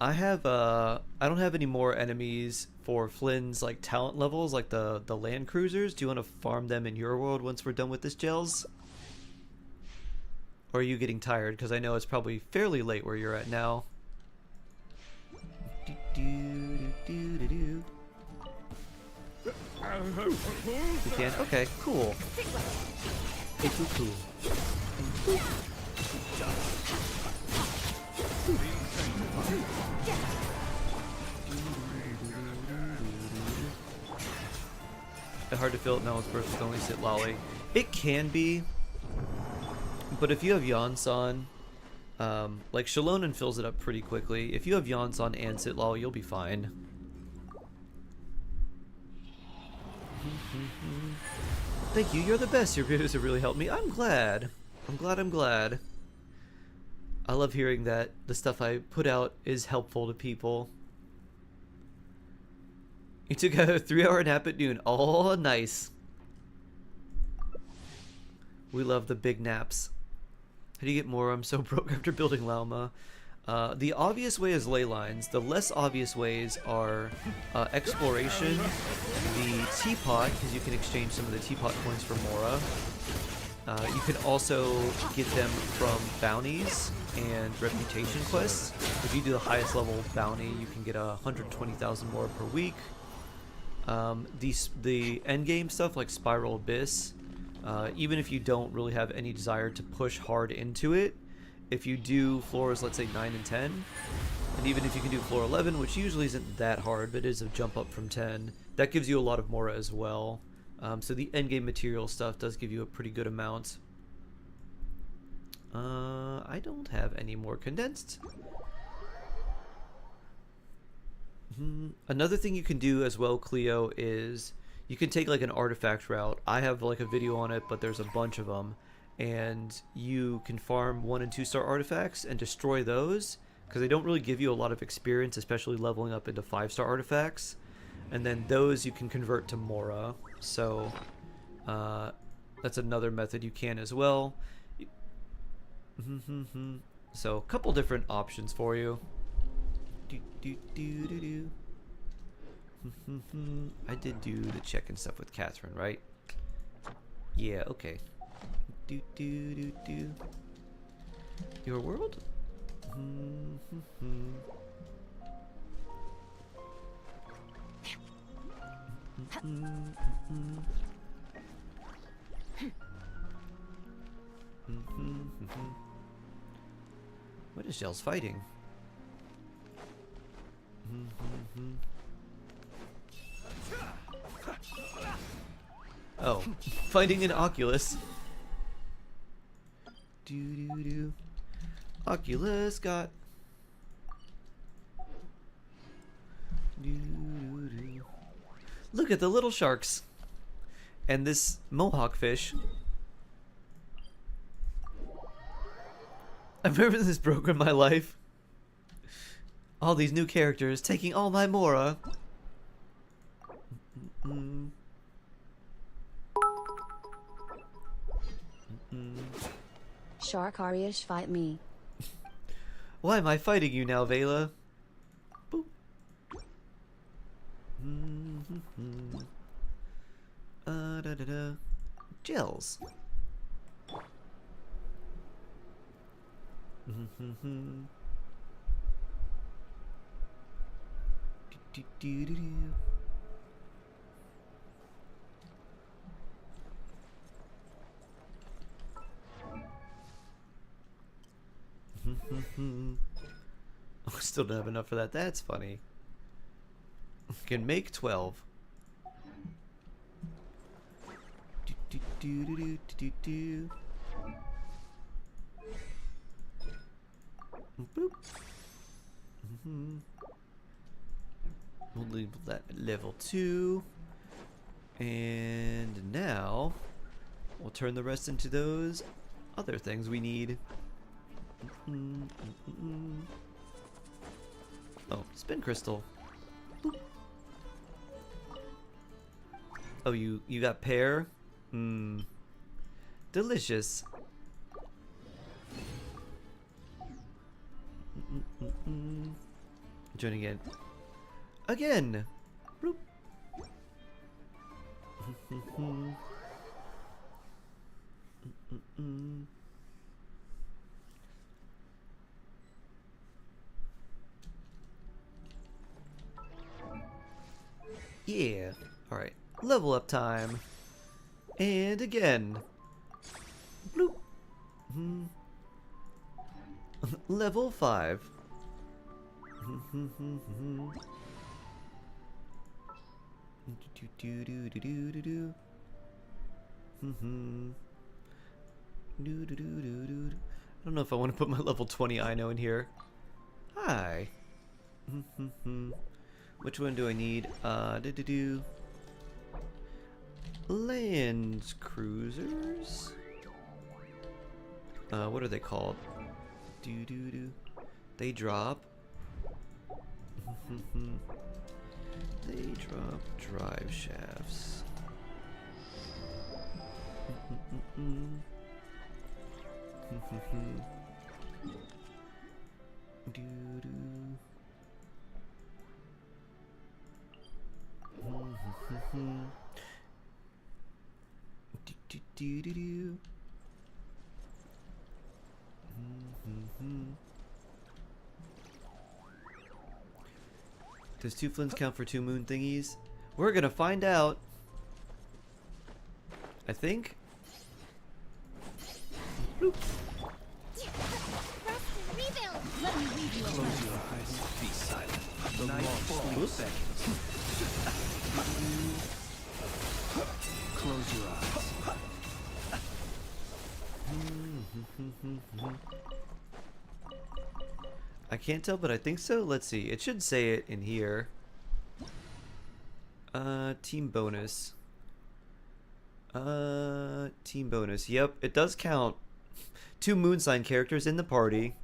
I don't have any more enemies for Flynn's like talent levels, like the land cruisers. Do you want to farm them in your world once we're done with this, Gels? Or are you getting tired? Because I know it's probably fairly late where you're at now. You can? Okay, cool. Hey, cool. It's hard to fill it now with burst with only sit lolly. It can be, but if you have Yonsan, like Shalonen fills it up pretty quickly. If you have Yonsan and sit lolly, you'll be fine. Thank you, you're the best. Your videos have really helped me. I'm glad. I'm glad. I love hearing that the stuff I put out is helpful to people. You took a 3-hour nap at noon. Oh, nice. We love the big naps. How do you get more? I'm so broke after building Lauma. The obvious way is ley lines. The less obvious ways are exploration, the teapot, because you can exchange some of the teapot coins for Mora. You can also get them from bounties and reputation quests. If you do the highest level bounty, you can get 120,000 Mora per week. The endgame stuff like Spiral Abyss, even if you don't really have any desire to push hard into it, if you do floors, let's say 9 and 10, and even if you can do floor 11, which usually isn't that hard, but is a jump up from 10, that gives you a lot of Mora as well. So the endgame material stuff does give you a pretty good amount. I don't have any more condensed. Another thing you can do as well, Cleo, is you can take like an artifact route. I have like a video on it, but there's a bunch of them. And you can farm 1- and 2-star artifacts and destroy those, because they don't really give you a lot of experience, especially leveling up into 5-star artifacts. And then those you can convert to Mora. So that's another method you can as well. So a couple different options for you. I did do the check and stuff with Catherine, right? Yeah, okay. Your world? What is Gels fighting? Oh, fighting an Oculus. Oculus got. Look at the little sharks. And this mohawk fish. I remember this broke in my life. All these new characters taking all my Mora. Shark Ariash, fight me. Why am I fighting you now, Vela? Boop. Gels. I still don't have enough for that. That's funny. Can make 12. Boop. We'll leave that at level 2. And now we'll turn the rest into those other things we need. Oh, spin crystal. Boop. Oh, you got pear? Delicious. Join again. Again! Bloop. Yeah. Alright. Level up time. And again. Bloop. Level 5. I don't know if I want to put my level 20 Ino in here. Hi. Which one do I need? Land cruisers? What are they called? They drop. They drop drive shafts. Does 2 flints count for 2 moon thingies? We're gonna find out. I think. Bloop. Let me leave you Close alone. your eyes. Be silent. The night falls. Oops. Close your eyes. I can't tell, but I think so. Let's see. It should say it in here. Team bonus. Team bonus. Yep, it does count. 2 moon sign characters in the party.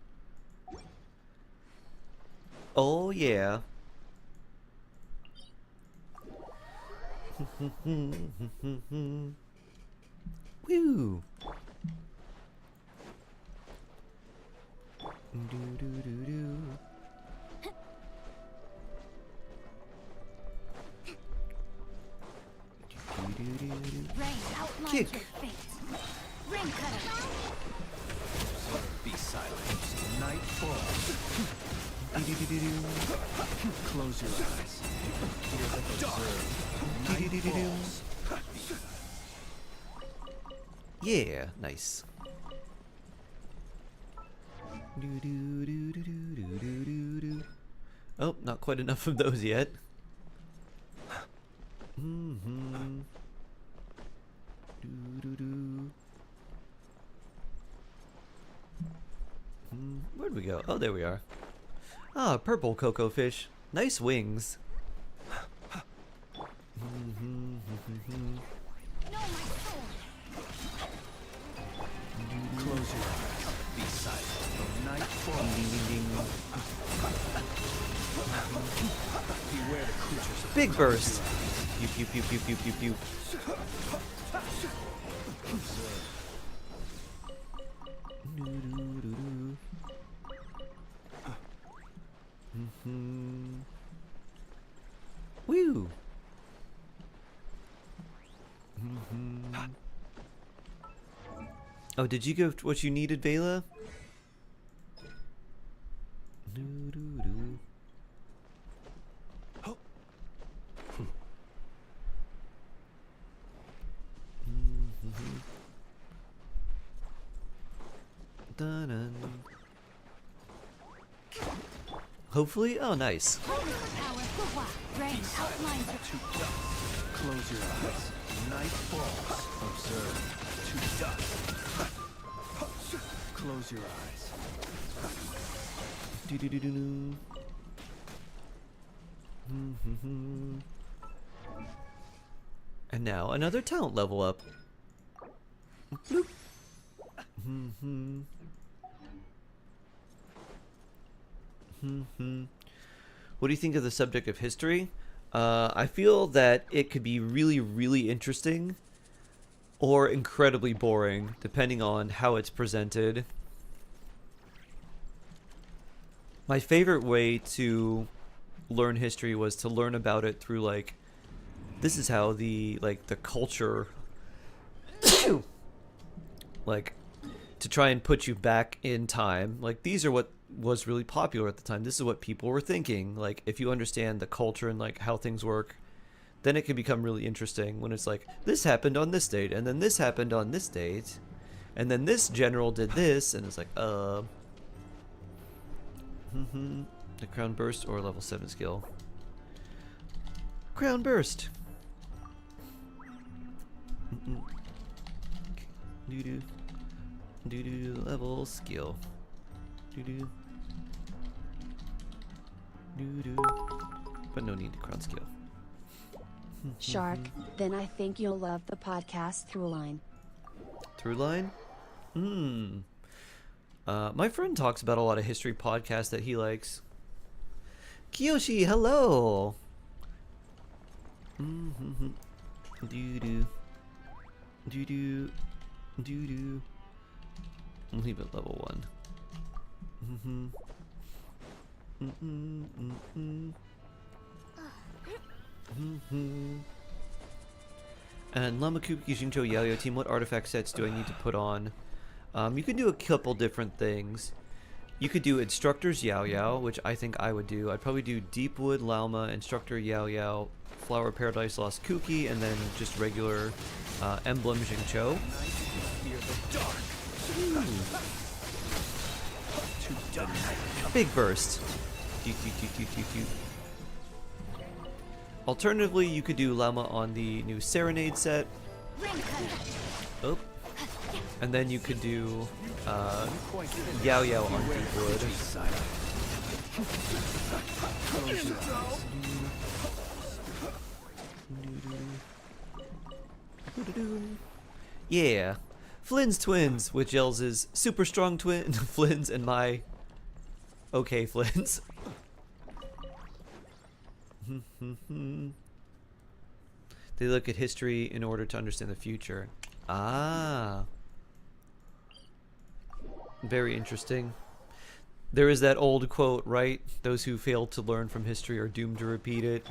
Oh yeah. Woo. Rain outlines Kick. your fate. Rain cutter. Be silent. Night falls. Close your eyes. Night falls. Yeah, nice. Oh, not quite enough of those yet. Where'd we go? Oh, there we are. Ah, purple cocoa fish. Nice wings. No, my soul. Close your eyes. Be silent. Night falls. Beware the creatures of Big burst. Pew pew pew pew pew pew pew. Woo. Oh, did you give what you needed, Vela? Dun-dun. Hopefully, oh nice. Holy power. Rain outlines your Close your eyes. Night falls. Observe. To dust. Close your eyes. And now another talent level up. Bloop. What do you think of the subject of history? I feel that it could be really, really interesting or incredibly boring, depending on how it's presented. My favorite way to learn history was to learn about it through, like, this is how the culture like, to try and put you back in time. Like, these are what was really popular at the time. This is what people were thinking. Like, if you understand the culture and like how things work, then it can become really interesting when it's like, this happened on this date, and then this happened on this date, and then this general did this, and it's like, the crown burst or level 7 skill. Crown burst. Doo-doo. Doo-doo level skill. Doo-doo. Doo-doo. But no need to crown skill. Shark, then I think you'll love the podcast Throughline. Throughline? My friend talks about a lot of history podcasts that he likes. Kiyoshi, hello! Doo-doo. Doo-doo. Doo-doo. I'll leave it level 1. And Lamakuki Jincho Yaoyo team, what artifact sets do I need to put on? You can do a couple different things. You could do Instructor's Yao Yao, which I think I would do. I'd probably do Deepwood Lauma, Instructor Yao Yao, Flower Paradise Lost Kuki, and then just regular Emblem Jincho. Big burst. Alternatively, you could do Llama on the new Serenade set. Oh. And then you could do Yao Yao on Deepwood. Yeah. Flynn's twins, which yells is super strong twin Flynn's and my okay Flynn's. They look at history in order to understand the future. Ah. Very interesting. There is that old quote, right? Those who fail to learn from history are doomed to repeat it.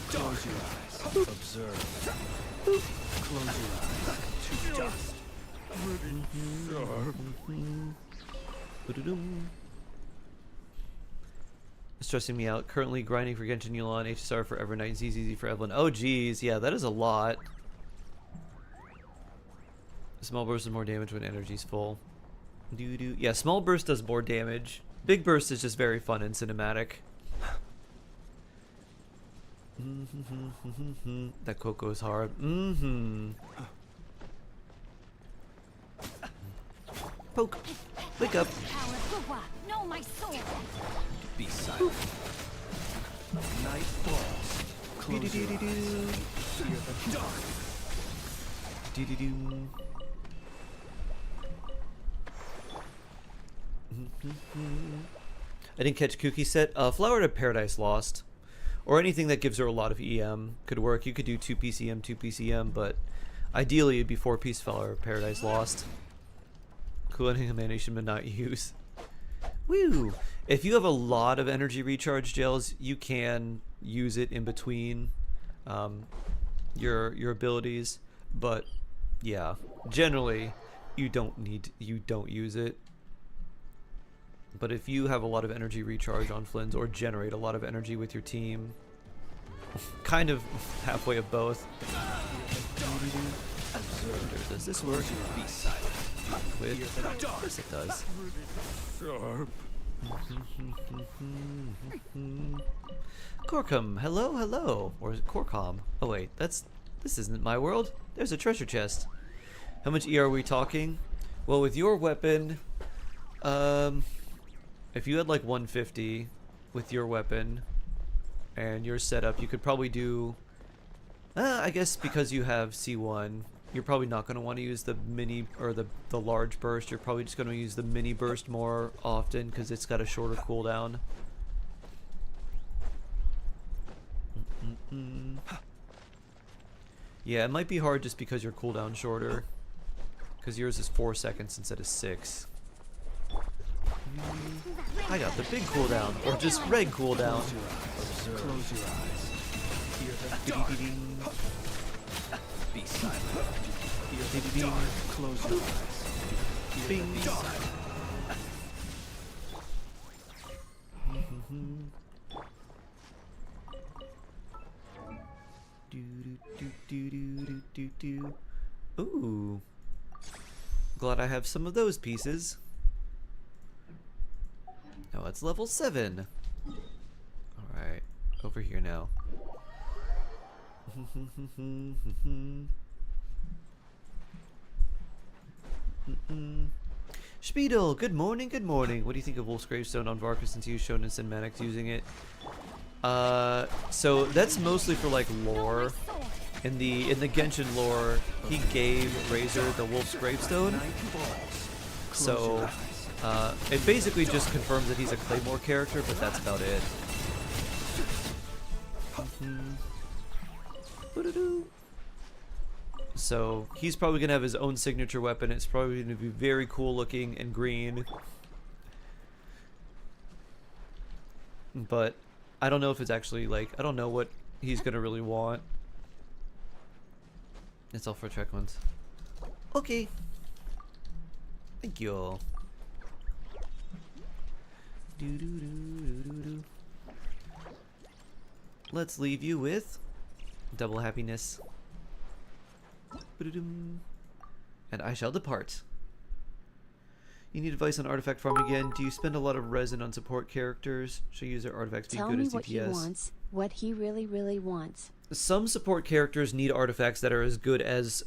Close your eyes. Observe. Close your eyes. To dust. Stressing me out. Currently grinding for Genshin Yulan, HSR for Evernight, ZZZ for Evelyn. Oh geez, yeah, that is a lot. Small burst does more damage when energy's full. Doo-doo. Yeah, small burst does more damage. Big burst is just very fun and cinematic. That Coco is hard. Poke. Wake up. Know my soul. Be silent. Night falls. Close your eyes. Fear the dark. Doo-doo-doo. I didn't catch Kuki set. Flower to Paradise Lost. Or anything that gives her a lot of EM could work. You could do 2 PCM, 2 PCM, but ideally it'd be 4 piece Flower Paradise Lost. Cooling animation but not use. Woo! If you have a lot of energy recharge gels, you can use it in between your abilities, but yeah, generally you don't use it. But if you have a lot of energy recharge on Flynn's or generate a lot of energy with your team, kind of halfway of both. Does this work? Be silent. With? Of course it does. Corcom, hello, hello. Or is it Corcom? Oh wait, this isn't my world. There's a treasure chest. How much E are we talking? Well, with your weapon, if you had like 150 with your weapon and your setup, you could probably do, I guess because you have C1, you're probably not going to want to use the mini or the large burst. You're probably just going to use the mini burst more often because it's got a shorter cooldown. Yeah, it might be hard just because your cooldown's shorter. Because yours is 4 seconds instead of 6. I got the big cooldown, or just red cooldown. Close your eyes. Hear the dark. Be silent. Hear the dark. Close your eyes. Hear the dark. Ooh. Glad I have some of those pieces. Oh, it's level 7. Alright, over here now. Spiedel, good morning, good morning. What do you think of Wolf's Gravestone on Varka since you shown in Cinematics using it? So that's mostly for like lore. In the Genshin lore, he gave Razor the Wolf's Gravestone. So it basically just confirms that he's a Claymore character, but that's about it. So he's probably gonna have his own signature weapon. It's probably gonna be very cool looking and green. But I don't know if it's actually like, I don't know what he's gonna really want. It's all for Trek ones. Okay. Thank you. Let's leave you with double happiness. And I shall depart. You need advice on artifact farming again. Do you spend a lot of resin on support characters? Should use their artifacts be Tell good me as what he DPS? wants, what he really wants. Some support characters need artifacts that are as good as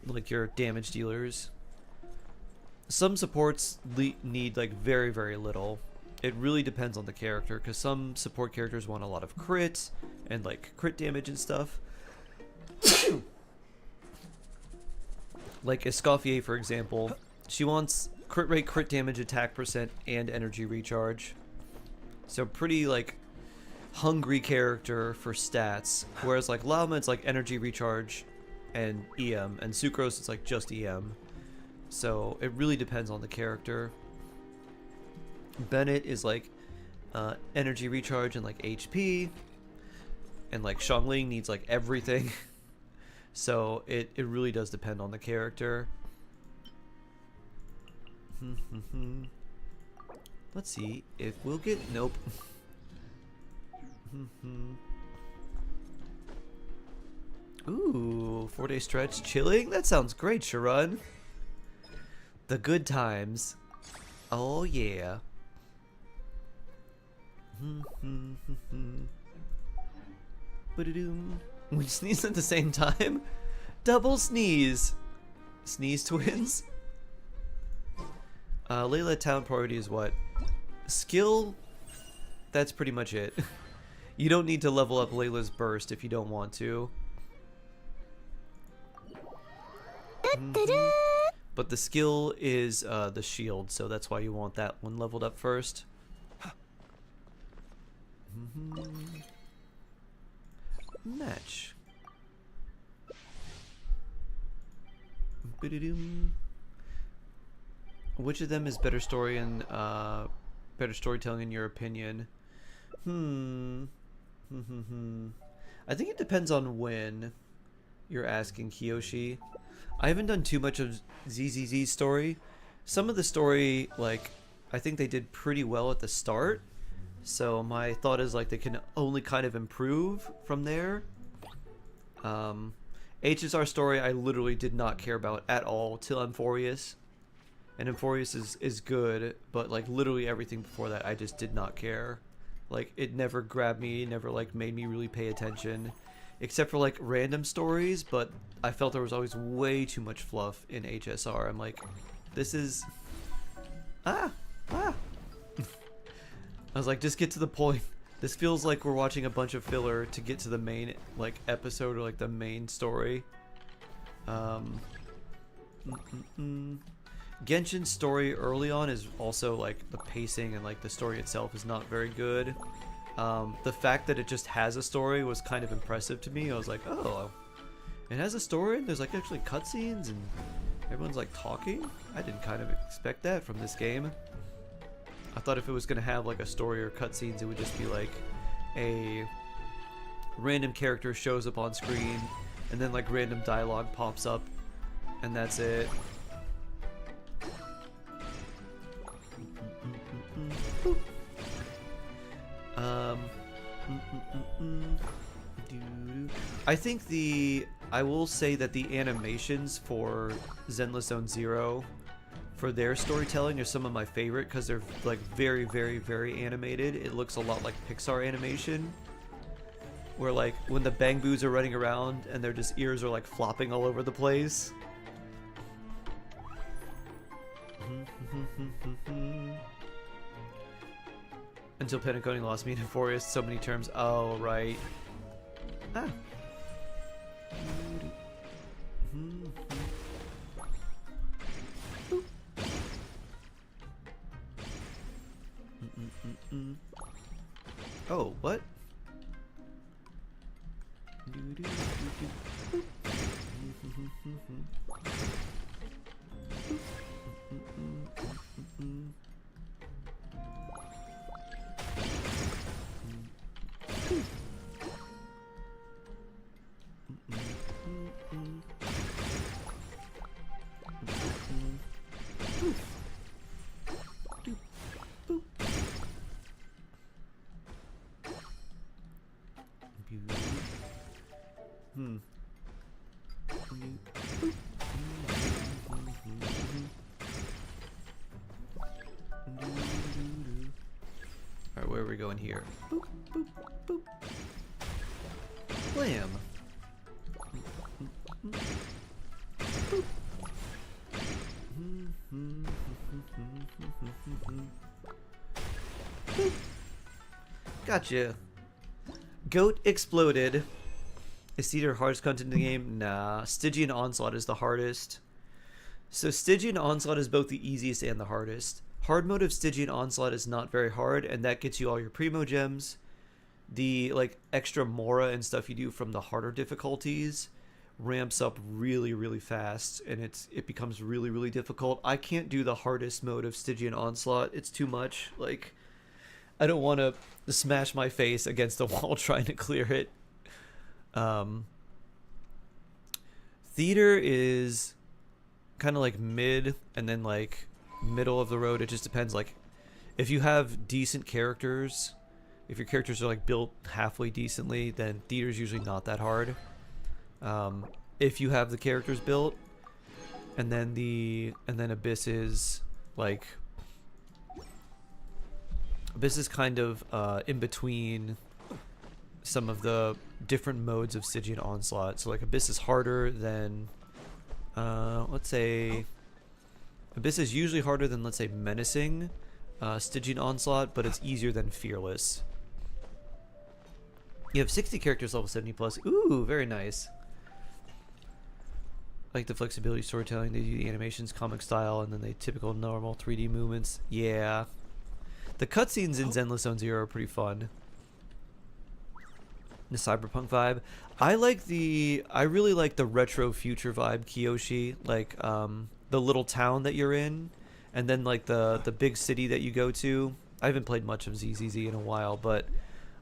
like your damage dealers. Some supports need like very little. It really depends on the character, because some support characters want a lot of crit and like crit damage and stuff. Like Escoffier, for example, she wants crit rate, crit damage, attack percent, and energy recharge. So pretty like hungry character for stats, whereas like Llama it's like energy recharge and EM, and Sucrose it's like just EM. So it really depends on the character. Bennett is like energy recharge and like HP, and like Xiangling needs like everything. So it really does depend on the character. Let's see if we'll get, nope. Ooh, 4-day stretch, chilling? That sounds great, Sharon. The good times. Oh yeah. Ba-da-doom. We sneeze at the same time? Double sneeze. Sneeze twins? Layla talent priority is what? Skill? That's pretty much it. You don't need to level up Layla's burst if you don't want to. But the skill is the shield, so that's why you want that one leveled up first. Match. Which of them is better story and better storytelling in your opinion? I think it depends on when you're asking, Kiyoshi. I haven't done too much of ZZZ's story. Some of the story, like, I think they did pretty well at the start. So my thought is like they can only kind of improve from there. HSR story I literally did not care about at all till Amphorius. And Amphorius is good, but like literally everything before that I just did not care. Like it never grabbed me, never like made me really pay attention. Except for like random stories, but I felt there was always way too much fluff in HSR. I'm like, this is... I was like, just get to the point. This feels like we're watching a bunch of filler to get to the main like episode or like the main story. Genshin's story early on is also like the pacing and like the story itself is not very good. The fact that it just has a story was kind of impressive to me. I was like, oh, it has a story and there's like actually cutscenes and everyone's like talking. I didn't kind of expect that from this game. I thought if it was gonna have like a story or cutscenes, it would just be like a random character shows up on screen and then like random dialogue pops up and that's it. I think I will say that the animations for Zenless Zone Zero for their storytelling are some of my favorite because they're like very, very, very animated. It looks a lot like Pixar animation, where like when the Bang Boos are running around and their just ears are like flopping all over the place. Until Pentacoding lost me in Euphorious so many terms. Oh, right. Ah. Oh, what? Alright, where are we going here? Boop, boop, boop. Blam. Gotcha. Goat exploded. Is Cedar hardest content in the game? Nah. Stygian Onslaught is the hardest. So Stygian Onslaught is both the easiest and the hardest. Hard mode of Stygian Onslaught is not very hard, and that gets you all your Primo Gems. The like extra Mora and stuff you do from the harder difficulties ramps up really, really fast, and it becomes really, really difficult. I can't do the hardest mode of Stygian Onslaught. It's too much. Like, I don't want to smash my face against the wall trying to clear it. Theater is kind of like mid and then like middle of the road. It just depends. Like, if you have decent characters, if your characters are like built halfway decently, then theater's usually not that hard. If you have the characters built, and then Abyss is like Abyss is kind of in between some of the different modes of Stygian Onslaught. So like Abyss is harder than let's say Abyss is usually harder than, let's say, Menacing Stygian Onslaught, but it's easier than Fearless. You have 60 characters level 70 plus. Ooh, very nice. Like the flexibility storytelling, they do the animations comic style, and then the typical normal 3D movements. Yeah. The cutscenes in Zenless Zone Zero are pretty fun. The cyberpunk vibe. I really like the retro future vibe Kyoshi, like the little town that you're in, and then like the big city that you go to. I haven't played much of ZZZ in a while, but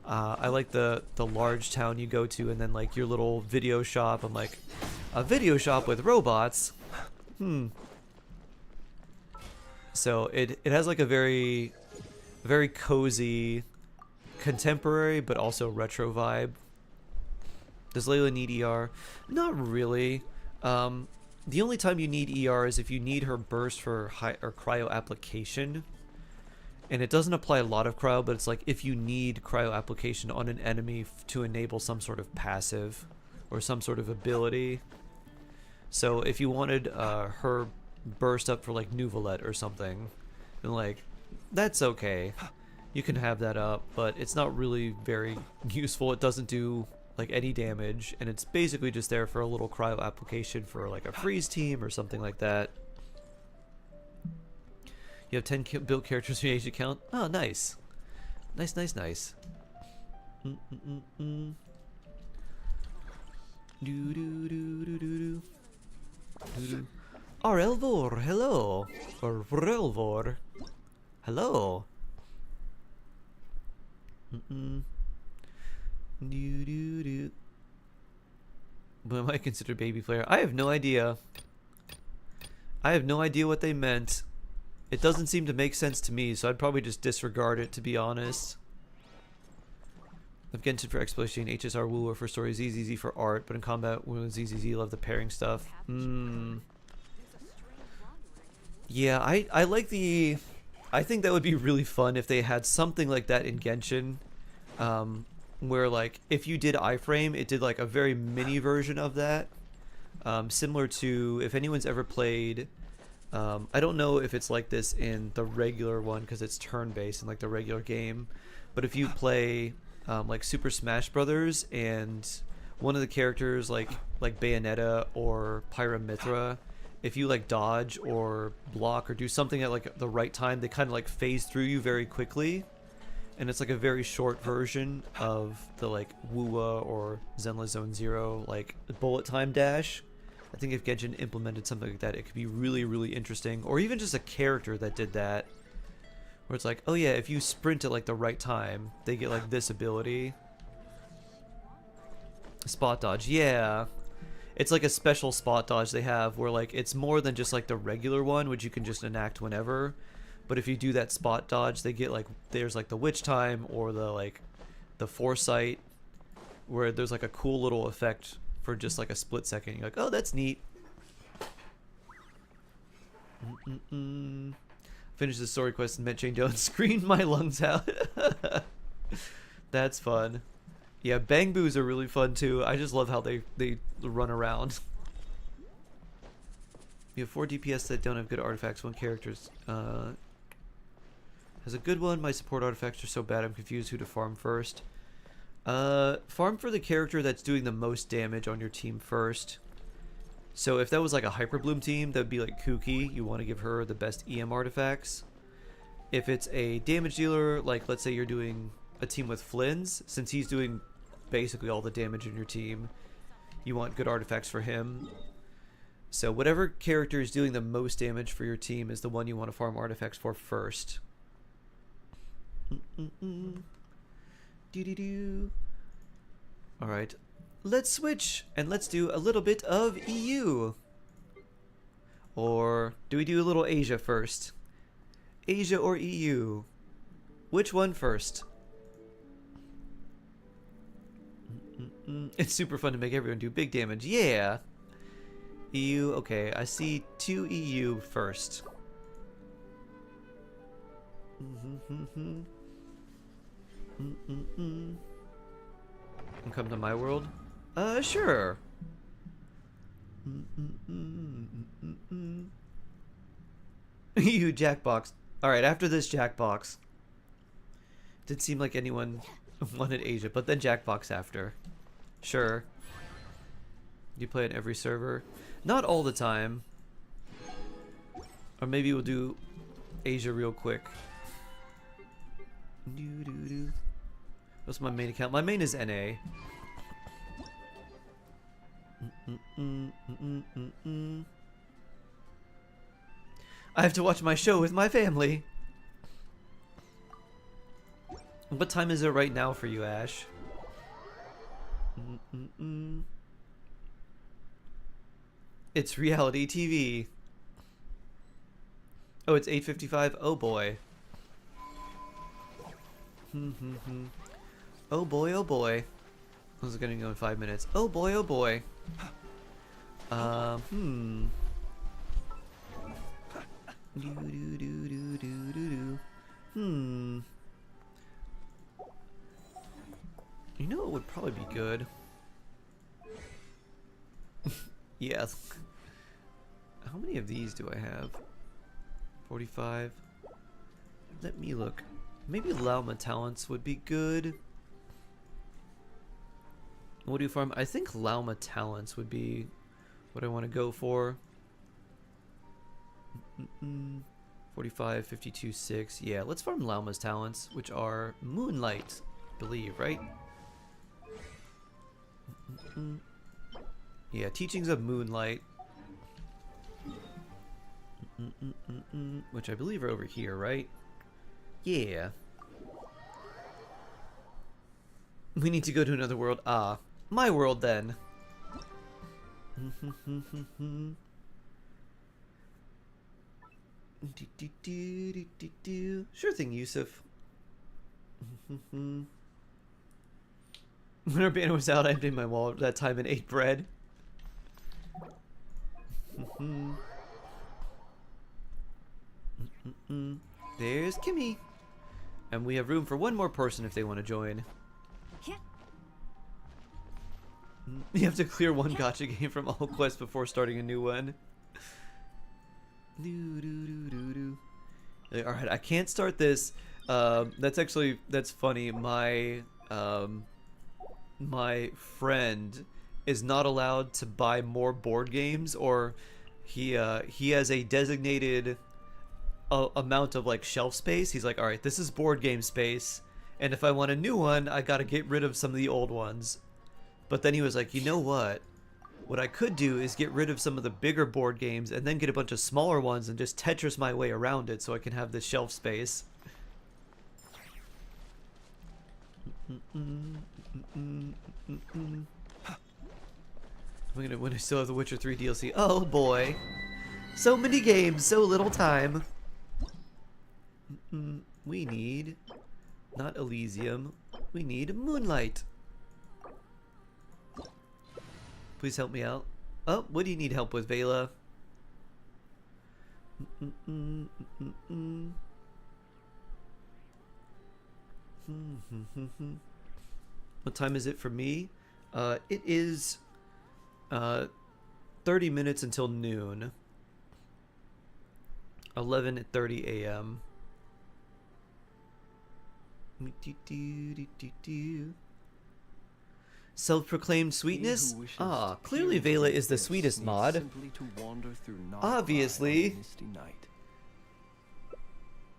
I like the large town you go to, and then like your little video shop. I'm like, a video shop with robots. So it has like a very cozy, contemporary but also retro vibe. Does Layla need ER? Not really. The only time you need ER is if you need her burst for high or cryo application. And it doesn't apply a lot of cryo, but it's like if you need cryo application on an enemy to enable some sort of passive or some sort of ability. So if you wanted her burst up for like Nuvolette or something, then like that's okay. you can have that up, but it's not really very useful. It doesn't do like any damage, and it's basically just there for a little cryo application for like a freeze team or something like that. You have 10 built characters in your age account. Oh, nice. Nice, nice, nice. Do do do do do do do. Arelvor, hello. Or Vrelvor, hello. Do do do. But am I considered baby player? I have no idea. I have no idea what they meant. It doesn't seem to make sense to me, so I'd probably just disregard it, to be honest. I've Genshin for exploration, HSR Wooer for stories, ZZZ for art, but in combat, ZZZ love the pairing stuff. Yeah, I like the... I think that would be really fun if they had something like that in Genshin. Where, like, if you did iframe, it did, like, a very mini version of that. Similar to, if anyone's ever played... I don't know if it's like this in the regular one because it's turn-based in like the regular game, but if you play like Super Smash Brothers and one of the characters like Bayonetta or Pyramithra, if you like dodge or block or do something at like the right time, they kind of like phase through you very quickly, and it's like a very short version of the like Wuwa or Zenless Zone Zero like bullet time dash. I think if Genshin implemented something like that, it could be really, really interesting. Or even just a character that did that. Where it's like, oh yeah, if you sprint at like the right time, they get like this ability. Spot dodge, yeah. It's like a special spot dodge they have where like it's more than just like the regular one, which you can just enact whenever. But if you do that spot dodge, they get like, there's like the witch time or the foresight, where there's like a cool little effect for just like a split second. You're like, oh, that's neat. Finish the story quest and met Jane Doe and screamed my lungs out. That's fun. Yeah, bang boos are really fun too. I just love how they run around. You have 4 DPS that don't have good artifacts. One character's has a good one. My support artifacts are so bad I'm confused who to farm first. Farm for the character that's doing the most damage on your team first. So if that was like a Hyper Bloom team, that would be like Kuki. You want to give her the best EM artifacts. If it's a damage dealer, like let's say you're doing a team with Flynn's, since he's doing basically all the damage in your team, you want good artifacts for him. So whatever character is doing the most damage for your team is the one you want to farm artifacts for first. Alright, let's switch and let's do a little bit of EU. Or do we do a little Asia first? Asia or EU? Which one first? It's super fun to make everyone do big damage. Yeah! EU, okay, I see 2 EU first. And come to my world? Sure. You Jackbox. Alright, after this Jackbox. Didn't seem like anyone wanted Asia, but then Jackbox after. Sure. You play on every server? Not all the time. Or maybe we'll do Asia real quick. What's my main account? My main is NA. I have to watch my show with my family. What time is it right now for you, Ash? It's reality TV. Oh, it's 8:55. Oh boy. Oh boy, oh boy. This is gonna go in 5 minutes. Oh boy, oh boy. You know what would probably be good? Yes. How many of these do I have? 45. Let me look. Maybe Lauma talents would be good. What do you farm? I think Lauma talents would be what I want to go for. 45, 52, 6. Yeah, let's farm Lauma's talents, which are Moonlight, I believe, right? Yeah, teachings of Moonlight. Which I believe are over here, right? Yeah. We need to go to another world. Ah, my world then. Sure thing, Yusuf. When our banner was out, I emptied my wallet that time and ate bread. There's Kimmy. And we have room for one more person if they want to join. You have to clear one gacha game from all quests before starting a new one. Alright, I can't start this. That's funny. My friend is not allowed to buy more board games, or he has a designated amount of like shelf space. He's like, all right, this is board game space, and if I want a new one, I gotta get rid of some of the old ones. But then he was like, you know what I could do is get rid of some of the bigger board games and then get a bunch of smaller ones and just Tetris my way around it so I can have this shelf space. When I still have the Witcher 3 DLC. Oh boy. So many games, so little time. We need, not Elysium, we need Moonlight. Please help me out. Oh, what do you need help with, Vela? What time is it for me? It is 30 minutes until noon. 11:30 a.m. Self-proclaimed sweetness? Ah, clearly Vela is the sweetest mod. Obviously.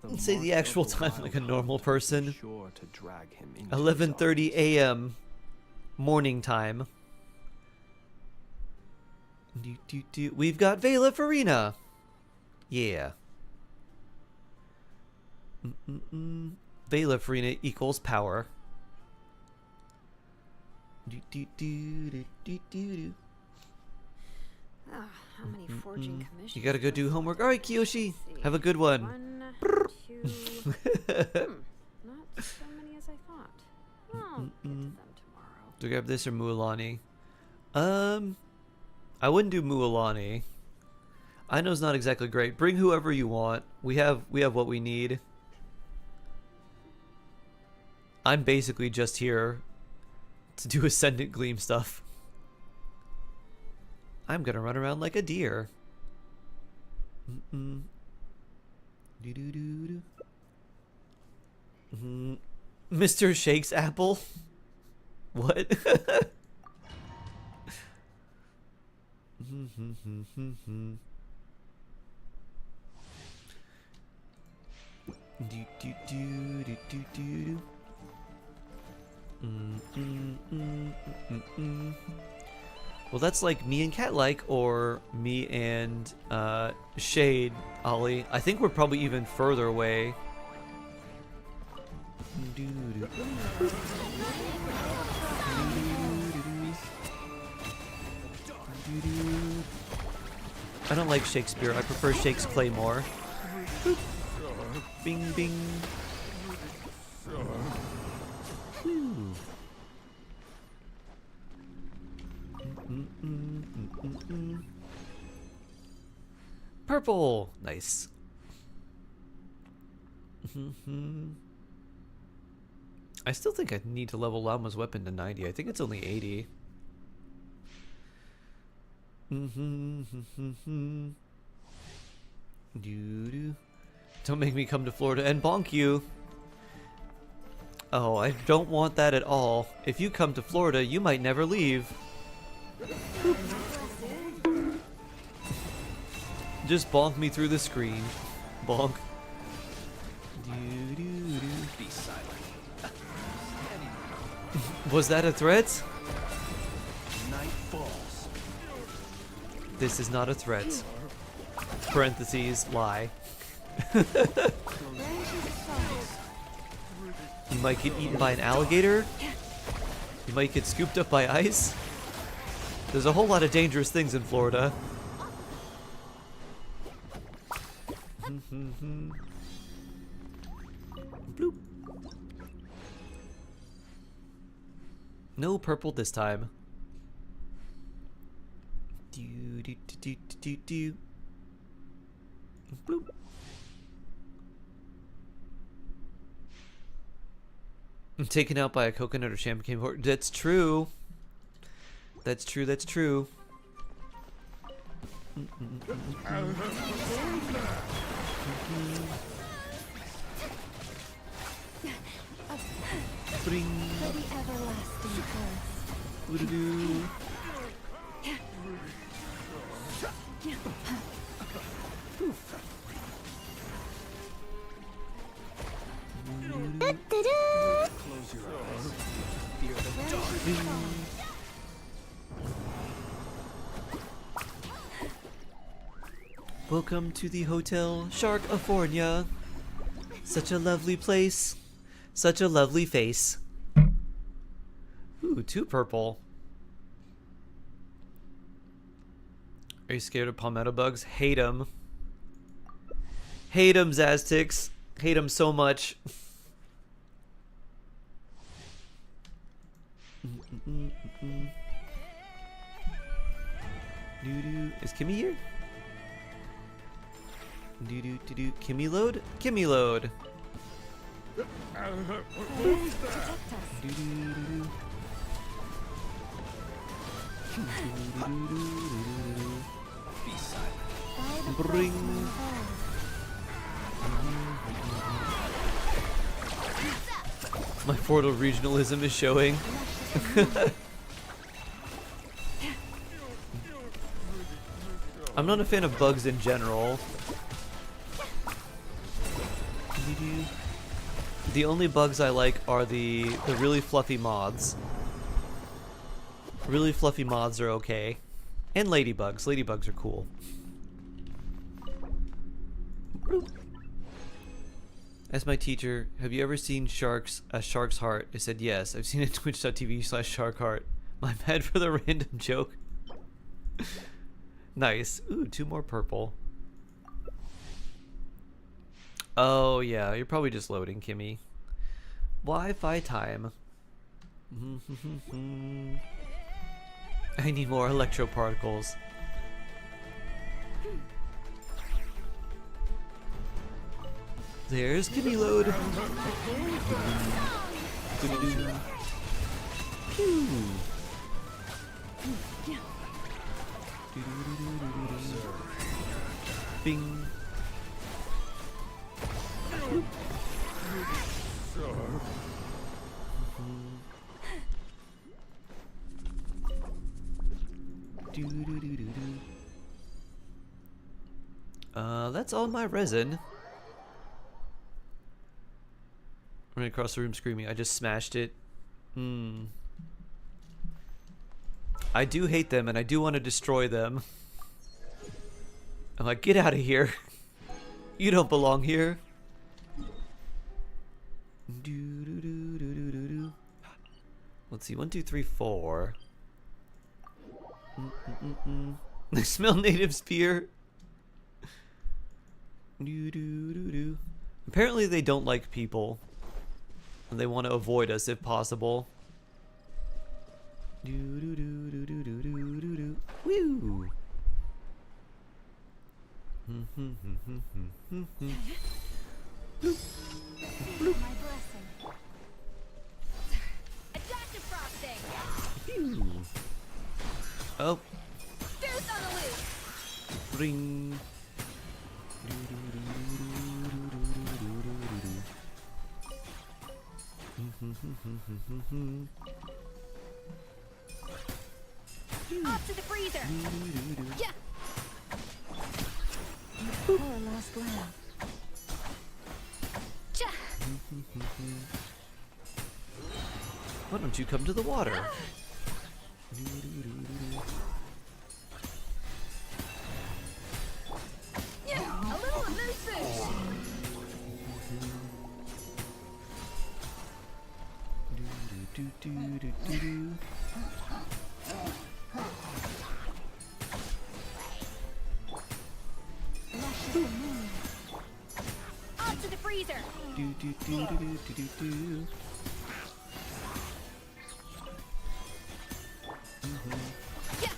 Let's say the actual time like a normal person. 11:30 a.m. morning time. We've got Vela Farina. Yeah. Vela Farina equals power. How many forging commissions? You gotta go do homework. Alright, Kiyoshi. Have a good one. 1, 2. Not so many as I thought. I'll get to them tomorrow. Do I grab this or Mualani? I wouldn't do Mualani. I know it's not exactly great. Bring whoever you want. We have what we need. I'm basically just here to do Ascendant Gleam stuff. I'm gonna run around like a deer. Mr. Shake's apple? What? Well, that's like me and Cat-like, or me and Shade, Ollie. I think we're probably even further away. I don't like Shakespeare. I prefer Shakes Claymore. Boop. Bing, bing. Purple! Nice. I still think I need to level Llama's weapon to 90. I think it's only 80. Don't make me come to Florida and bonk you. Oh, I don't want that at all. If you come to Florida, you might never leave. Just bonk me through the screen. Bonk. Be silent. Was that a threat? Night falls. This is not a threat. Parentheses, lie. You might get eaten by an alligator. You might get scooped up by ice. There's a whole lot of dangerous things in Florida. Bloop. No purple this time. Do do do do do do. Bloop. I'm taken out by a coconut or champagne horse. That's true. That's true. That's true. Bring. For the everlasting curse. Doo-doo-doo. Close your eyes. Fear the dark. Welcome to the Hotel Sharkifornia. Such a lovely place. Such a lovely face. Ooh, 2 purple. Are you scared of palmetto bugs? Hate them. Hate them, Zaztix. Hate them so much. Doo-doo. Is Kimmy here? Doo-doo-doo-doo. Kimmy load? Kimmy load. Doo-doo-doo-doo. Be silent. Bring. My Portal regionalism is showing. I'm not a fan of bugs in general. The only bugs I like are the really fluffy moths. Really fluffy moths are okay. And ladybugs. Ladybugs are cool. Bloop. As my teacher, have you ever seen A Shark's Heart? I said yes. I've seen it twitch.tv/sharkheart. My bad for the random joke. Nice. Ooh, 2 more purple. Oh yeah, you're probably just loading, Kimmy. Wi-Fi time. I need more electroparticles. There's Kimmy load. Pew. Bing. That's all my resin. Running across the room screaming, I just smashed it. I do hate them and I do want to destroy them. I'm like, get out of here. You don't belong here. Let's see, 1, 2, 3, 4. I smell native spear. Apparently they don't like people. And they want to avoid us if possible. Woo! My blessing. Adaptive frosting. Oh, Boost on the loose. ring. Off to the freezer. Yeah. Poor lost lamb. Cha. Why don't you come to the water? Yeah. A little amuse bouche. Off to the freezer. Yeah.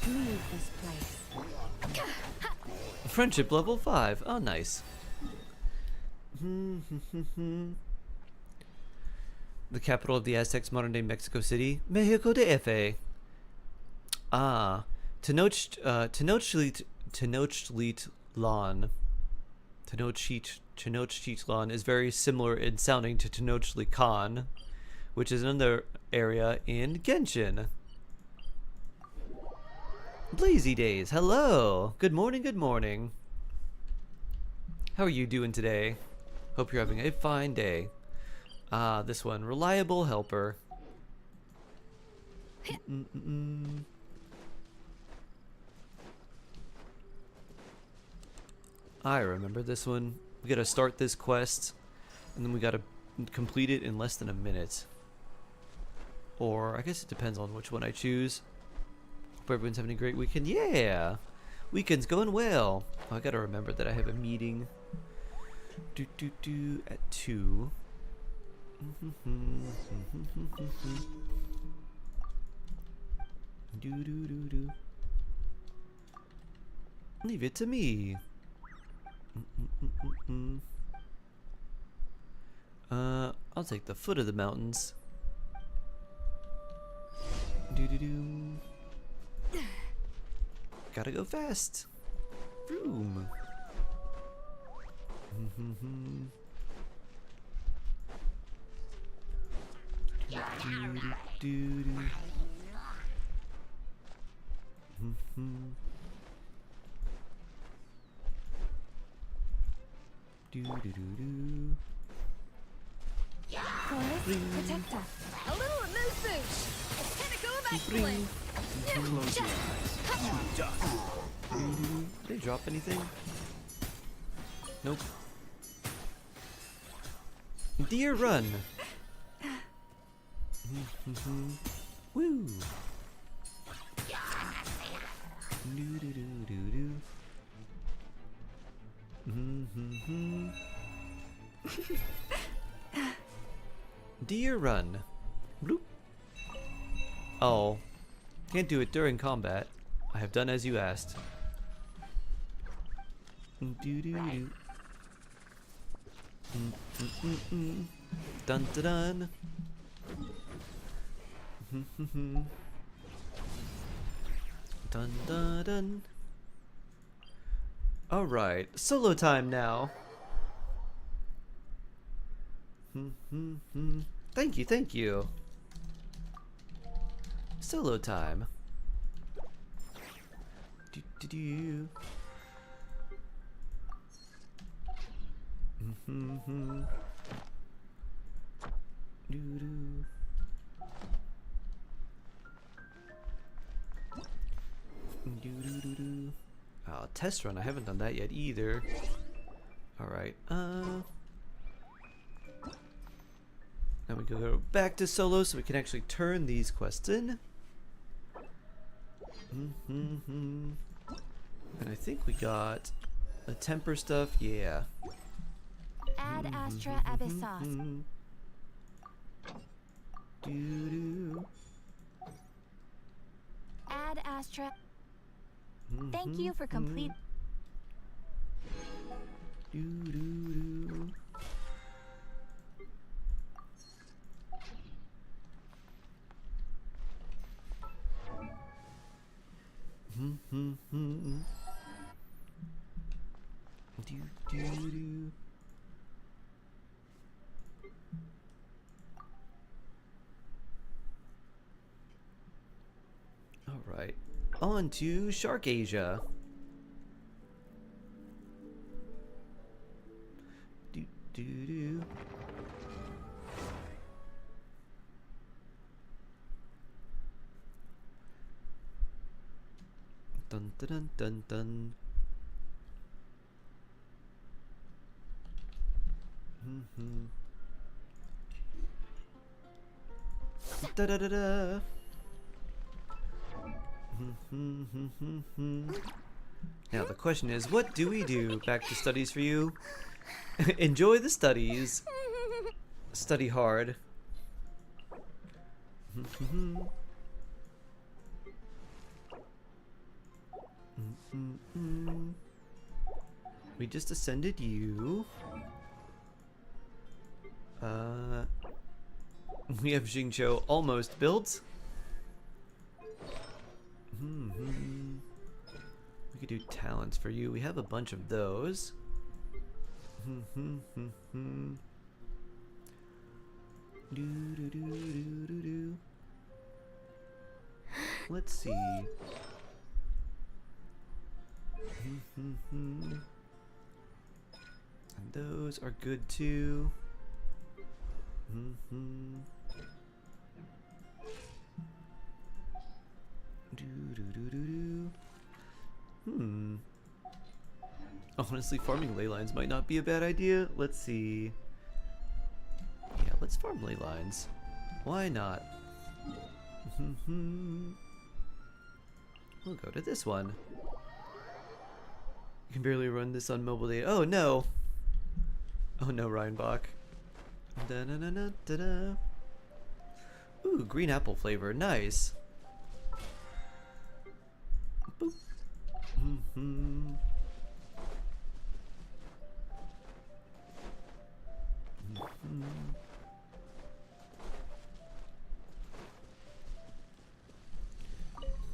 Leave this place. Friendship level 5. Oh, nice. The capital of the Aztecs, modern-day Mexico City, Mexico DF. Ah, Tenochtitlan. Tenochtitlan is very similar in sounding to Tenochtitlan, which is another area in Genshin. Blazy Days, hello! Good morning, good morning. How are you doing today? Hope you're having a fine day. Ah, this one, Reliable Helper. I remember this one. We gotta start this quest, and then we gotta complete it in less than a minute. Or, I guess it depends on which one I choose. Hope everyone's having a great weekend. Yeah! Weekend's going well. Oh, I gotta remember that I have a meeting at 2. Leave it to me. I'll take the foot of the mountains. Gotta go fast. Vroom. Forest, protect us. A little amuse bouche. It's Pinnacle of Excellence. Close your eyes. To dust. Did they drop anything? Nope. Deer run. Woo. Deer run. Bloop. Oh. Can't do it during combat. I have done as you asked. Doo-doo-doo. Dun dun dun. Dun dun dun. Alright, solo time now. Thank you, thank you. Solo time. Do do do. Do do. Do do do do. Oh, test run. I haven't done that yet either. All right. Now we can go back to solo so we can actually turn these quests in. And I think we got the temper stuff. Yeah. Ad Astra Abyssos. Doo-doo. Ad Astra. Thank you for complete. Doo-doo-doo. Alright. On to Shark Asia. Do do do. Dun dun dun dun dun. Da da da da. Now the question is, what do we do? Back to studies for you. Enjoy the studies. Study hard. We just ascended you. We have Xingqiu almost built. We could do talents for you. We have a bunch of those. Let's see. And those are good too. Honestly, farming ley lines might not be a bad idea. Let's see. Yeah, let's farm ley lines. Why not? We'll go to this one. You can barely run this on mobile data. Oh no! Oh no, Reinbach. Da -da -da -da -da -da. Ooh, green apple flavor. Nice. Boop.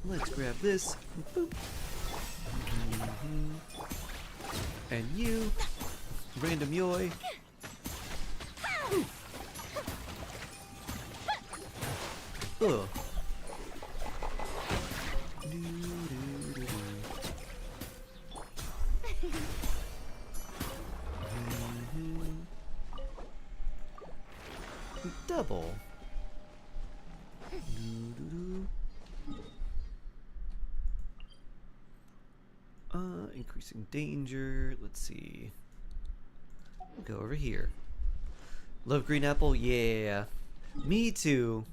Let's grab this. Boop. And you, random yoi. Ugh. Double. Increasing danger. Let's see. We'll go over here. Love green apple? Yeah. Me too.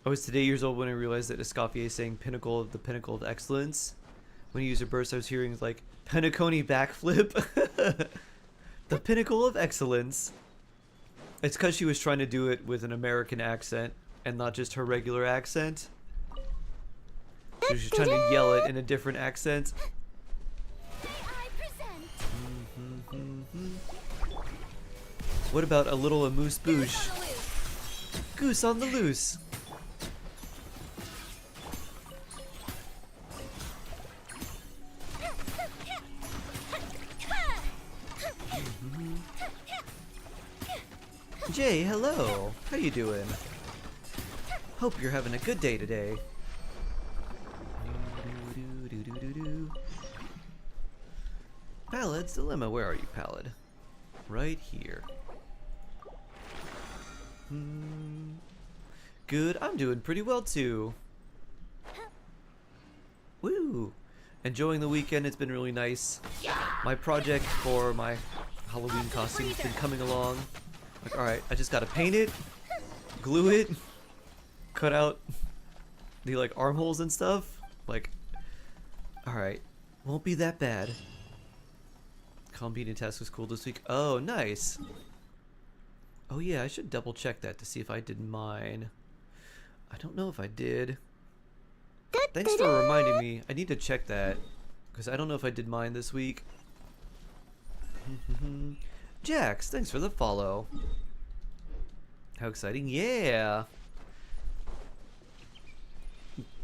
I was today years old when I realized that Escoffier is saying pinnacle of the pinnacle of excellence. When you use a burst, I was hearing like Penacony backflip. The pinnacle of excellence. It's because she was trying to do it with an American accent and not just her regular accent. So she's trying to yell it in a different accent. What about a little amuse bouche? Goose on the loose. Jay, hello. How you doing? Hope you're having a good day today. Pallad's Dilemma. Where are you, Pallad? Right here. Good. I'm doing pretty well too. Woo! Enjoying the weekend. It's been really nice. My project for my Halloween costume's been coming along. Like, alright, I just gotta paint it, glue it, cut out the like armholes and stuff. Like, alright, won't be that bad. Completing task was cool this week. Oh, nice. Oh yeah, I should double check that to see if I did mine. I don't know if I did. Thanks for reminding me. I need to check that because I don't know if I did mine this week. Jax, thanks for the follow. How exciting. Yeah.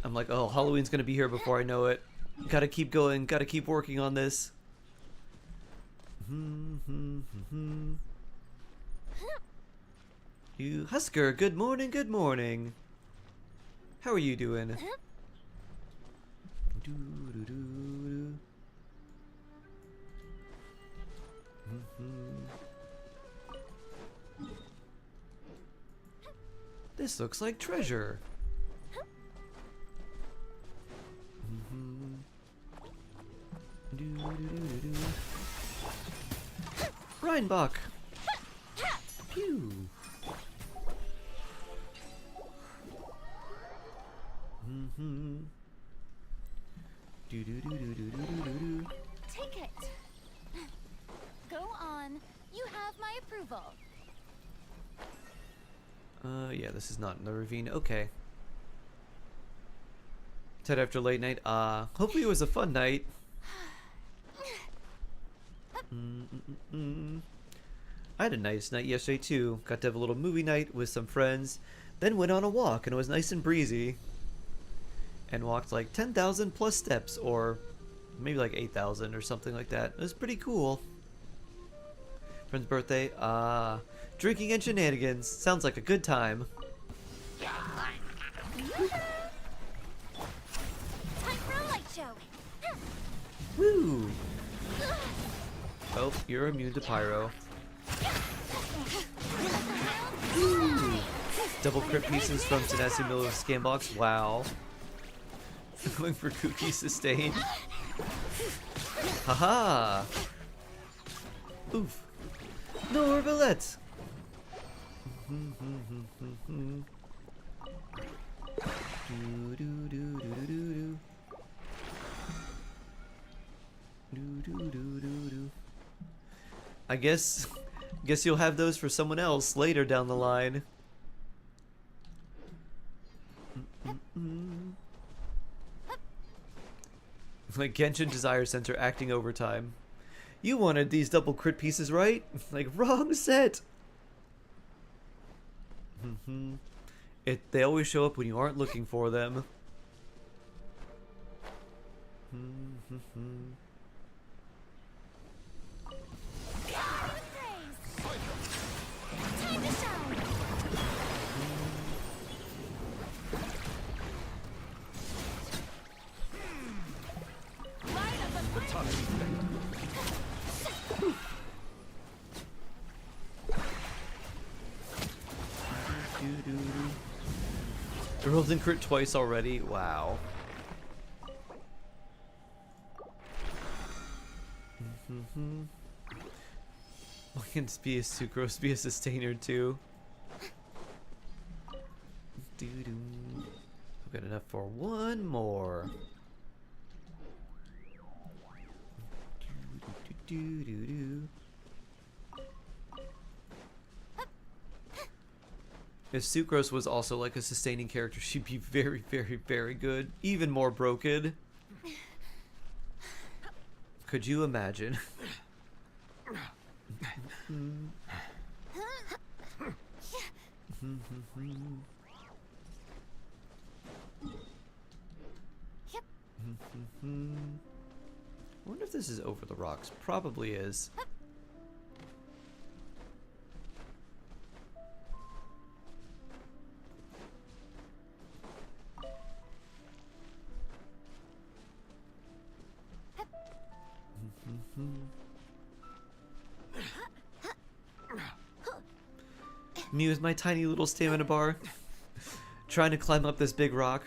I'm like, oh, Halloween's gonna be here before I know it. Gotta keep going. Gotta keep working on this. You Husker, good morning, good morning. How are you doing? This looks like treasure. Reinbach. Pew. Take it. Go on. You have my approval. Yeah, this is not in the ravine. Okay. Ted after late night. Hopefully it was a fun night. I had a nice night yesterday too. Got to have a little movie night with some friends. Then went on a walk and it was nice and breezy. And walked like 10,000 plus steps, or maybe like 8,000 or something like that. It was pretty cool. Friend's birthday. Drinking and shenanigans. Sounds like a good time. Time for a light show. Woo! Oh, you're immune to pyro. Woo! Double crit pieces from Tenacity Miller's scam box. Wow. Going for kooky sustain. Haha! Oof. Norvalette! I guess you'll have those for someone else later down the line. Like Genshin Desire Center acting overtime. You wanted these double crit pieces, right? Like, wrong set! They always show up when you aren't looking for them. Time to shine. I rolled in crit twice already. Wow. Why can't be a sucrose be a sustainer too? I've got enough for one more. If Sucrose was also like a sustaining character, she'd be very, very, very good. Even more broken. Could you imagine? I wonder if this is over the rocks. Probably is. Me with my tiny little stamina bar. Trying to climb up this big rock.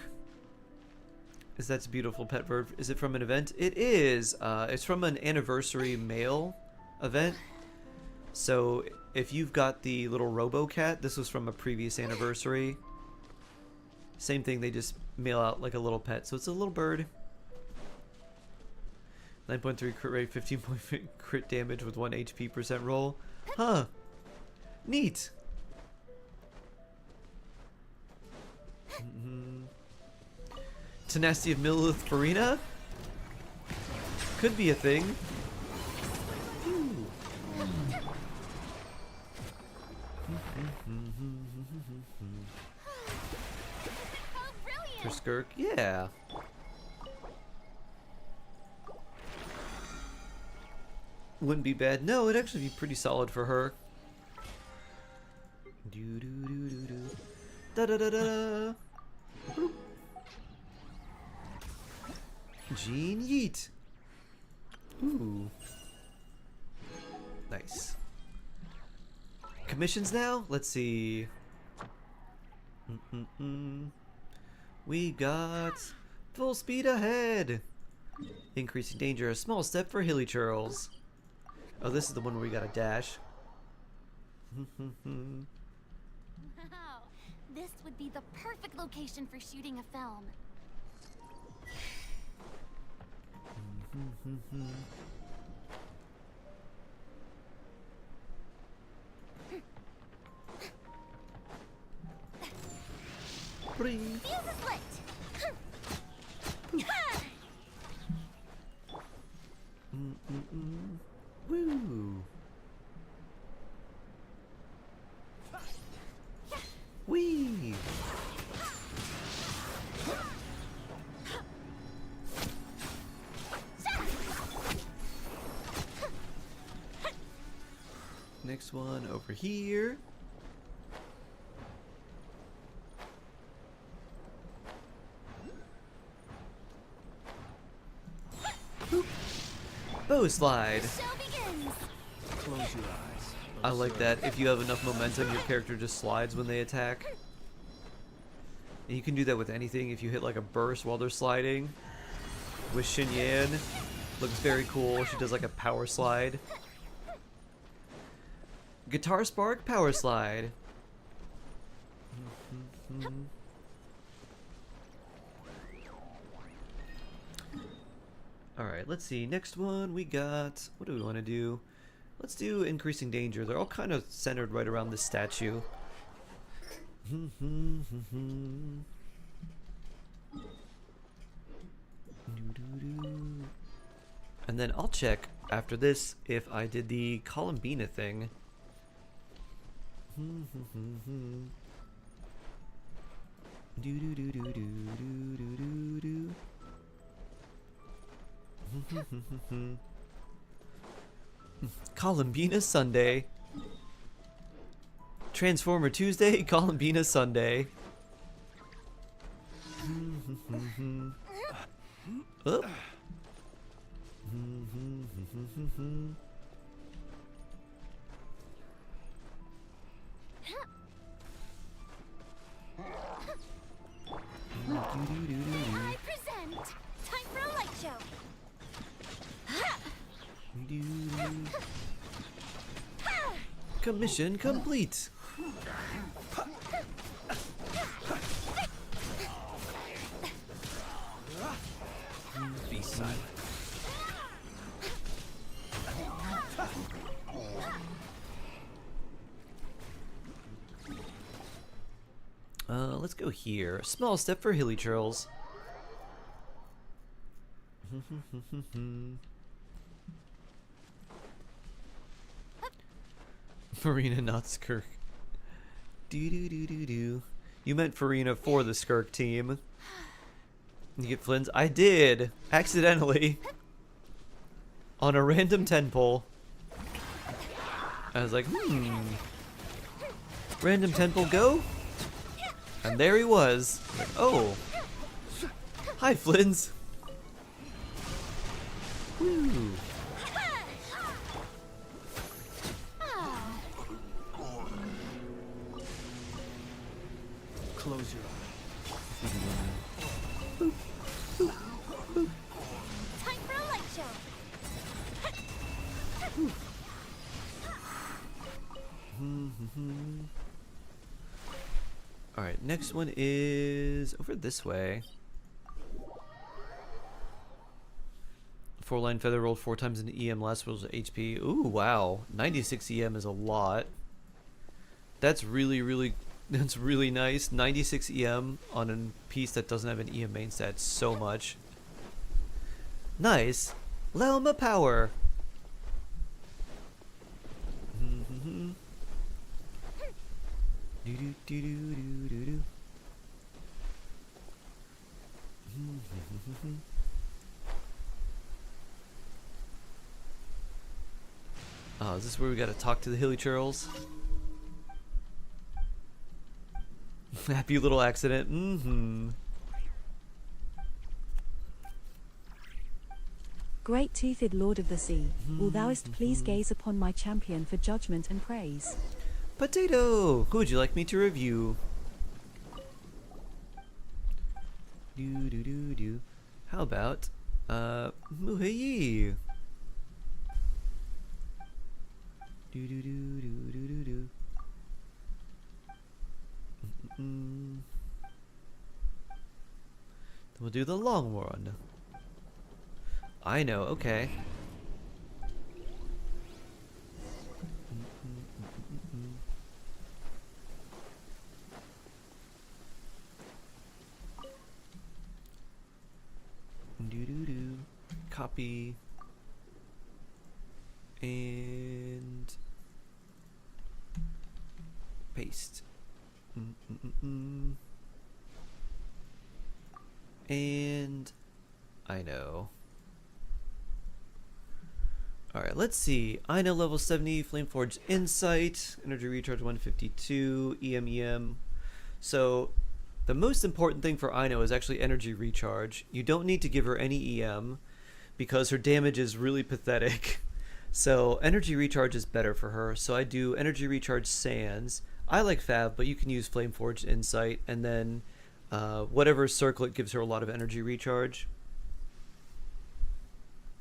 Is that a beautiful pet verb? Is it from an event? It is. It's from an anniversary mail event. So if you've got the little RoboCat, this was from a previous anniversary. Same thing, they just mail out like a little pet. So it's a little bird. 9.3 crit rate, 15 point crit damage with 1 HP percent roll. Huh. Neat. Tenacity of Millith Farina? Could be a thing. For Skirk, yeah. Wouldn't be bad. No, it'd actually be pretty solid for her. Do do do do do. Da da da da. Boop. Gene Yeet. Ooh. Nice. Commissions now? Let's see. We got full speed ahead. Increasing danger, a small step for hilly churls. Oh, this is the one where we got a dash. Wow, this would be the perfect location for shooting a film. Bring. Fuse is lit. Woo. Wee. Next one over here. Boop. Bow slide. Show begins. Close your eyes. I like that. If you have enough momentum, your character just slides when they attack. And you can do that with anything. If you hit like a burst while they're sliding. With Xin Yan, looks very cool. She does like a power slide. Guitar Spark power slide. Alright, let's see. Next one we got... What do we want to do? Let's do increasing danger. They're all kind of centered right around this statue. And then I'll check after this if I did the Columbina thing. Columbina Sunday. Transformer Tuesday, Columbina Sunday. Oh. I present. Time for a light show. Commission complete. Be silent. Let's go here. A small step for hilly churls. Farina, not Skirk. Do do do do do. You meant Farina for the Skirk team. You get Flynn's? I did! Accidentally. On a random 10 pull. I was like, Random 10 pull go? And there he was. Like, oh. Hi, Flynn's. Woo. Close your eyes. Time for a light show. Alright, next one is over this way. 4-line feather rolled 4 times into EM, last rolls HP. Ooh, wow. 96 EM is a lot. That's really nice. 96 EM on a piece that doesn't have an EM main stat so much. Nice. Lelma power. Do do do do do do do. Oh, is this where we gotta talk to the hilly churls? Happy little accident. Mm-hmm. Great-toothed Lord of the Sea, will thouest please gaze upon my champion for judgment and praise. Potato! Who would you like me to review? Do. How about, Muhei? Do. Then we'll do the long one. I know, okay. Copy. And paste. And I know. Alright, let's see. I know level 70, Flameforge Insight, Energy Recharge 152, EM. So, the most important thing for Ino is actually Energy Recharge. You don't need to give her any EM, because her damage is really pathetic. So, Energy Recharge is better for her. So I do Energy Recharge Sands. I like Fav, but you can use Flameforge Insight, and then whatever circlet gives her a lot of Energy Recharge.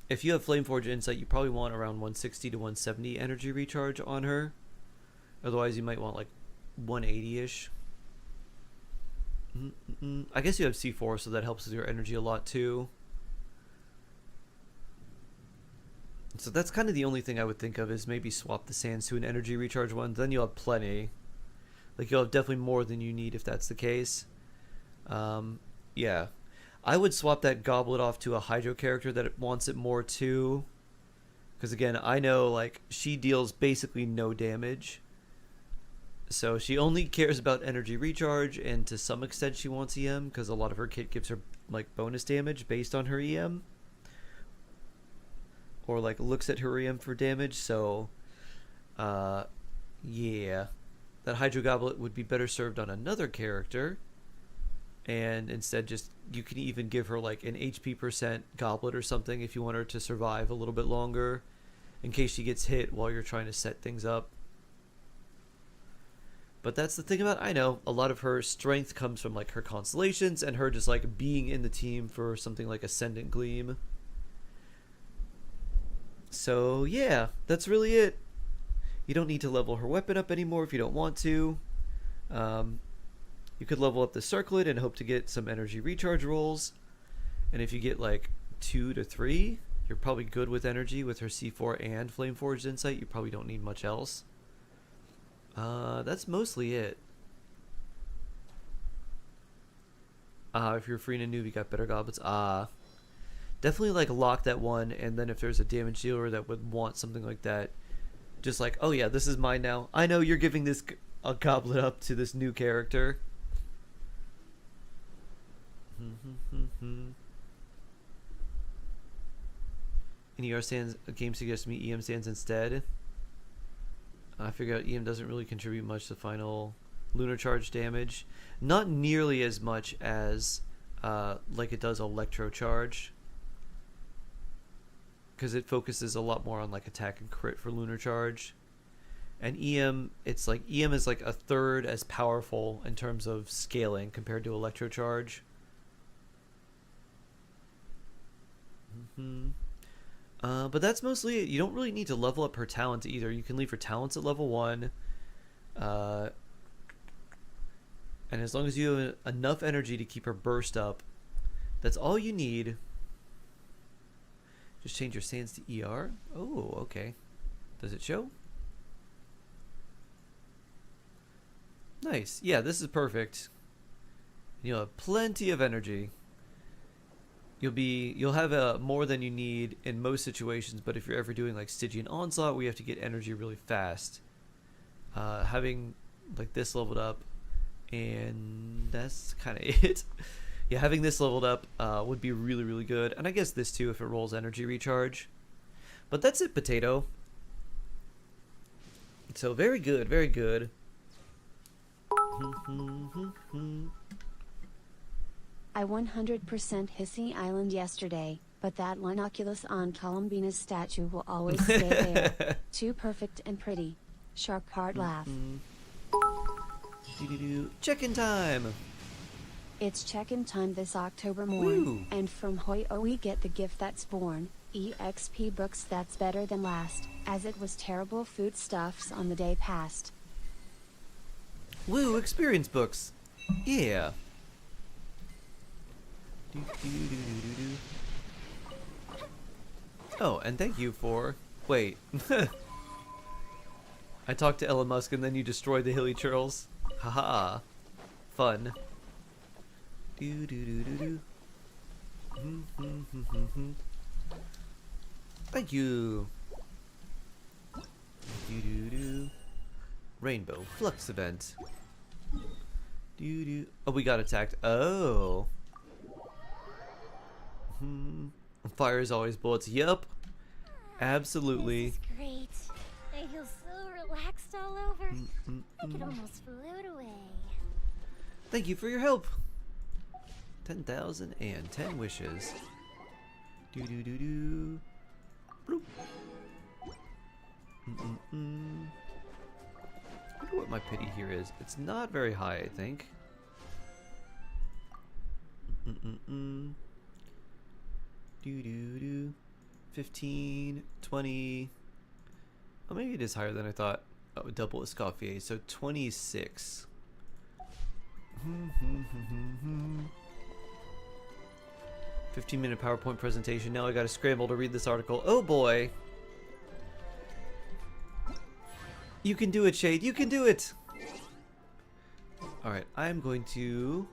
If you have Flameforge Insight, you probably want around 160 to 170 energy recharge on her. Otherwise, you might want like 180-ish. I guess you have C4, so that helps with your energy a lot too. So that's kind of the only thing I would think of, is maybe swap the Sands to an energy recharge one. Then you'll have plenty. Like, you'll have definitely more than you need if that's the case. Yeah. I would swap that Goblet off to a Hydro character that wants it more too. Because again, I know like she deals basically no damage. So she only cares about energy recharge, and to some extent she wants EM, because a lot of her kit gives her like bonus damage based on her EM. Or like looks at her EM for damage, so yeah. That Hydro Goblet would be better served on another character. And instead just, you can even give her like an HP percent goblet or something if you want her to survive a little bit longer, in case she gets hit while you're trying to set things up. But that's the thing about Ino. A lot of her strength comes from like her constellations and her just like being in the team for something like Ascendant Gleam. So yeah, that's really it. You don't need to level her weapon up anymore if you don't want to. You could level up the circlet and hope to get some energy recharge rolls. And if you get like 2 to 3, you're probably good with energy with her C4 and Flameforged Insight. You probably don't need much else. That's mostly it. If you're free and a noob, you got better goblets. Definitely like lock that one, and then if there's a damage dealer that would want something like that, just like, oh yeah, this is mine now. I know you're giving this a goblet up to this new character. Any ER stands, a game suggests me EM stands instead. I figure out EM doesn't really contribute much to final lunar charge damage. Not nearly as much as like it does electro charge, because it focuses a lot more on like attack and crit for lunar charge. And EM, it's like EM is like a third as powerful in terms of scaling compared to electro charge. But that's mostly it. You don't really need to level up her talent either. You can leave her talents at level 1. And as long as you have enough energy to keep her burst up, that's all you need. Just change your sands to ER. Oh, okay. Does it show? Nice. Yeah, this is perfect. You'll have plenty of energy. You'll have more than you need in most situations, but if you're ever doing like Stygian Onslaught where you have to get energy really fast, having like this leveled up, and that's kind of it. Yeah, having this leveled up would be really, really good, and I guess this too if it rolls energy recharge. But that's it, Potato. So very good, very good. I 100% Hissy Island yesterday, but that Linoculus on Columbina's statue will always stay there. Too perfect and pretty. Shark heart laugh. Check-in time! It's check-in time this October morn, and from Hoyo we get the gift that's born, EXP books that's better than last, as it was terrible foodstuffs on the day past. Woo, experience books! Yeah! Oh, and thank you for... Wait. I talked to Elon Musk and then you destroyed the Hilly Churls. Haha. Fun. Thank you. Rainbow Flux event. Oh, we got attacked. Oh. Fire is always bullets. Yup. Absolutely. This is great. I feel so relaxed all over. I could almost float away. Thank you for your help. 10,010 wishes. Bloop. I wonder what my pity here is. It's not very high, I think. 15, 20. Oh, maybe it is higher than I thought. Oh, double Escoffier, so 26. 15-minute PowerPoint presentation. Now I gotta scramble to read this article. Oh boy! You can do it, Shade. You can do it! Alright, I'm going to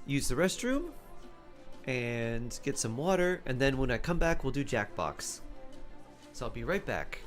use the restroom and get some water, and then when I come back, we'll do Jackbox. So I'll be right back.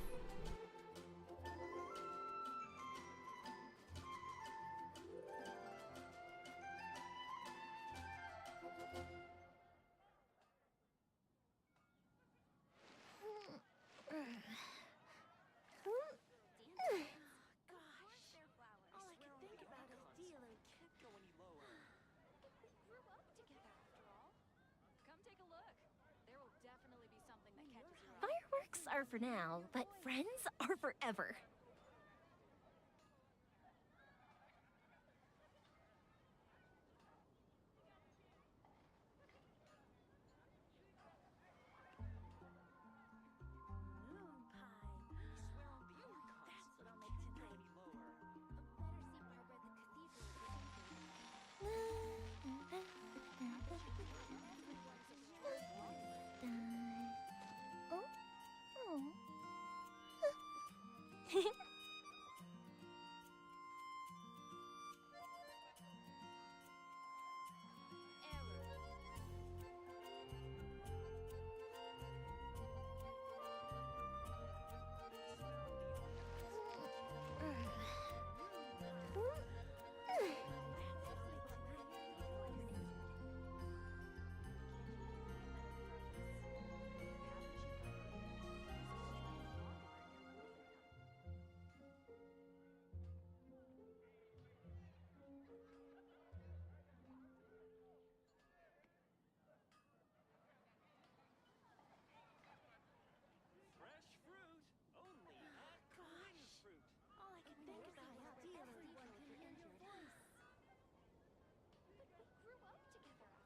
Fireworks are for now, but friends are forever.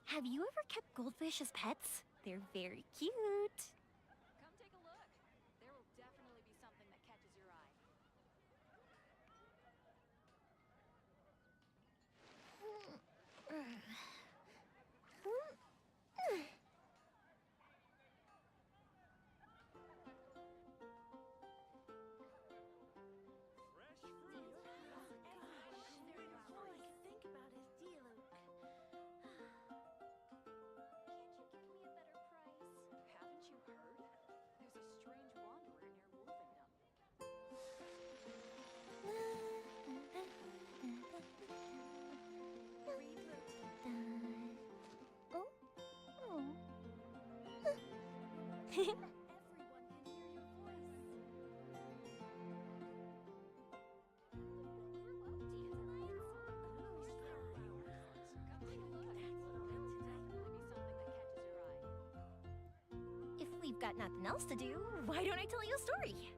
Have you ever kept goldfish as pets? They're very cute. Come take a look. There will definitely be something that catches your eye. Haven't you heard? There's a strange wanderer near Wolfendom. we've got nothing else to do, why don't I tell you a story?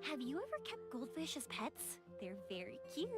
Have you ever kept goldfish as pets? They're very cute.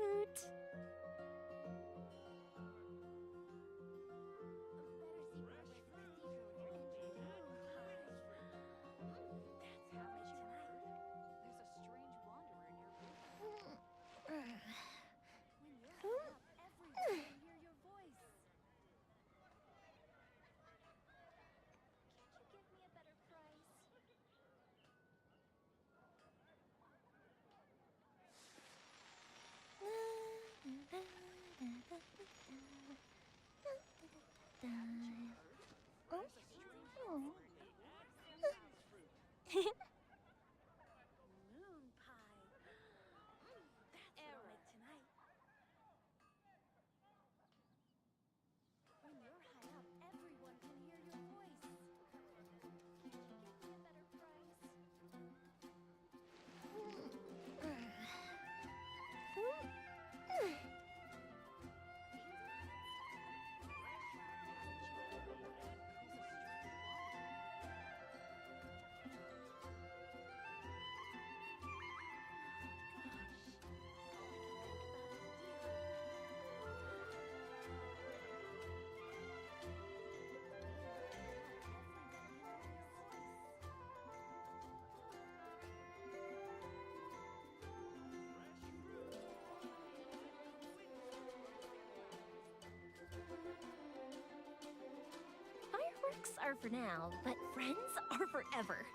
Fireworks are for now, but friends are forever.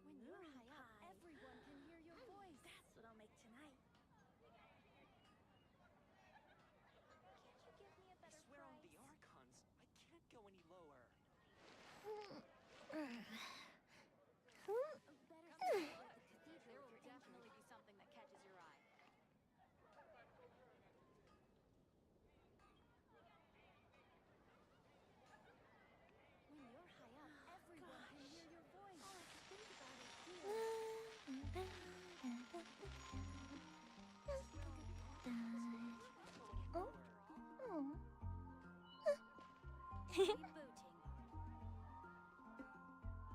When you're high up, everyone can hear your voice. That's what I'll make tonight. Can't you give me a better swear on price? the Archons, I can't go any lower. There will definitely be something that catches your eye. When you're high up, everyone can hear your voice. I'll have to think about it, dear. Keep booting.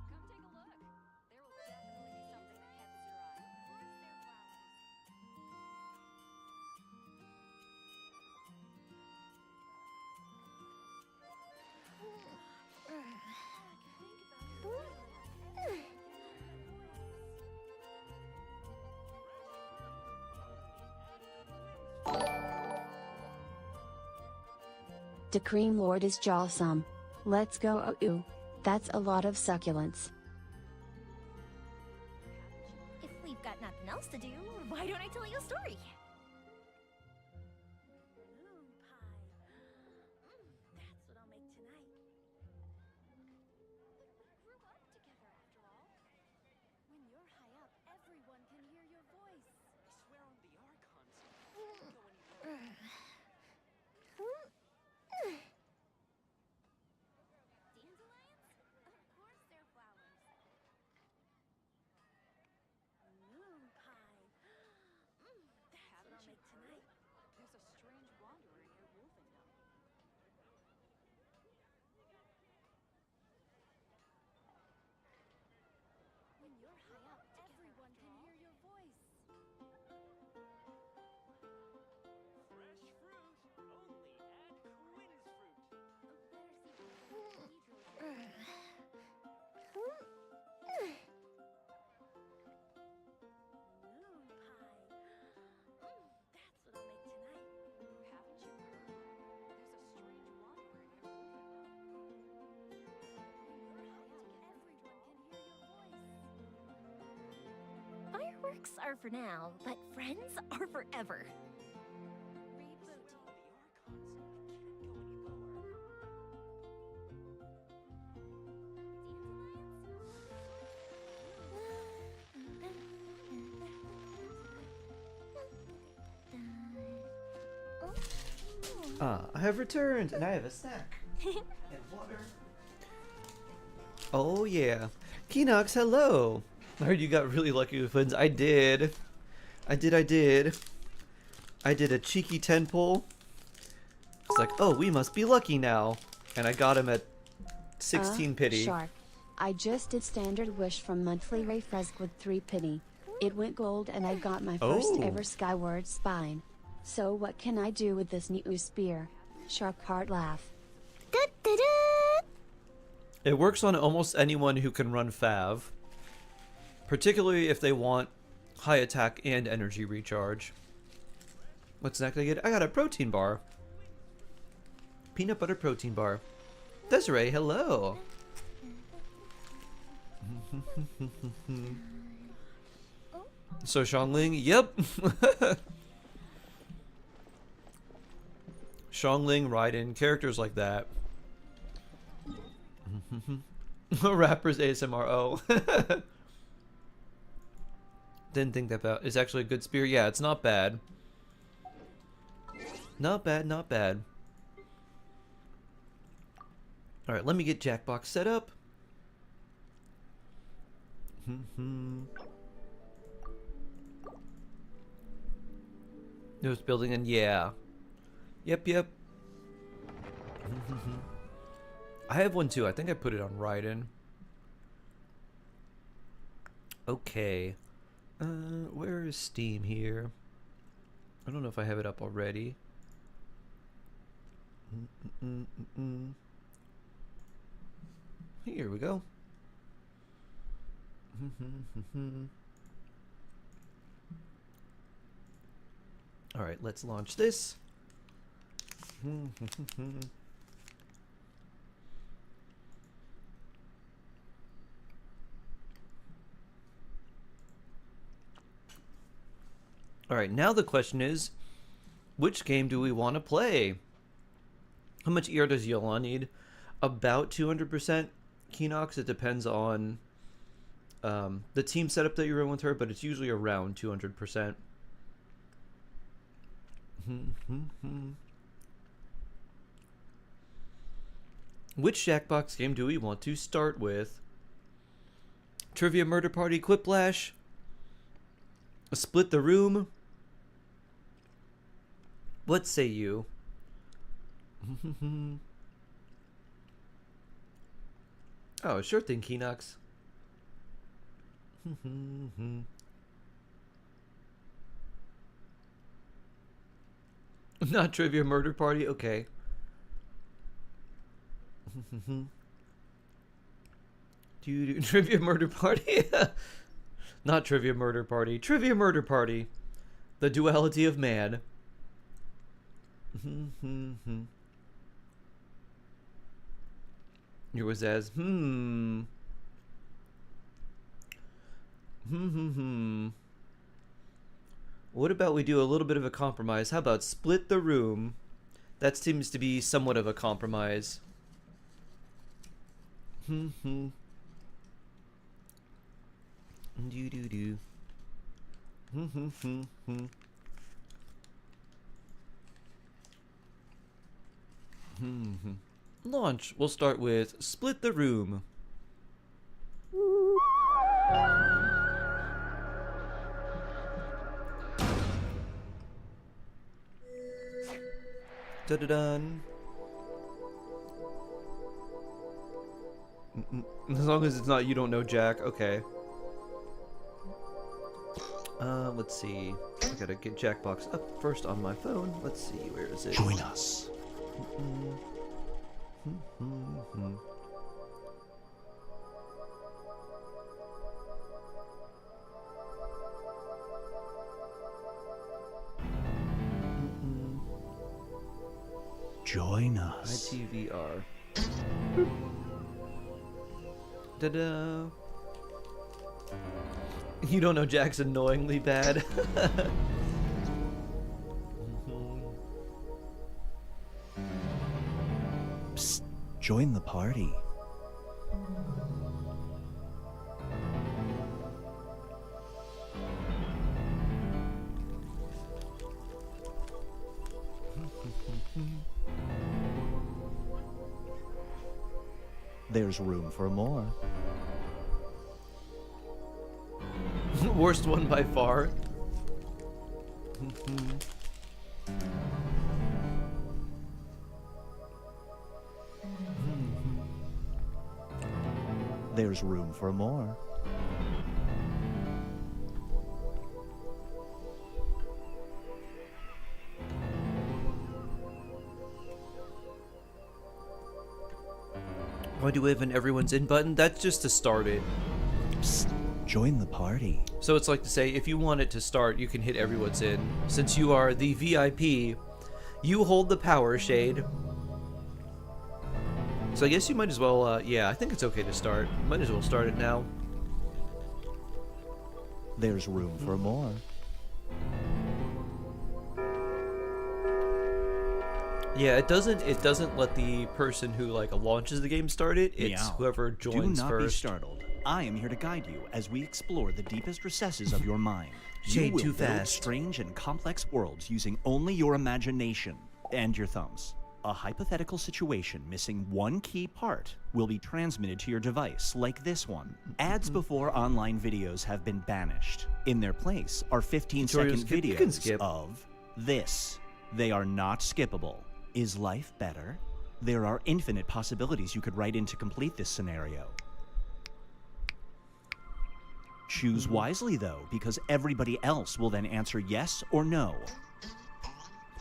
Come take a look. There will definitely be something that catches your eye. The cream lord is jawsome. Let's go. Ooh, that's a lot of succulents. If we've got nothing else to do, why don't I tell you a story? Moon pie. That's what I'll make tonight. We grew up together after all. When you're high up, everyone can hear your voice. I swear on the Archons, I can't go any lower. Dandelions? Of course they're flowers. Moon pie. That's Likes are for now, but friends are forever. I have returned, and I have a snack. And water. Oh yeah. Keenox, hello! I heard you got really lucky with wins. I did. I did a cheeky 10 pull. It's like, oh, we must be lucky now. And I got him at 16 pity. Shark. I just did standard wish from monthly refresk with 3 pity. It went gold and I got my first ever skyward spine. So what can I do with this new spear? Shark heart laugh. It works on almost anyone who can run Fav. Particularly if they want high attack and energy recharge. What's next I get? I got a protein bar. Peanut butter protein bar. Desiree, hello. So Xiangling, yep. Xiangling, Raiden, characters like that. Rappers ASMR. Oh. Didn't think that about. It's actually a good spear. Yeah, it's not bad. Not bad, not bad. Alright, let me get Jackbox set up. Newest building, and yeah. Yep. I have one too. I think I put it on Raiden. Okay. Where is Steam here? I don't know if I have it up already. Here we go. Alright, let's launch this. Alright, now the question is, which game do we want to play? How much ER does Yola need? About 200% Keenox. It depends on the team setup that you're in with her, but it's usually around 200%. Which Jackbox game do we want to start with? Trivia Murder Party, Quiplash, Split the Room. What say you? Oh, sure thing, Keenox. Not Trivia Murder Party? Okay. Trivia Murder Party? Not Trivia Murder Party. Trivia Murder Party. The duality of man. It was as What about we do a little bit of a compromise? How about Split the Room? That seems to be somewhat of a compromise. Launch. We'll start with Split the Room. Da-da-dun. As long as it's not You Don't Know Jack, okay. Let's see. I gotta get Jackbox up first on my phone. Let's see, where is it? Join us. Join us. ITVR. Ta-da! You don't know Jack's annoyingly bad. Psst, join the party. There's room for more. Worst one by far. There's room for more. Why do we have an everyone's in button? That's just to start it. Psst, join the party. So it's like to say, if you want it to start, you can hit everyone's in. Since you are the VIP, you hold the power shade. So I guess you might as well, yeah, I think it's okay to start. Might as well start it now. There's room for more. Yeah, it doesn't let the person who like launches the game start it. It's Meow. whoever joins Do not first. be startled. I am here to guide you as we explore the deepest recesses of your mind. Shade You will too build fast. strange and complex worlds using only your imagination and your thumbs. A hypothetical situation missing one key part will be transmitted to your device, like this one. Ads before online videos have been banished. In their place are 15-second Tutorials you can videos skip. of this. They are not skippable. Is life better? There are infinite possibilities you could write in to complete this scenario. Choose wisely, though, because everybody else will then answer yes or no.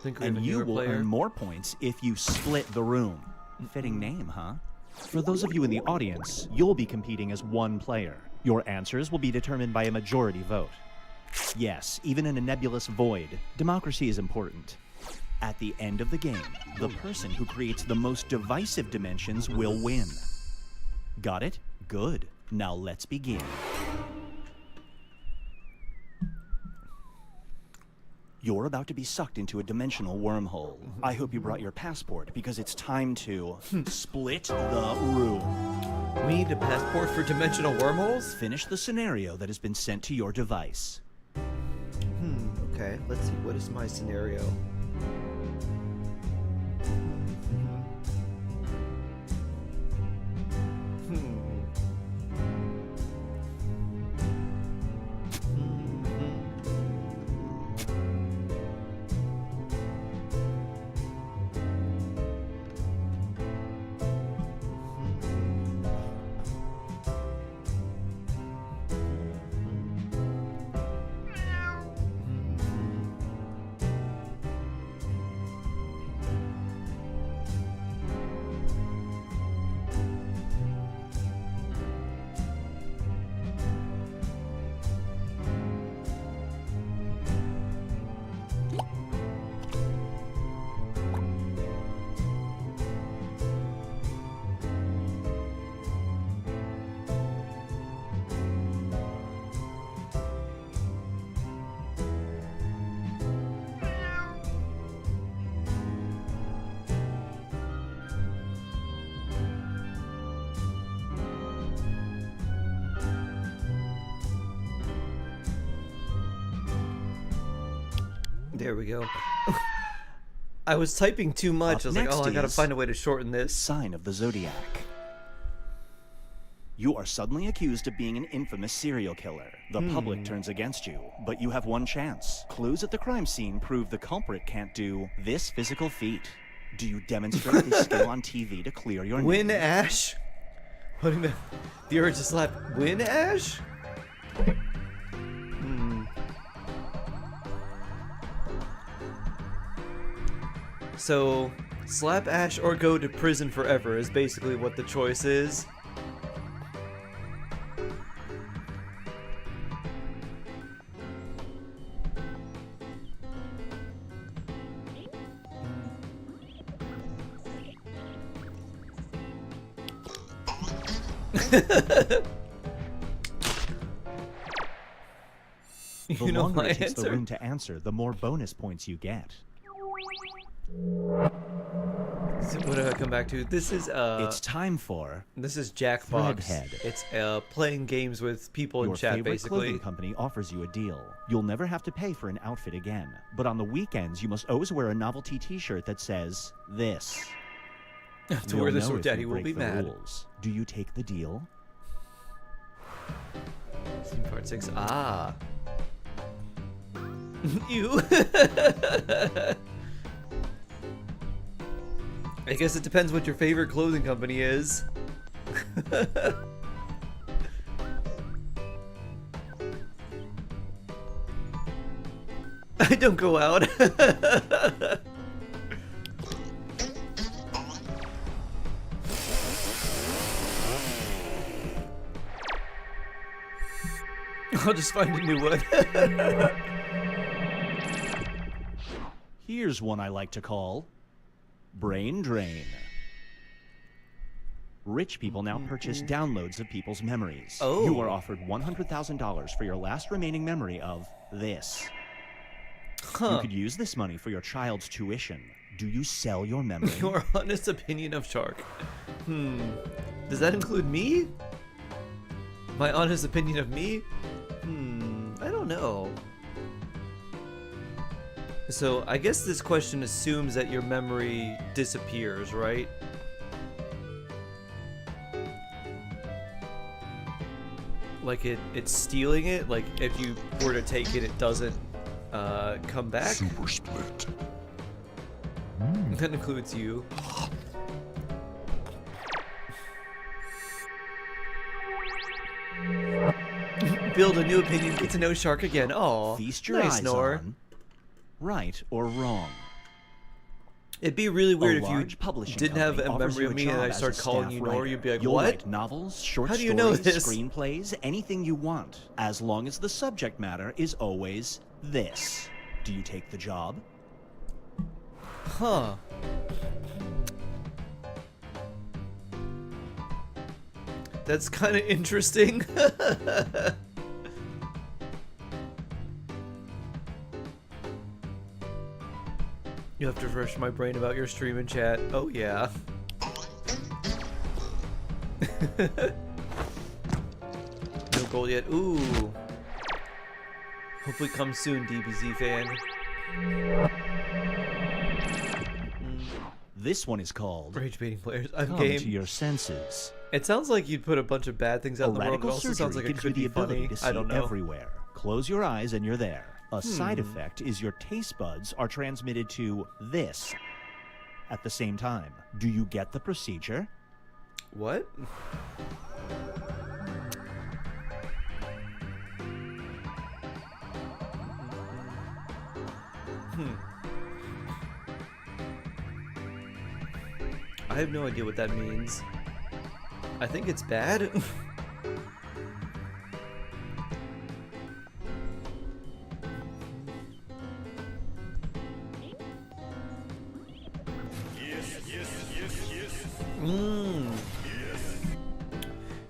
Think we have a And you newer will player. earn more points if you split the room. Fitting name, huh? For those of you in the audience, you'll be competing as one player. Your answers will be determined by a majority vote. Yes, even in a nebulous void, democracy is important. At the end of the game, the person who creates the most divisive dimensions will win. Got it? Good. Now let's begin. You're about to be sucked into a dimensional wormhole. I hope you brought your passport because it's time to split the room. We need a passport for dimensional wormholes? Finish the scenario that has been sent to your device. Okay, let's see. What is my scenario? There we go. I was typing too much. Up I was like, next oh, I gotta is find a way to shorten this. Sign of the Zodiac. You are suddenly accused of being an infamous serial killer. The public turns against you, but you have one chance. Clues at the crime scene prove the culprit can't do this physical feat. Do you demonstrate this skill on TV to clear your Win name? Ash? What do you mean? The urge to slap Win Ash? So, slap Ash or go to prison forever is basically what the choice is. The You know longer my it takes the answer. room to answer, the more bonus points you get. So what do I come back to? This is It's time for Jackbox. Threadhead. It's playing games with people in your chat, favorite basically. clothing company offers you a deal. You'll never have to pay for an outfit again. But on the weekends, you must always wear a novelty t-shirt that says this. I have to You'll wear this know or if you Daddy will break be the mad. rules. Do you take the deal? Scene part 6. Ah. You. I guess it depends what your favorite clothing company is. I don't go out. I'll just find a new one. Here's one I like to call Brain Drain. Rich people now purchase downloads of people's memories. Oh. You are offered $100,000 for your last remaining memory of this. You could use this money for your child's tuition. Do you sell your memory? Your honest opinion of Shark. Does that include me? My honest opinion of me? I don't know. So I guess this question assumes that your memory disappears, right? Like it's stealing it? Like if you were to take it, it doesn't come back? Super split. That includes you. Build a new opinion, get to know Shark again. Oh, Feast your nice, eyes Nor. on right or wrong. It'd be really weird if you large publishing didn't have company a offers memory you of me and job I as start a calling staff you Nor. writer. You'd be like, You'll what? write novels, short How do stories, you know this? screenplays, anything you want, as long as the subject matter is always this. Do you take the job? Huh. That's kind of interesting. You have to refresh my brain about your stream and chat. Oh, yeah. No gold yet. Ooh. Hopefully come soon, DBZ fan. This one is called Rage baiting players. I'm Come game. to Your Senses. It sounds like you'd put a bunch of bad things out in the world. It Radical also sounds like surgery it gives you could the be ability funny. to see I don't know. everywhere. Close your eyes and you're there. A side effect is your taste buds are transmitted to this at the same time. Do you get the procedure? What? I have no idea what that means. I think it's bad.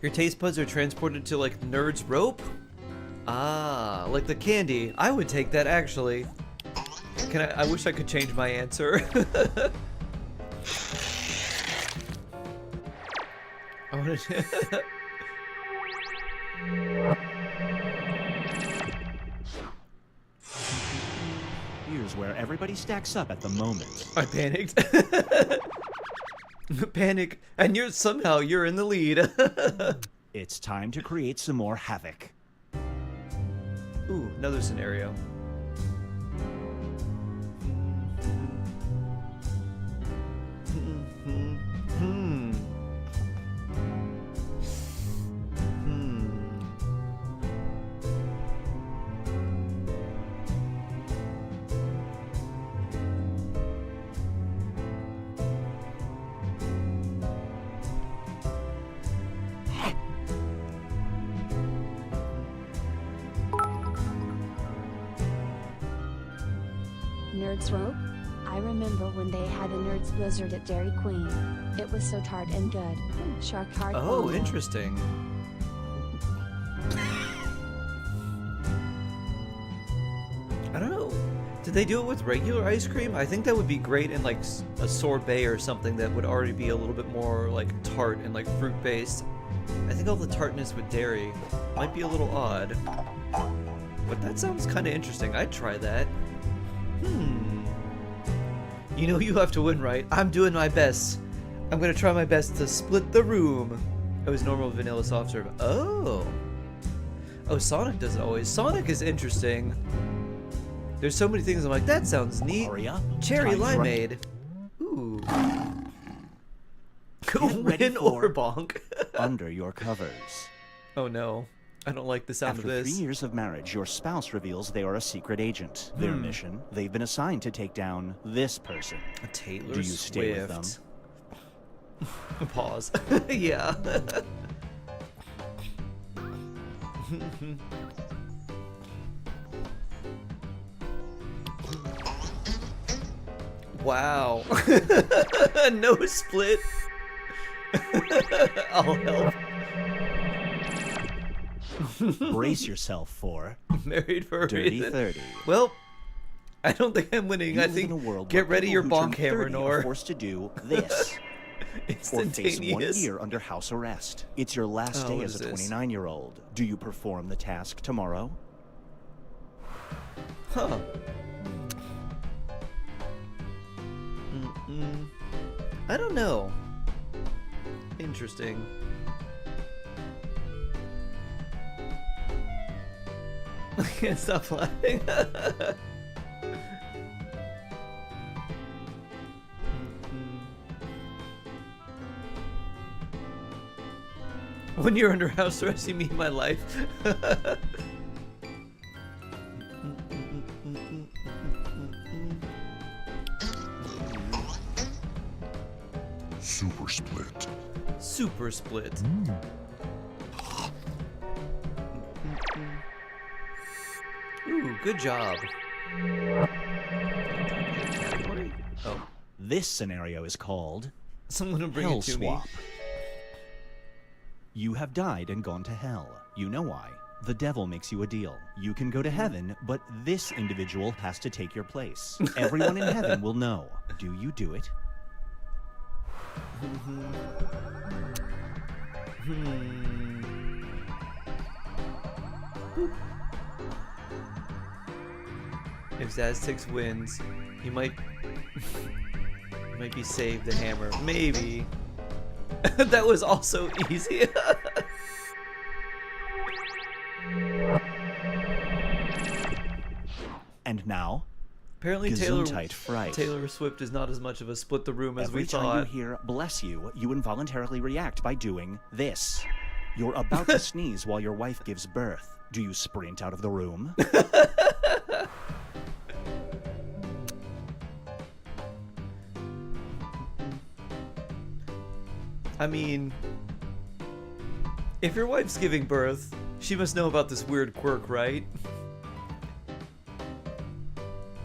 Your taste buds are transported to like Nerd's rope? Ah, like the candy. I would take that actually. Can I wish I could change my answer. I wanna Here's where everybody stacks up at the moment. I panicked. Panic, and somehow you're in the lead. It's time to create some more havoc. Ooh, another scenario. Nerds Rope? I remember when they had a Nerds Blizzard at Dairy Queen. It was so tart and good. Shark Heart. Oh, Bongo. interesting. Did they do it with regular ice cream? I think that would be great in like a sorbet or something that would already be a little bit more like tart and like fruit based. I think all the tartness with dairy might be a little odd. But that sounds kind of interesting. I'd try that. You know you have to win, right? I'm doing my best. I'm gonna try my best to split the room. It was normal vanilla soft serve. Oh. Oh, Sonic does it always. Sonic is interesting. There's so many things I'm like, that sounds neat. Hurry up. Cherry Time's limeade. Ooh. Get ready Win for or bonk. Under Your Covers. Oh no. I don't like the sound After of this. 3 years of marriage, your spouse reveals they are a secret agent. Their mission, they've been assigned to take down this person. Taylor Do you stay with them? Pause. Yeah. Wow. No split. I'll help. Brace yourself for Married for a Dirty reason. 30. Well, I don't think I'm winning. You I live think in a world get where ready people your who bonk turn hammer, 30 are Nor. forced to do this. Or face 1 Instantaneous. year under house arrest. It's your last Oh, day what as is a this? 29-year-old. Do you perform the task tomorrow? Huh. I don't know. Interesting. I can't stop laughing. When you're under house arrest, you mean my life. Super split. Super split. Ooh, good job. Category? Oh, This scenario is called someone will bring Hell it to me. Swap. You have died and gone to hell. You know why. The devil makes you a deal. You can go to heaven, but this individual has to take your place. Everyone in heaven will know. Do you do it? If Zaztix wins, you might be saved the hammer. Maybe. That was also easy. And now, Apparently Fright. Taylor Swift is not as much of a split the room as Every we time thought. you hear "bless you," you involuntarily react by doing this. You're about to sneeze while your wife gives birth. Do you sprint out of the room? I mean, if your wife's giving birth, she must know about this weird quirk, right?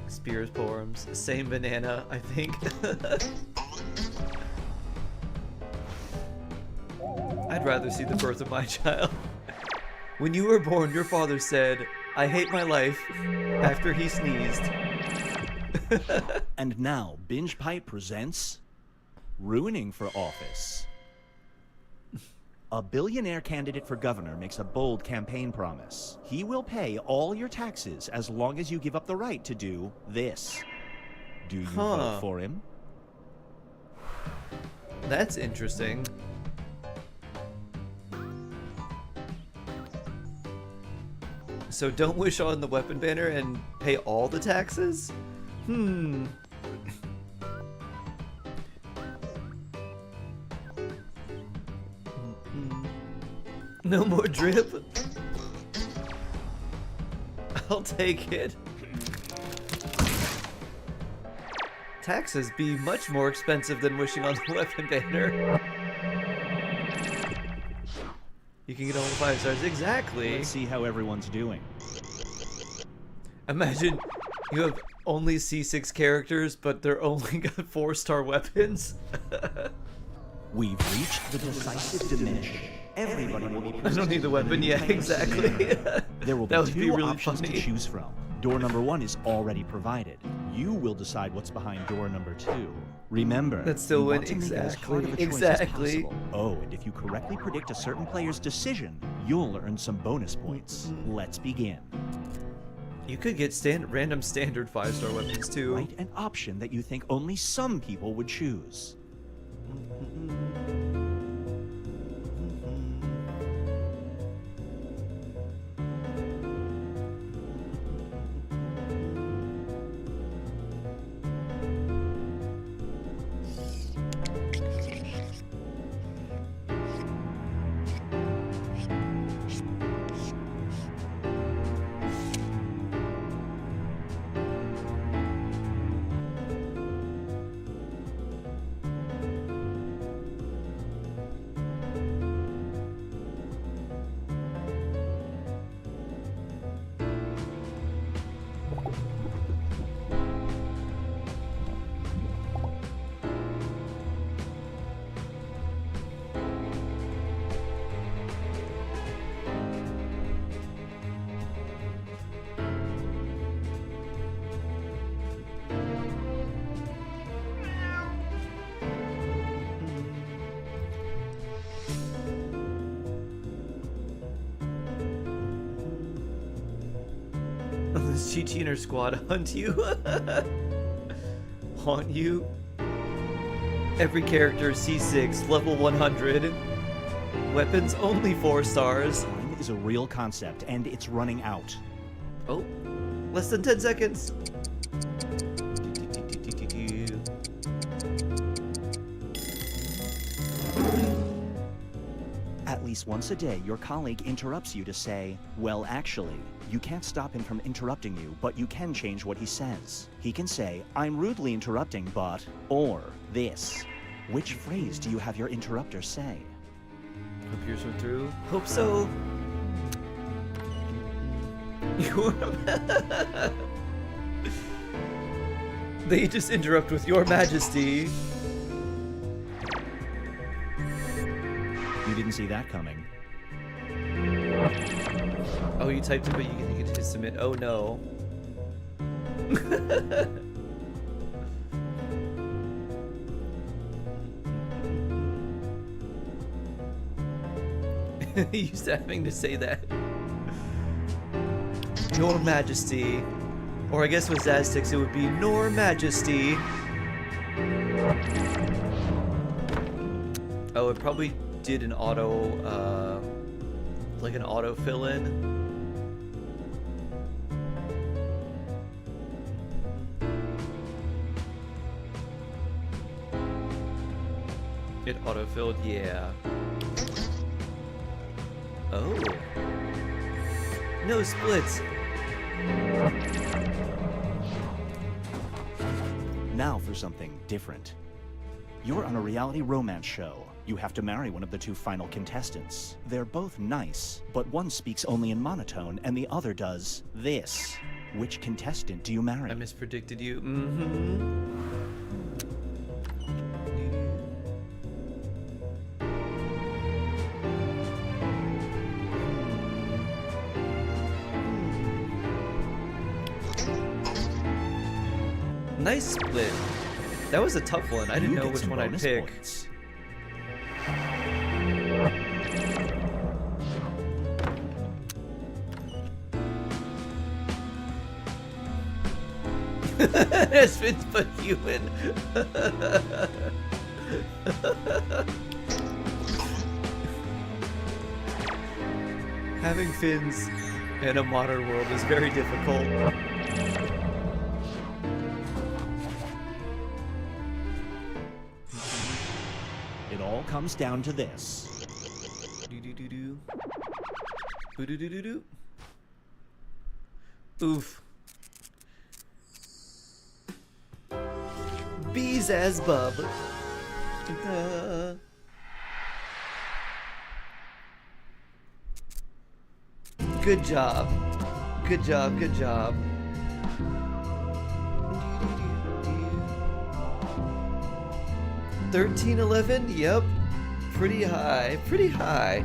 Spears poems. Same banana, I think. I'd rather see the birth of my child. When you were born, your father said, "I hate my life," after he sneezed. And now, Binge Pipe presents Ruining for Office. A billionaire candidate for governor makes a bold campaign promise. He will pay all your taxes as long as you give up the right to do this. Do you vote for him? That's interesting. So don't wish on the weapon banner and pay all the taxes? No more drip? I'll take it. Taxes be much more expensive than wishing on the weapon banner. You can get all the 5 stars. Exactly. Let's see how everyone's doing. Imagine you have only C6 characters, but they're only got 4-star weapons. We've reached the decisive dimension. Everybody will be I don't need the weapon yet, exactly. There will That be would be two really options funny. to choose from. Door number 1 is already provided. You will decide what's behind door number 2. Remember, That's still you win. want to make it as hard of a Exactly. choice Exactly. as possible. Oh, and if you correctly predict a certain player's decision, you'll earn some bonus points. Let's begin. You could get random standard 5-star weapons too. Write an option that you think only some people would choose. This GT in her squad hunt you. Haunt you. Every character C6, level 100. Weapons only 4 stars. Time is a real concept, and it's running out. Oh, less than 10 seconds. At least once a day, your colleague interrupts you to say, well, actually. You can't stop him from interrupting you, but you can change what he says. He can say, I'm rudely interrupting, but, or this. Which phrase do you have your interrupter say? Hope yours went through. Hope so. They just interrupt with Your Majesty. You didn't see that coming. Oh, you typed it, but you can hit submit. Oh no. Used to having to say that. Your Majesty. Or I guess with Aztecs it would be Nor Majesty. Oh, it probably did an auto, like an auto fill-in. It auto-filled, yeah. Oh. No splits. Now for something different. You're on a reality romance show. You have to marry one of the 2 final contestants. They're both nice, but one speaks only in monotone and the other does this. Which contestant do you marry? I mispredicted you. Nice split. That was a tough one. I didn't know which one I'd pick. Points. Has been but human. Having fins in a modern world is very difficult. It all comes down to this. Do-do-do-do. Boo-do-do-do-do. Oof. Bees as bub. Good job. Good job, good job. 1311? Yep. Pretty high. Pretty high.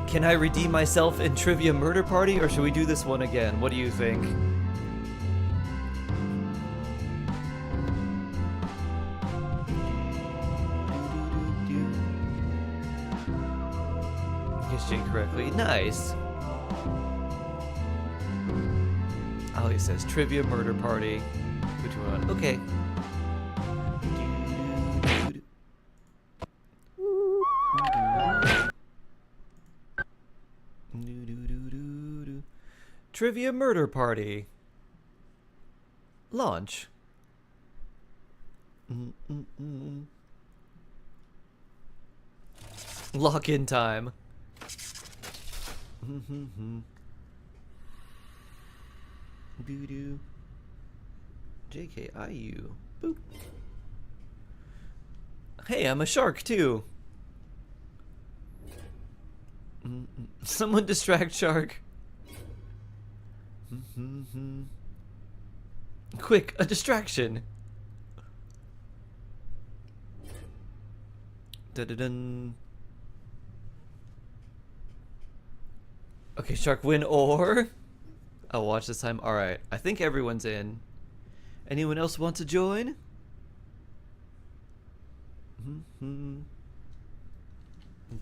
Can I redeem myself in Trivia Murder Party, or should we do this one again? What do you think? Guessed Jake correctly. Nice. Ali says Trivia Murder Party. Which one? Okay. Trivia Murder Party. Launch. Lock-in time. Doo-doo. JKIU. Boop. Hey, I'm a shark too. Someone distract shark. Quick, a distraction. Da-da-dun. Okay, shark win or... I'll watch this time. Alright, I think everyone's in. Anyone else want to join?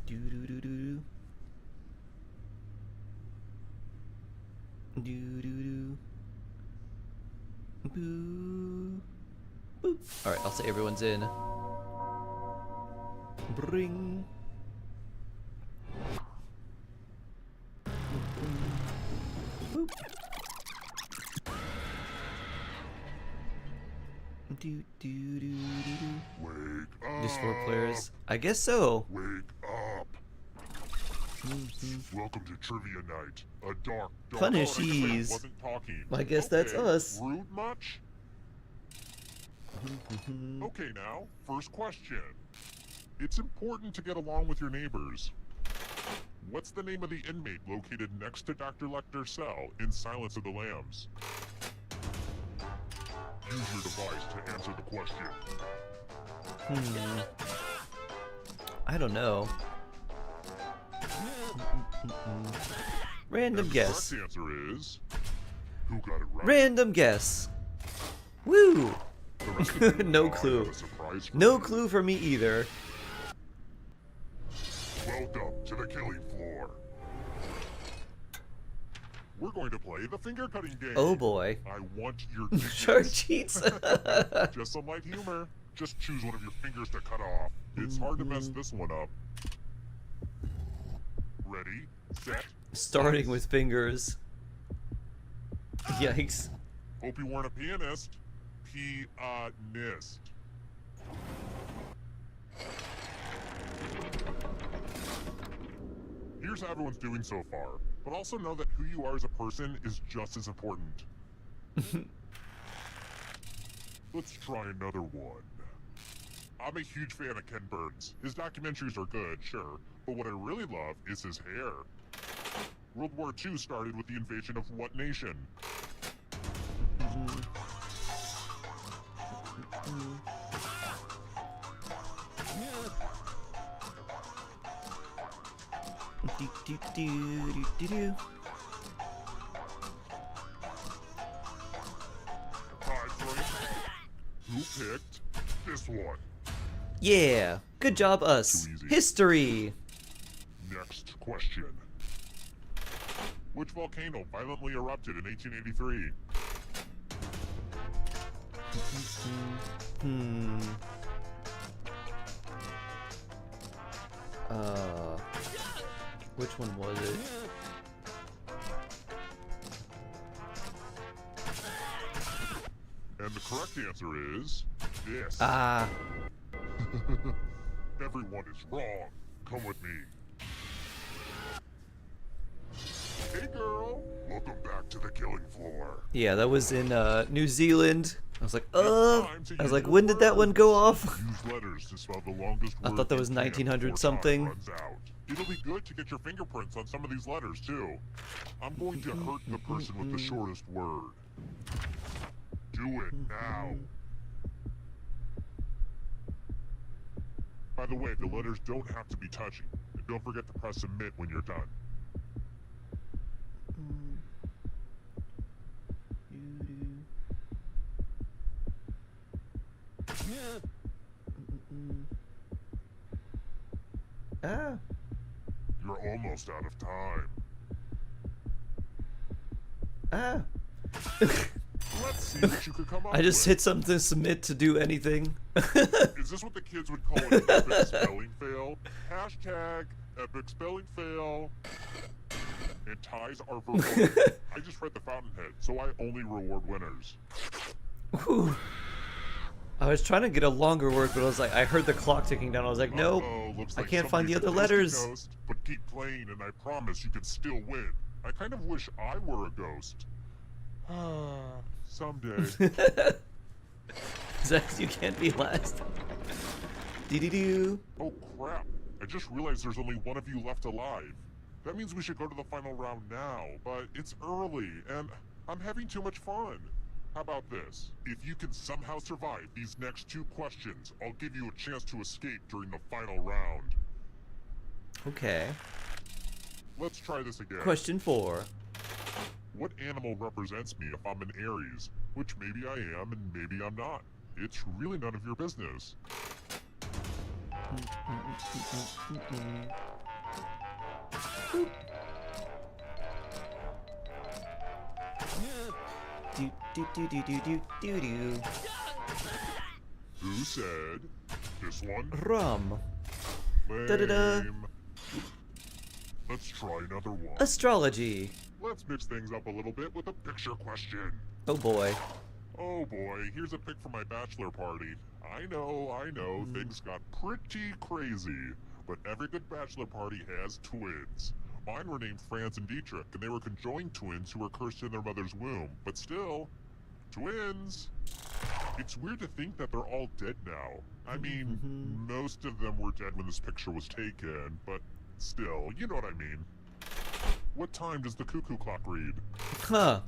Do-do-do-do. Do-do-do. Boo. Boop. Alright, I'll say everyone's in. Bring. Boop. Do, do, do, do, do. Wake up. Just 4 players. I guess so. Wake up. Welcome to Trivia Night. A dark Punishies. wasn't talking. I guess that's Okay, us. Rude much? Okay now, first question. It's important to get along with your neighbors. What's the name of the inmate located next to Dr. Lecter's cell in Silence of the Lambs? Use your device to answer the question. I don't know. Random guess. The correct answer is... Who got it right? Random guess. Woo! The rest of you, No I clue. have a surprise for No you. clue for me either. Welcome to the killing floor. We're going to play the finger cutting game. Oh boy. I want your digits. Shark cheats. Just some light humor. Just choose one of your fingers to cut off. It's hard to mess this one up. Ready, set. Starting with fingers. Yikes. Hope you weren't a pianist. Pianist. Here's how everyone's doing so far, but also know that who you are as a person is just as important. Let's try another one. I'm a huge fan of Ken Burns. His documentaries are good, sure, but what I really love is his hair. World War II started with the invasion of what nation? Do, do, do, do, do, do. Time break. Who picked this one? Yeah. Good job, us. Too easy. History. Next question. Which volcano violently erupted in 1883? Which one was it? And the correct answer is this. Ah. Everyone is wrong. Come with me. Hey girl, welcome back to the killing floor. Yeah, that was in New Zealand. I was like, It's time to I was use like, your when did that one go words. off? Use letters to spell the longest I word thought that you was can 1900 before something. time runs out. It'll be good to get your fingerprints on some of these letters too. I'm going to hurt the person with the shortest word. Do it now. By the way, the letters don't have to be touching. And don't forget to press submit when you're done. Ah. You're almost out of time. Ah. Let's see what you could come up I just with. hit something to submit to do anything. Is this what the kids would call an epic spelling fail? Hashtag epic spelling fail. And ties are for winners. I just read the fountainhead, so I only reward winners. Whew. I was trying to get a longer word, but I was like, I heard the clock ticking down. I was like, nope, Looks I like can't find the other somebody's a letters. ghost, but keep playing, and I promise you can still win. I kind of wish I were a ghost. Someday. Zach, you can't be last. Dee-dee-doo. Oh crap! I just realized there's only one of you left alive. That means we should go to the final round now, but it's early, and I'm having too much fun. How about this? If you can somehow survive these next 2 questions, I'll give you a chance to escape during the final round. Okay. Let's try this again. Question 4. What animal represents me if I'm an Aries? Which maybe I am and maybe I'm not. It's really none of your business. Do do do do do do do do. Who said this one? Rum. Lame. Da-da-da. Let's try another one. Astrology. Let's mix things up a little bit with a picture question. Oh boy. Oh boy, here's a pic from my bachelor party. I know, things got pretty crazy. But every good bachelor party has twins. Mine were named Franz and Dietrich, and they were conjoined twins who were cursed in their mother's womb. But still, twins. It's weird to think that they're all dead now. I mean, most of them were dead when this picture was taken, but still, you know what I mean. What time does the cuckoo clock read? Huh.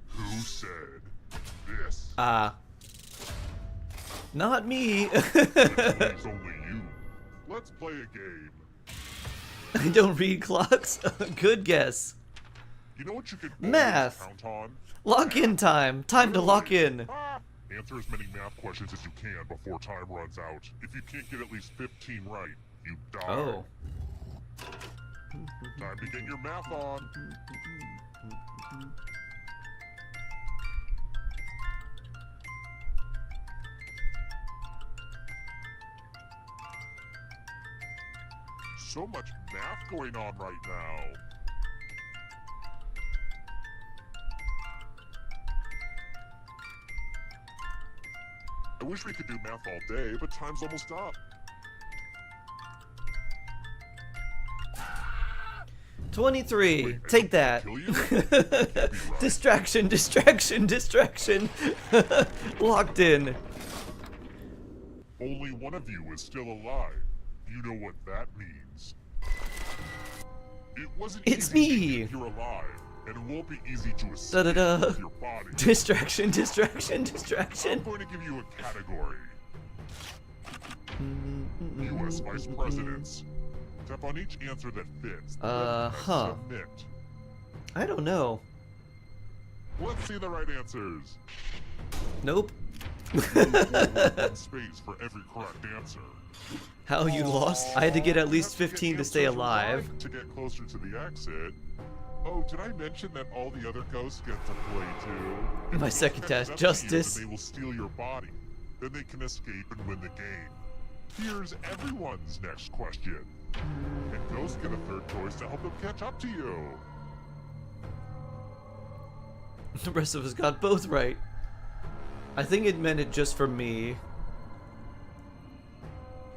Who said this? Not me. It's only you. Let's play a game. I don't read clocks. Good guess. You know what you can Math. always count on? Lock in time. Time to lock in. Answer as many math questions as you can before time runs out. If you can't get at least 15 right, you die. Oh. Time to get your math on. So much math going on right now. I wish we could do math all day, but time's almost up. 23. Wait, Take that. kill you? Can't be right. Distraction, distraction, distraction. Locked in. Only one of you is still alive. You know what that means. It wasn't It's easy me. if you're alive, and it won't be easy to escape Da-da-da. with your body. Distraction, distraction, distraction. I'm going to give you a category. U.S. Vice Presidents. Tap on each answer that fits. then press Submit. I don't know. Let's see the right answers. Nope. One space for every correct answer. How you lost? I had to get at least Let's 15 get to stay answers alive. right to get closer to the exit. Oh, did I mention that all the other ghosts get to play too? If My they second catch test, up to you, justice. then they will steal your body. Then they can escape and win the game. Here's everyone's next question. And ghosts get a third choice to help them catch up to you. The rest of us got both right. I think it meant it just for me.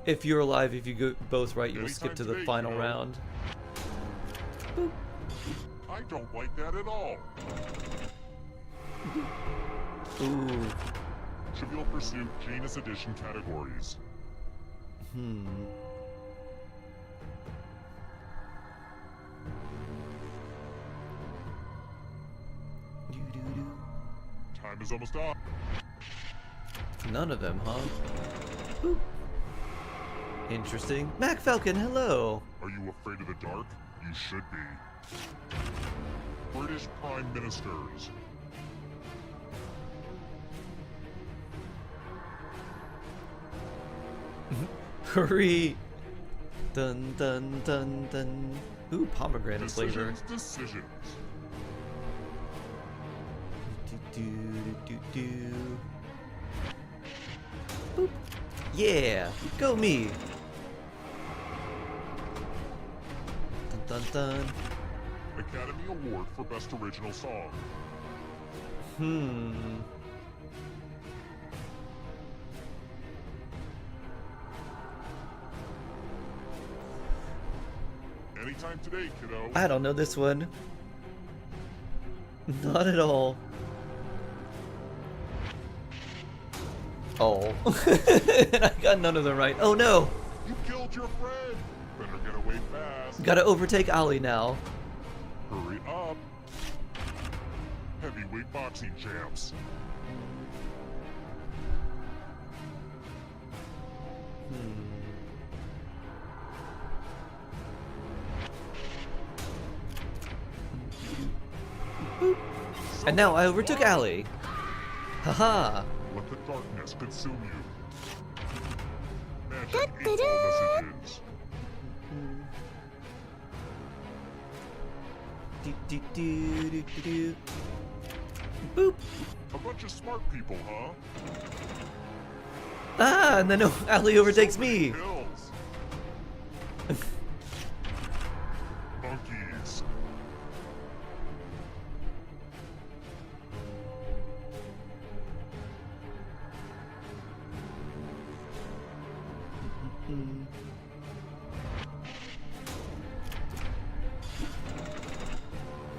If you're alive, if you go both right, you will skip to the Anytime final today, round. I don't like that at all. Ooh. Trivial Pursuit Janus Edition categories. time is almost up. None of them, huh? Boop. Interesting. Mac Falcon, hello. Are you afraid of the dark? You should be. British Prime Ministers. Hurry. Dun dun dun dun. Ooh, pomegranate flavor. Decisions. Do, do, do, do. Boop. Yeah, go me. Dun dun dun. Academy Award for Best Original Song. Anytime today, kiddo. I don't know this one. Not at all. Oh. I got none of them right. Oh no! You killed your friend! Better get away fast. Gotta overtake Ali now. Hurry up. Heavyweight boxing champs. Boop. And now I overtook Ali. Haha. Let the darkness consume you. Magic eats all messages. Do, do, do, do, do, do. Boop. A bunch of smart people, huh? Ah, and then Ali overtakes me. Hills. Monkeys.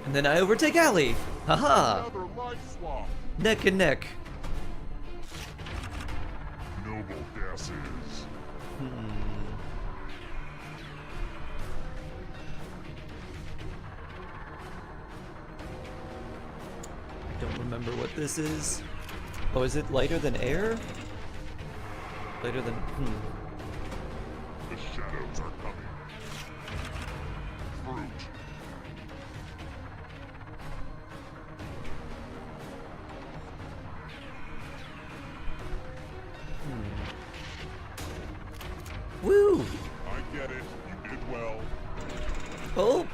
And then I overtake Ali. Haha. Another life swap. Neck and neck. Noble gases. I don't remember what this is. Oh, is it lighter than air? Lighter than... The shadows are coming. Fruit. Woo! I get it. You did well. Oh!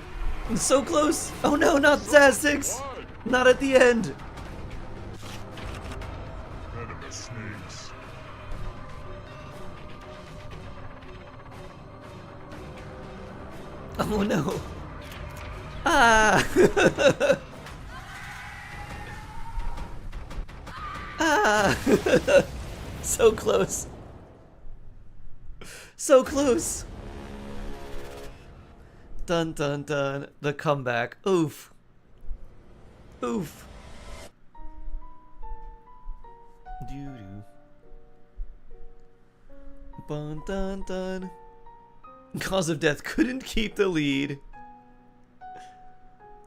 I'm so close! Oh no, not Zaz6! What? Not at the end! Venomous snakes. Oh no! Ah! Ah! So close! So close! Dun dun dun. The comeback. Oof. Oof. Doo doo. Bun dun dun. Cause of death couldn't keep the lead.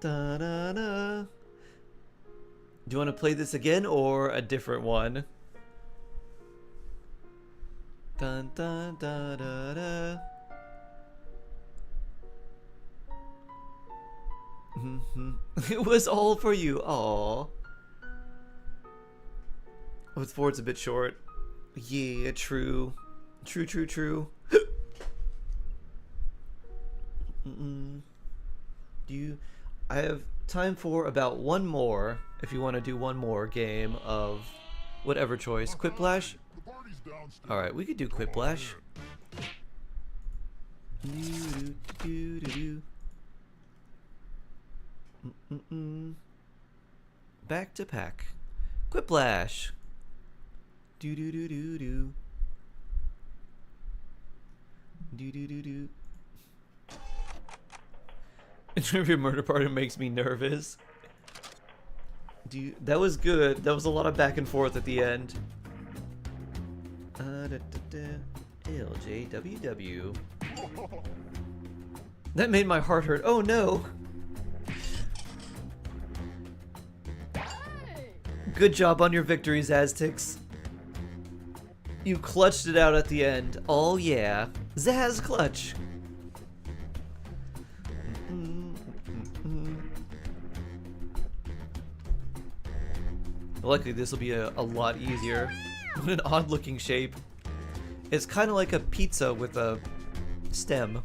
Da da da. Do you want to play this again or a different one? Dun dun da da da. It was all for you. Aww. Oh, its forward's a bit short. Yeah, true. True, true, true. I have time for about one more, if you want to do one more game of whatever choice. Quiplash? Alright, we could do Quiplash. Back to pack. Quiplash. Do do do do do. Do do do do. Trivia Murder Party makes me nervous. That was good. That was a lot of back and forth at the end. LJWW. That made my heart hurt. Oh no! Good job on your victories, Aztecs. You clutched it out at the end. Oh yeah. Zaz clutch. Luckily, this will be a lot easier. What an odd looking shape. It's kind of like a pizza with a stem.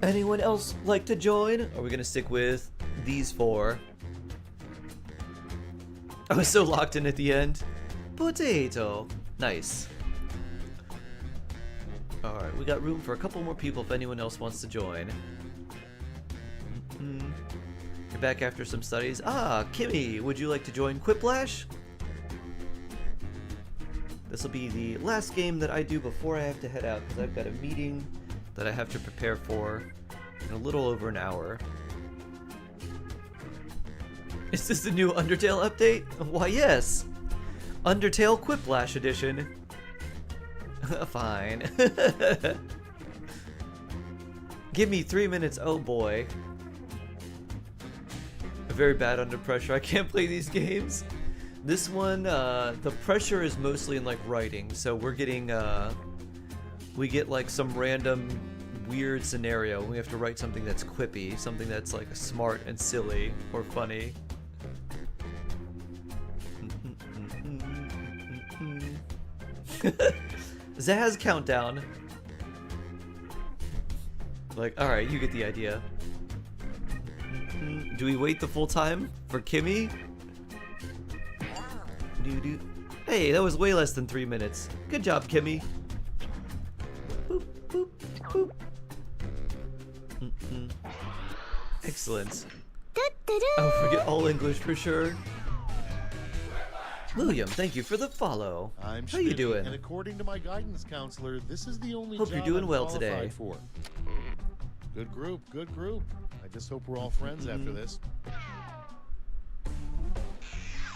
Anyone else like to join? Or are we gonna stick with these four? I was so locked in at the end. Potato. Nice. Alright, we got room for a couple more people if anyone else wants to join. You're back after some studies. Ah, Kimmy, would you like to join Quiplash? This will be the last game that I do before I have to head out because I've got a meeting that I have to prepare for in a little over an hour. Is this the new Undertale update? Why, yes! Undertale Quiplash Edition. Fine. Give me 3 minutes, oh boy. I'm very bad under pressure. I can't play these games. This one, the pressure is mostly in like writing, so we're getting, we get like some random weird scenario. We have to write something that's quippy, something that's like smart and silly or funny. Zaz countdown. Like, alright, you get the idea. Do we wait the full time for Kimmy? Hey, that was way less than 3 minutes. Good job, Kimmy. Boop, boop, boop. Excellent. Oh, forget all English for sure. William, thank you for the follow. I'm How you doing? And according to my guidance counselor, this is the only Hope job you're doing I'm well qualified today. For. Good group, good group. I just hope we're all friends after this.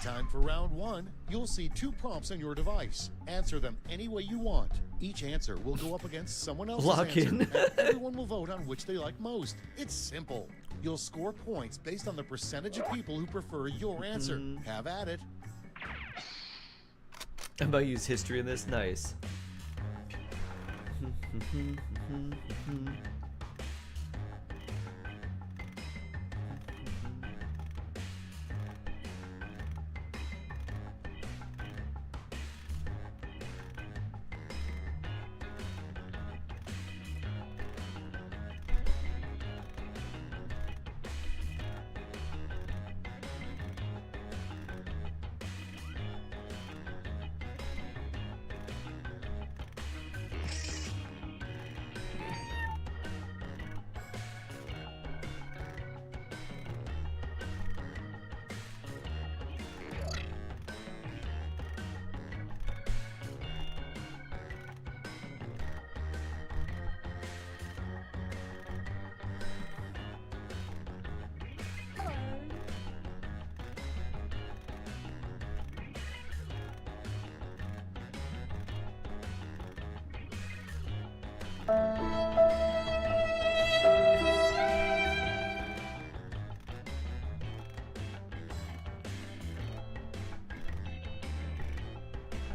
Time for round one. You'll see 2 prompts on your device. Answer them any way you want. Each answer will go up against someone else's Lock answer, in. and everyone will vote on which they like most. It's simple. You'll score points based on the percentage of people who prefer your answer. Have at it. I might use history in this. Nice.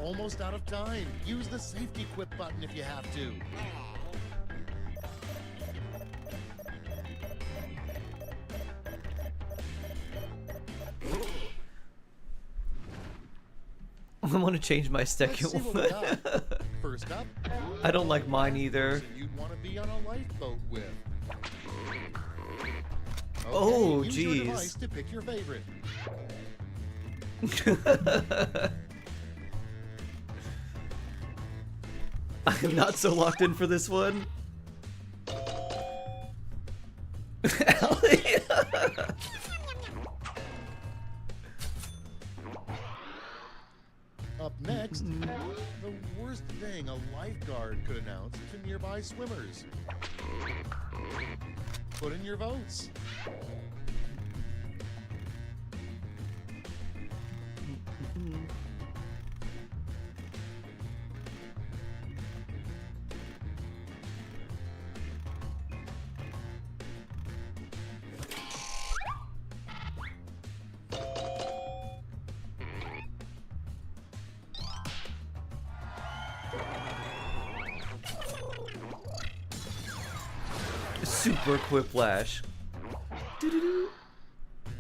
Almost out of time. Use the safety quit button if you have to. I want to change my second Let's see what we one. got. First up, I don't like mine either. person you'd want to be on a lifeboat with. Okay, Oh, use your geez. device to pick your favorite. I'm not so locked in for this one. Allie. Up next, the worst thing a lifeguard could announce to nearby swimmers. Put in your votes. Super quiplash. Doo-doo-doo.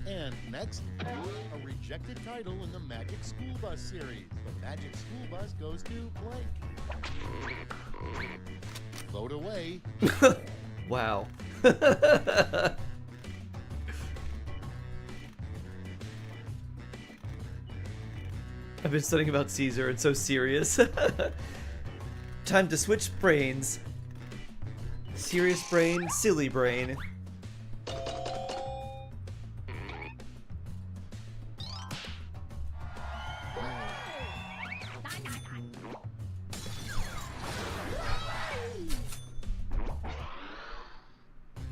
And next, a rejected title in the Magic School Bus series. The Magic School Bus goes to blank. Float away. Wow. I've been studying about Caesar, it's so serious. Time to switch brains. Serious brain, silly brain.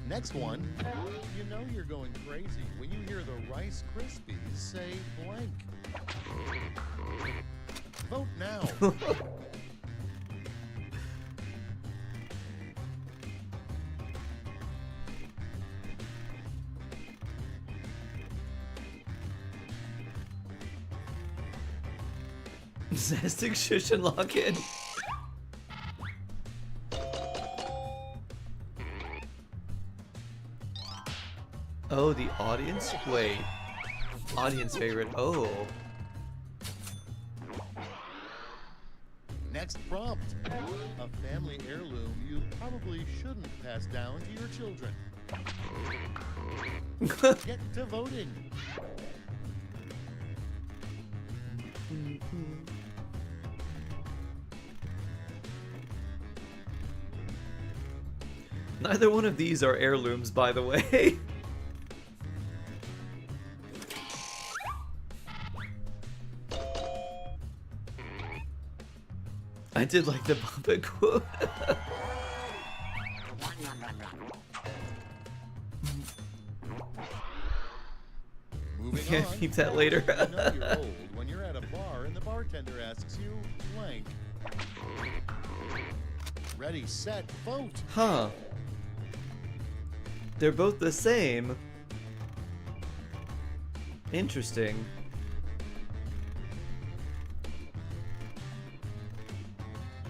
Next one. You know you're going crazy when you hear the Rice Krispies say blank. Vote now. Zastic shush and lock in. Oh, the audience? Wait. Audience favorite. Oh. Next prompt. A family heirloom you probably shouldn't pass down to your children. Get to voting. Neither one of these are heirlooms, by the way. I did like the Muppet quote. Moving Can't on. keep that later. You know you're old when you're at a bar and the bartender asks you blank. Ready, set, vote. Huh. They're both the same. Interesting.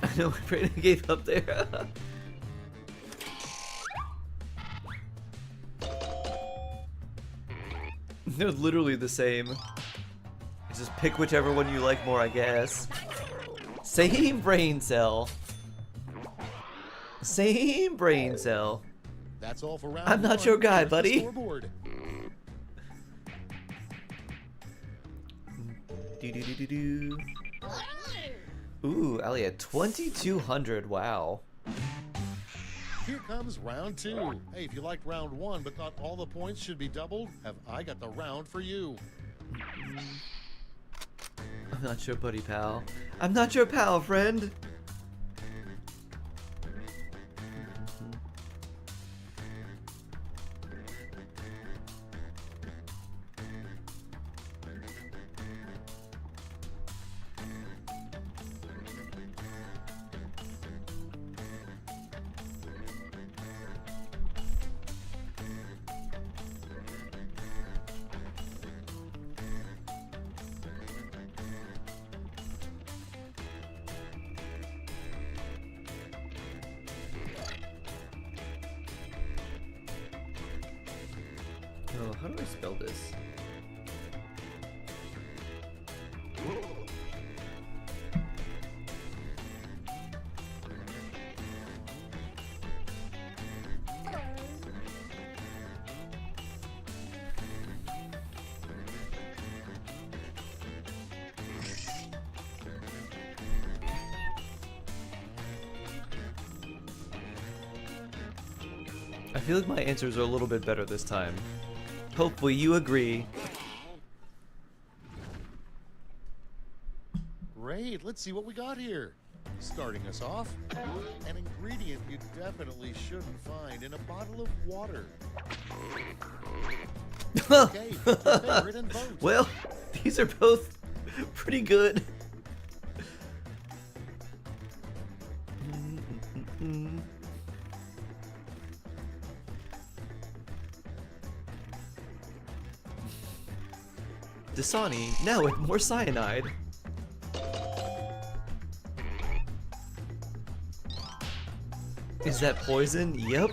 I know, Brayden gave up there. They're literally the same. Just pick whichever one you like more, I guess. Same brain cell. Same brain cell. That's all for round I'm not one. your guy, Here's the buddy. scoreboard. Do-do-do-do-do. Ooh, Ali at 2,200. Wow. Here comes round two. Hey, if you liked round one but thought all the points should be doubled, have I got the round for you. I'm not your buddy, pal. I'm not your pal, friend. Oh, how do I spell this? I feel like my answers are a little bit better this time. Hopefully you agree. Great, let's see what we got here. Starting us off, an ingredient you definitely shouldn't find in a bottle of water. Okay, pick your favorite and vote. Well, these are both pretty good. Dasani, now with more cyanide. Is that poison? Yep.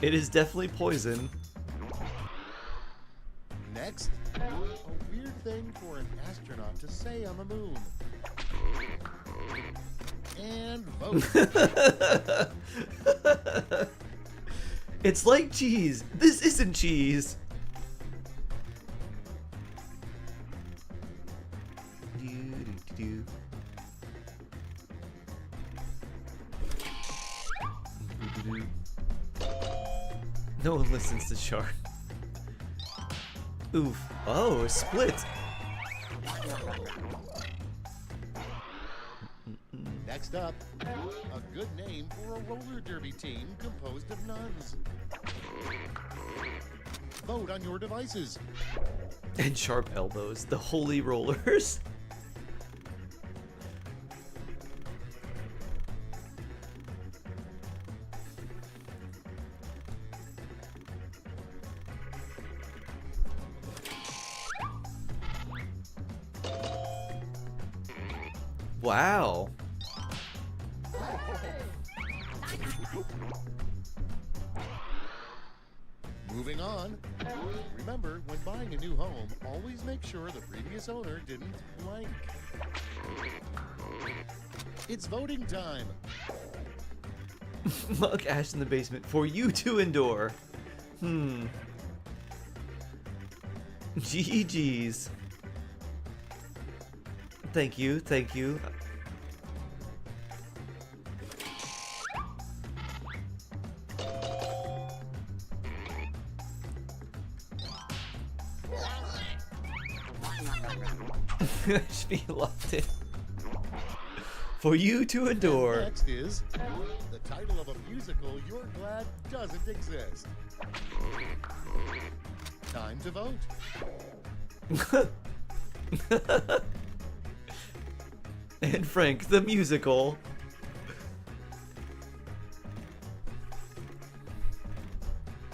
It is definitely poison. Next, a weird thing for an astronaut to say on the moon. And vote. It's like cheese. This isn't cheese. No one listens to Shark. Oof. Oh, a split. Next up, a good name for a roller derby team composed of nuns. Vote on your devices. And sharp elbows. The holy rollers. Wow. Moving on. Remember, when buying a new home, always make sure the previous owner didn't blank. It's voting time. Mug ash in the basement for you to endure. GG's. Thank you, thank you. Should be locked in. For you to endure. And next is the title of a musical you're glad doesn't exist. Time to vote. And Frank the musical.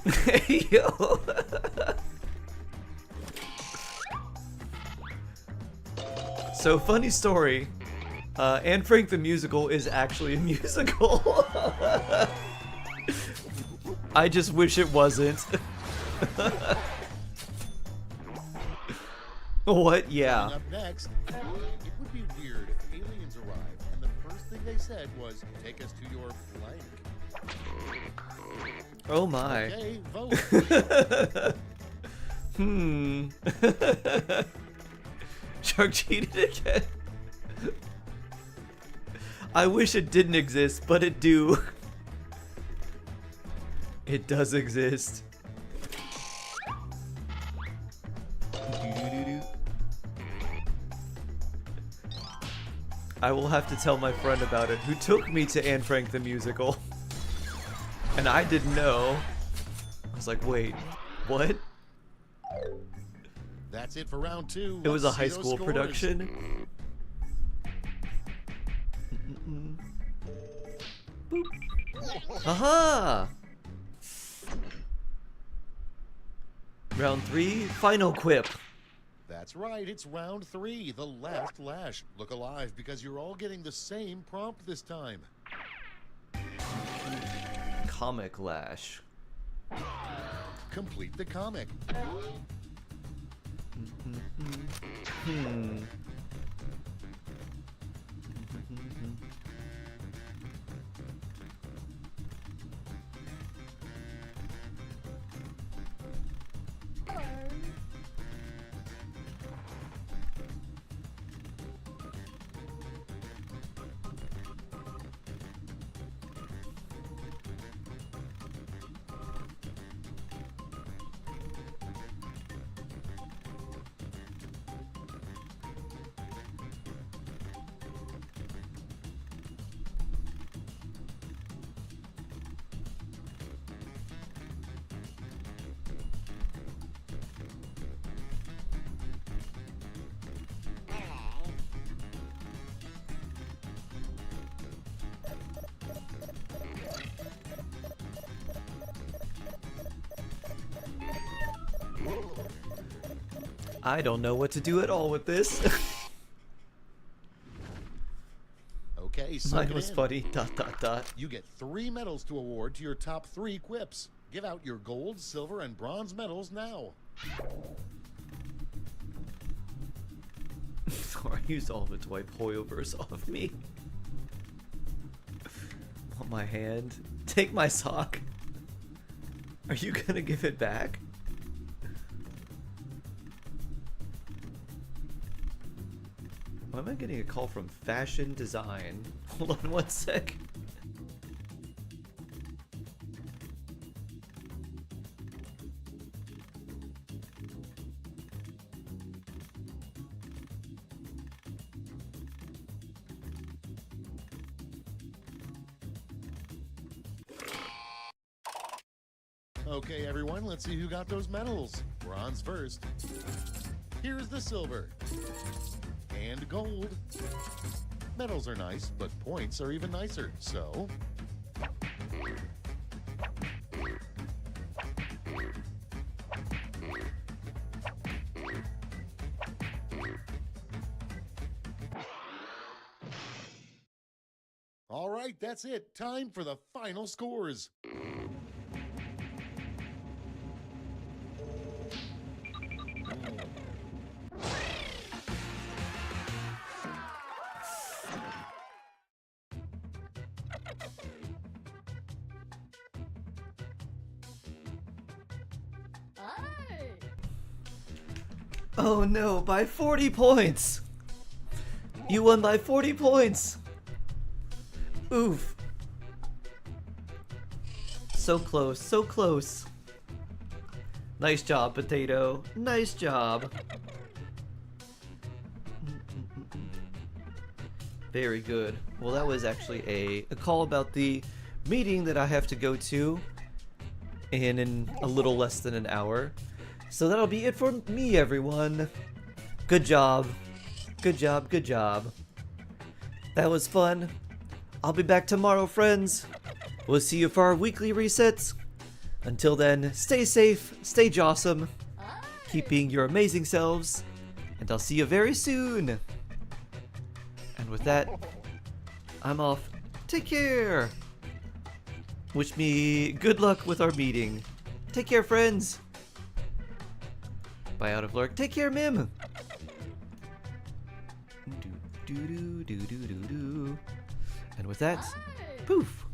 Hey yo. So funny story. Anne Frank the musical is actually a musical. I just wish it wasn't. What? Yeah. Coming up next, it would be weird if aliens arrived and the first thing they said was, "Take us to your blank." Oh my. Okay, vote. Shark cheated again. I wish it didn't exist, but it do. It does exist. I will have to tell my friend about it, who took me to Anne Frank the musical. And I didn't know. I was like, wait, what? That's it for round two. It was a Let's high see those school scores. production. Boop. Aha! Round 3, final quip. That's right, it's round 3, the last lash. Look alive because you're all getting the same prompt this time. Comic lash. Complete the comic. I don't know what to do at all with this. Okay, so Mine was funny. ... You get 3 medals to award to your top 3 quips. Give out your gold, silver, and bronze medals now. I used all of it to wipe Hoyoverse off me. Want my hand? Take my sock. Are you gonna give it back? Why am I getting a call from Fashion Design? Hold on one sec. Okay, everyone, let's see who got those medals. Bronze first. Here's the silver. And gold. Medals are nice, but points are even nicer, so... All right, that's it. Time for the final scores. Oh no, by 40 points! You won by 40 points! Oof. So close, so close. Nice job, Potato. Nice job. Very good. Well, that was actually a call about the meeting that I have to go to in a little less than an hour. So that'll be it for me, everyone. Good job. Good job, good job. That was fun. I'll be back tomorrow, friends. We'll see you for our weekly resets. Until then, stay safe, stay jawsome, keep being your amazing selves, and I'll see you very soon. And with that, I'm off. Take care. Wish me good luck with our meeting. Take care, friends. Bye, Out of Lurk. Take care, Mim. And with that, poof.